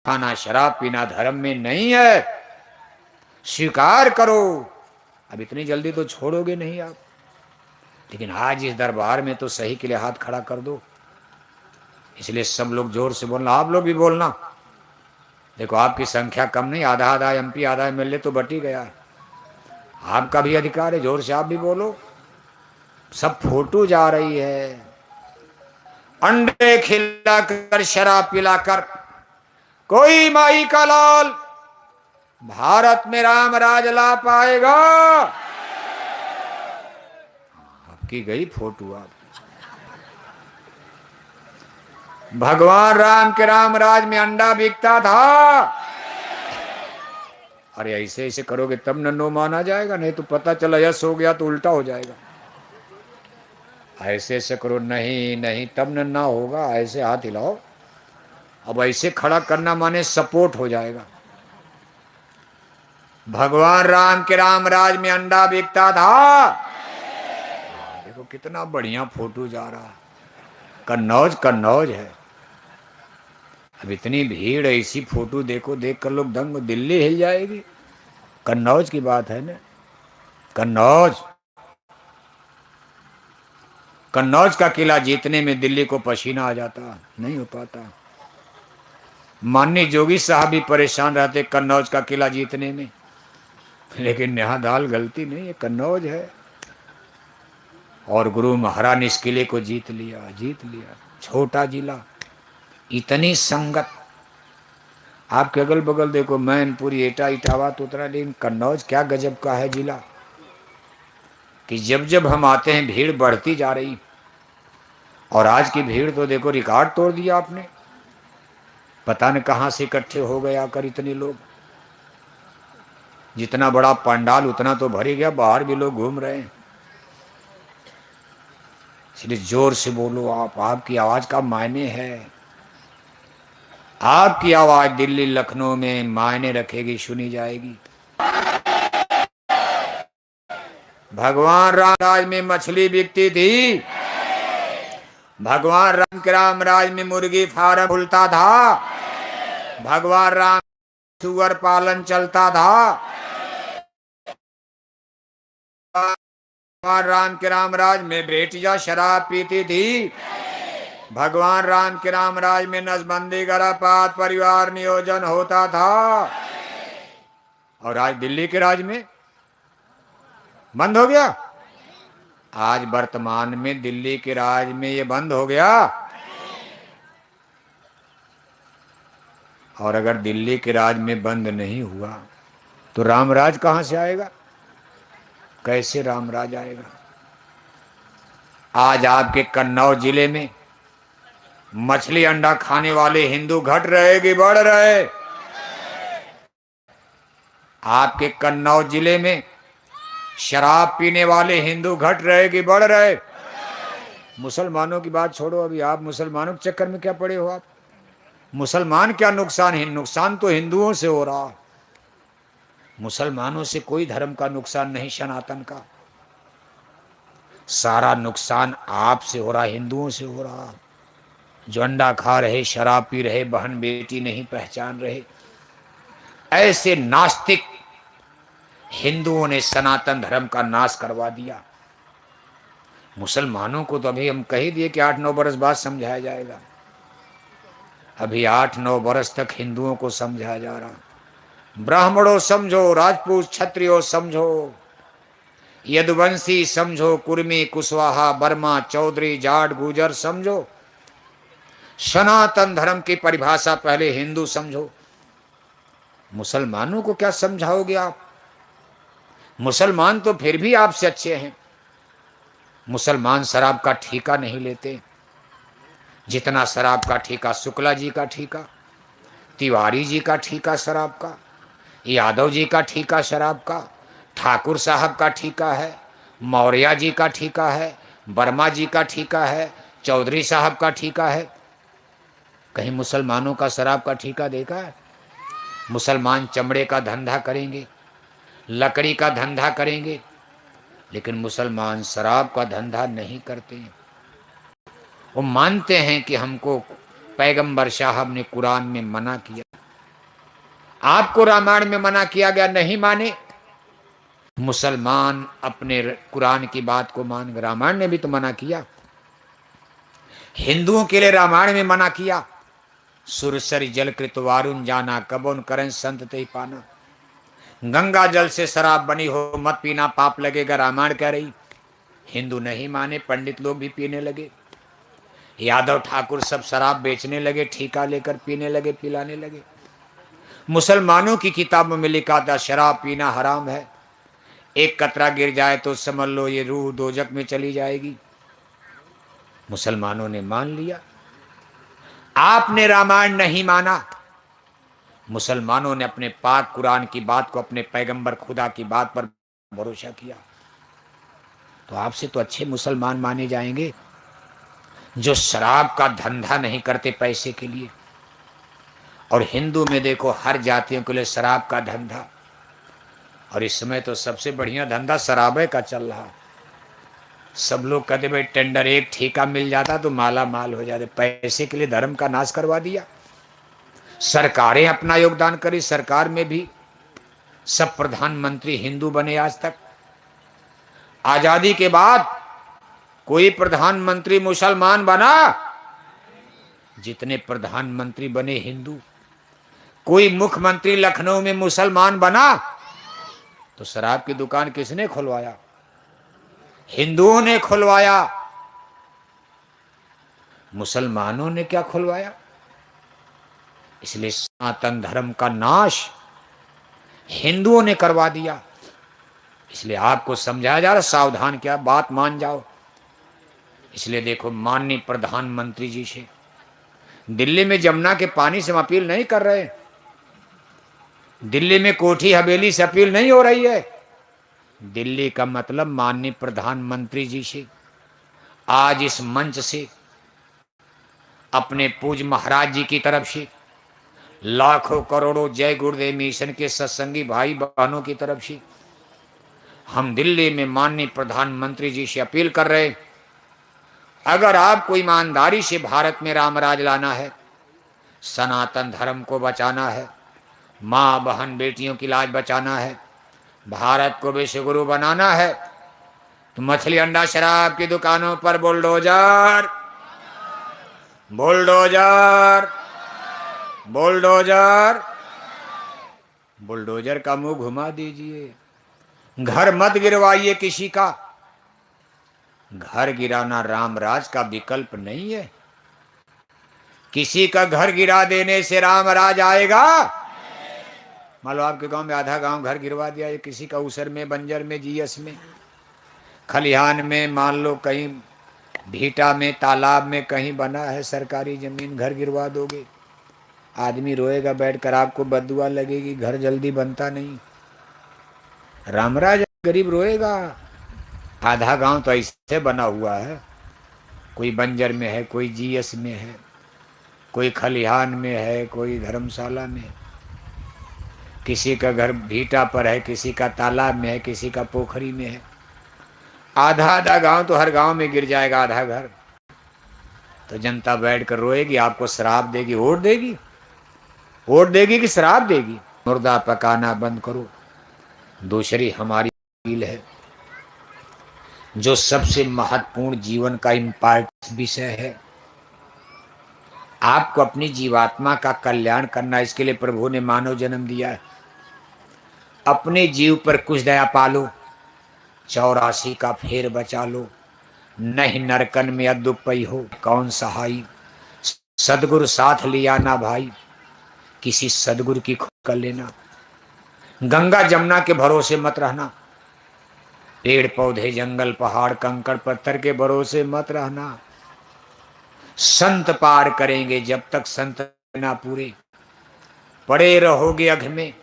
A: खाना शराब पीना धर्म में नहीं है, स्वीकार करो। अब इतनी जल्दी तो छोड़ोगे नहीं आप, लेकिन आज इस दरबार में तो सही के लिए हाथ खड़ा कर दो। इसलिए सब लोग जोर से बोलना, आप लोग भी बोलना। देखो आपकी संख्या कम नहीं, आधा आधा एमपी आधा एमएलए तो बट ही गया, आपका भी अधिकार है, जोर से आप भी बोलो। सब फोटो जा रही है, अंडे खिलाकर शराब पिलाकर कोई माई का लाल भारत में राम राज ला पाएगा। आपकी गई फोटो। आप भगवान राम के राम राज में अंडा बिकता था। अरे ऐसे ऐसे करोगे तब नन्नो माना जाएगा, नहीं तो पता चला यश हो गया तो उल्टा हो जाएगा। ऐसे ऐसे करो, नहीं नहीं तब नन्ना होगा। ऐसे हाथ हिलाओ, अब ऐसे खड़ा करना माने सपोर्ट हो जाएगा। भगवान राम के राम राज में अंडा बिकता था। देखो कितना बढ़िया फोटो जा रहा है, कन्नौज कन्नौज है। अब इतनी भीड़, ऐसी फोटो देखो, देख कर लोग दंग, दिल्ली हिल जाएगी। कन्नौज की बात है ना, कन्नौज। कन्नौज का किला जीतने में दिल्ली को पसीना आ जाता, नहीं हो पाता। माननीय जोगी साहब भी परेशान रहते कन्नौज का किला जीतने में, लेकिन यहाँ दाल गलती नहीं है, कन्नौज है। और गुरु महाराज ने इस किले को जीत लिया, जीत लिया। छोटा जिला, इतनी संगत। आपके अगल बगल देखो, मैनपुरी, एटा, इटावा तो उतना, लेकिन कन्नौज क्या गजब का है जिला कि जब जब हम आते हैं भीड़ बढ़ती जा रही। और आज की भीड़ तो देखो रिकॉर्ड तोड़ दिया आपने, पता न कहाँ से इकट्ठे हो गए आकर इतने लोग। जितना बड़ा पंडाल उतना तो भर ही गया, बाहर भी लोग घूम रहे हैं। इसलिए जोर से बोलो आप, आपकी आवाज का मायने है। आपकी आवाज दिल्ली लखनऊ में मायने रखेगी, सुनी जाएगी। भगवान राम राज में मछली बिकती थी, भगवान राम के राम राज में मुर्गी फार्म खुलता था, भगवान राम सुअर पालन चलता था, भगवान राम के राम राज में बेटियां शराब पीती थी, भगवान राम के राम राज में नसबंदी गरापात परिवार नियोजन होता था। और आज दिल्ली के राज में बंद हो गया। आज वर्तमान में दिल्ली के राज में ये बंद हो गया। और अगर दिल्ली के राज में बंद नहीं हुआ तो रामराज कहां से आएगा? कैसे रामराज आएगा? आज आपके कन्नौज जिले में मछली अंडा खाने वाले हिंदू घट रहे कि बढ़ रहे? आपके कन्नौज जिले में शराब पीने वाले हिंदू घट रहे कि बढ़ रहे? मुसलमानों की बात छोड़ो, अभी आप मुसलमानों के चक्कर में क्या पड़े हो? आप मुसलमान क्या नुकसान है? नुकसान तो हिंदुओं से हो रहा। मुसलमानों से कोई धर्म का नुकसान नहीं, सनातन का सारा नुकसान आपसे हो रहा, हिंदुओं से हो रहा। जो अंडा खा रहे, शराब पी रहे, बहन बेटी नहीं पहचान रहे, ऐसे नास्तिक हिंदुओं ने सनातन धर्म का नाश करवा दिया। मुसलमानों को तो अभी हम कह दिए कि 8-9 बरस बाद समझाया जाएगा। अभी 8-9 बरस तक हिंदुओं को समझाया जा रहा। ब्राह्मणों समझो, राजपूत क्षत्रियो समझो, यदुवंशी समझो, कुर्मी कुशवाहा बर्मा चौधरी जाट गुजर समझो। सनातन धर्म की परिभाषा पहले हिंदू समझो। मुसलमानों को क्या समझाओगे आप? मुसलमान तो फिर भी आपसे अच्छे हैं। मुसलमान शराब का ठेका नहीं लेते, जितना शराब का ठेका शुक्ला जी का ठेका, तिवारी जी का ठेका शराब का, यादव जी का ठेका शराब का, ठाकुर साहब का ठीका है, मौर्य जी का ठीका है, वर्मा जी का ठीका है, चौधरी साहब का ठीका है। कहीं मुसलमानों का शराब का ठीका देखा है? मुसलमान चमड़े का धंधा करेंगे, लकड़ी का धंधा करेंगे, लेकिन मुसलमान शराब का धंधा नहीं करते हैं। वो मानते हैं कि हमको पैगंबर साहब ने कुरान में मना किया। आपको रामायण में मना किया गया, नहीं माने। मुसलमान अपने कुरान की बात को मान, रामायण ने भी तो मना किया। हिंदुओं के लिए रामायण में मना किया, सुरसरी जल कृत वारुण जाना, कबोन करें संत ते पाना। गंगा जल से शराब बनी हो मत पीना, पाप लगेगा, रामायण कह रही। हिंदू नहीं माने, पंडित लोग भी पीने लगे, यादव ठाकुर सब शराब बेचने लगे, ठीका लेकर पीने लगे, पिलाने लगे। मुसलमानों की किताबों में लिखा था शराब पीना हराम है, एक कतरा गिर जाए तो समझ लो ये रूह दोजक में चली जाएगी। मुसलमानों ने मान लिया। आपने रामायण नहीं माना, मुसलमानों ने अपने पाक कुरान की बात को, अपने पैगंबर खुदा की बात पर भरोसा किया। तो आपसे तो अच्छे मुसलमान माने जाएंगे जो शराब का धंधा नहीं करते पैसे के लिए। और हिंदू में देखो हर जातियों के लिए शराब का धंधा, और इस समय तो सबसे बढ़िया धंधा शराबे का चल रहा। सब लोग कहते भाई टेंडर एक ठीका मिल जाता तो माला माल हो जाते। पैसे के लिए धर्म का नाश करवा दिया। सरकारें अपना योगदान करी, सरकार में भी सब प्रधानमंत्री हिंदू बने। आज तक आजादी के बाद कोई प्रधानमंत्री मुसलमान बना? जितने प्रधानमंत्री बने हिंदू। कोई मुख्यमंत्री लखनऊ में मुसलमान बना? तो शराब की दुकान किसने खुलवाया? हिंदुओं ने खुलवाया। मुसलमानों ने क्या खुलवाया? इसलिए सनातन धर्म का नाश हिंदुओं ने करवा दिया। इसलिए आपको समझाया जा रहा, सावधान, क्या बात मान जाओ। इसलिए देखो माननीय प्रधानमंत्री जी से दिल्ली में जमुना के पानी से हम अपील नहीं कर रहे, दिल्ली में कोठी हवेली से अपील नहीं हो रही है। दिल्ली का मतलब माननीय प्रधानमंत्री जी से आज इस मंच से, अपने पूज्य महाराज जी की तरफ से, लाखों करोड़ों जय गुरुदेव मिशन के सत्संगी भाई बहनों की तरफ से हम दिल्ली में माननीय प्रधानमंत्री जी से अपील कर रहे, अगर आपको ईमानदारी से भारत में रामराज लाना है, सनातन धर्म को बचाना है, माँ बहन बेटियों की लाज बचाना है, भारत को विश्व गुरु बनाना है, तो मछली अंडा शराब की दुकानों पर बुलडोजर, बुलडोजर, बुलडोजर, बुलडोजर का मुंह घुमा दीजिए। घर मत गिरवाइए किसी का। घर गिराना रामराज का विकल्प नहीं है। किसी का घर गिरा देने से रामराज आएगा? मान लो आपके गांव में आधा गांव घर गिरवा दिया, किसी का उसर में, बंजर में, जीएस में, खलिहान में, मान लो कहीं भीटा में, तालाब में कहीं बना है सरकारी जमीन, घर गिरवा दोगे, आदमी रोएगा बैठकर, आपको बददुआ लगेगी, घर जल्दी बनता नहीं। रामराज गरीब रोएगा। आधा गांव तो ऐसे बना हुआ है, कोई बंजर में है, कोई जीएस में है, कोई खलिहान में है, कोई धर्मशाला में, किसी का घर भीटा पर है, किसी का तालाब में है, किसी का पोखरी में है। आधा आधा गांव तो हर गांव में गिर जाएगा आधा घर। तो जनता बैठ कर रोएगी, आपको शराब देगी, वोट देगी? वोट देगी कि शराब देगी? मुर्दा पकाना बंद करो। दूसरी हमारी अपील है, जो सबसे महत्वपूर्ण जीवन का इम्पॉर्टेंट विषय है, आपको अपनी जीवात्मा का कल्याण करना, इसके लिए प्रभु ने मानव जन्म दिया है। अपने जीव पर कुछ दया पालो, 84 का फेर बचा लो, नहीं नरकन में अदुपई हो कौन सहाई, सदगुरु साथ लिया ना भाई, किसी सदगुरु की खोज कर लेना। गंगा जमुना के भरोसे मत रहना, पेड़ पौधे जंगल पहाड़ कंकड़ पत्थर के भरोसे मत रहना। संत पार करेंगे जब तक संत ना पूरे, पड़े रहोगे अघ में,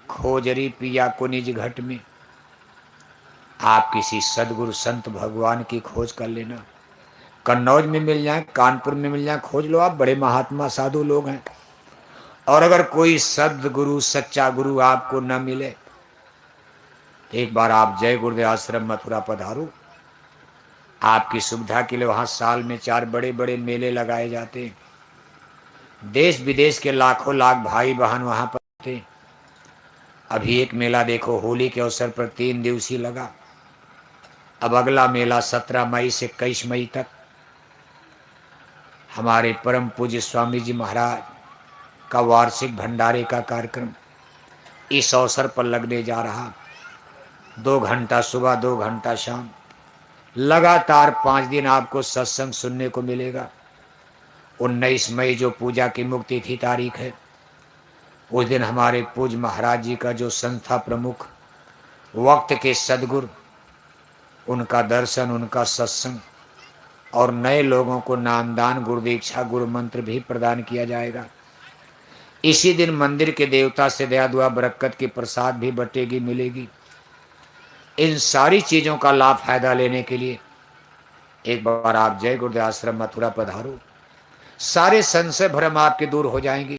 A: खोजरी पिया को निज घट में। आप किसी सदगुरु संत भगवान की खोज कर लेना। कन्नौज में मिल जाए, कानपुर में मिल जाए, खोज लो, आप बड़े महात्मा साधु लोग हैं। और अगर कोई सदगुरु सच्चा गुरु आपको न मिले, एक बार आप जय गुरुदेव आश्रम मथुरा पधारो। आपकी सुविधा के लिए वहां साल में 4 बड़े बड़े मेले लगाए जाते हैं। देश विदेश के लाखों लाख भाई बहन वहां पर थे। अभी एक मेला देखो, होली के अवसर पर 3 दिवसीय लगा। अब अगला मेला 17 मई से 21 मई तक हमारे परम पूज्य स्वामी जी महाराज का वार्षिक भंडारे का कार्यक्रम इस अवसर पर लगने जा रहा। 2 घंटा सुबह, 2 घंटा शाम, लगातार 5 दिन आपको सत्संग सुनने को मिलेगा। 19 मई जो पूजा की मुक्ति थी तारीख है, उस दिन हमारे पूज्य महाराज जी का जो संस्था प्रमुख वक्त के सदगुरु, उनका दर्शन, उनका सत्संग और नए लोगों को नामदान, गुरु दीक्षा, गुरु मंत्र भी प्रदान किया जाएगा। इसी दिन मंदिर के देवता से दया दुआ बरकत की प्रसाद भी बटेगी, मिलेगी। इन सारी चीजों का लाभ फायदा लेने के लिए एक बार आप जय गुरुदेव आश्रम मथुरा पधारो। सारे संशय भ्रम आपके दूर हो जाएंगे।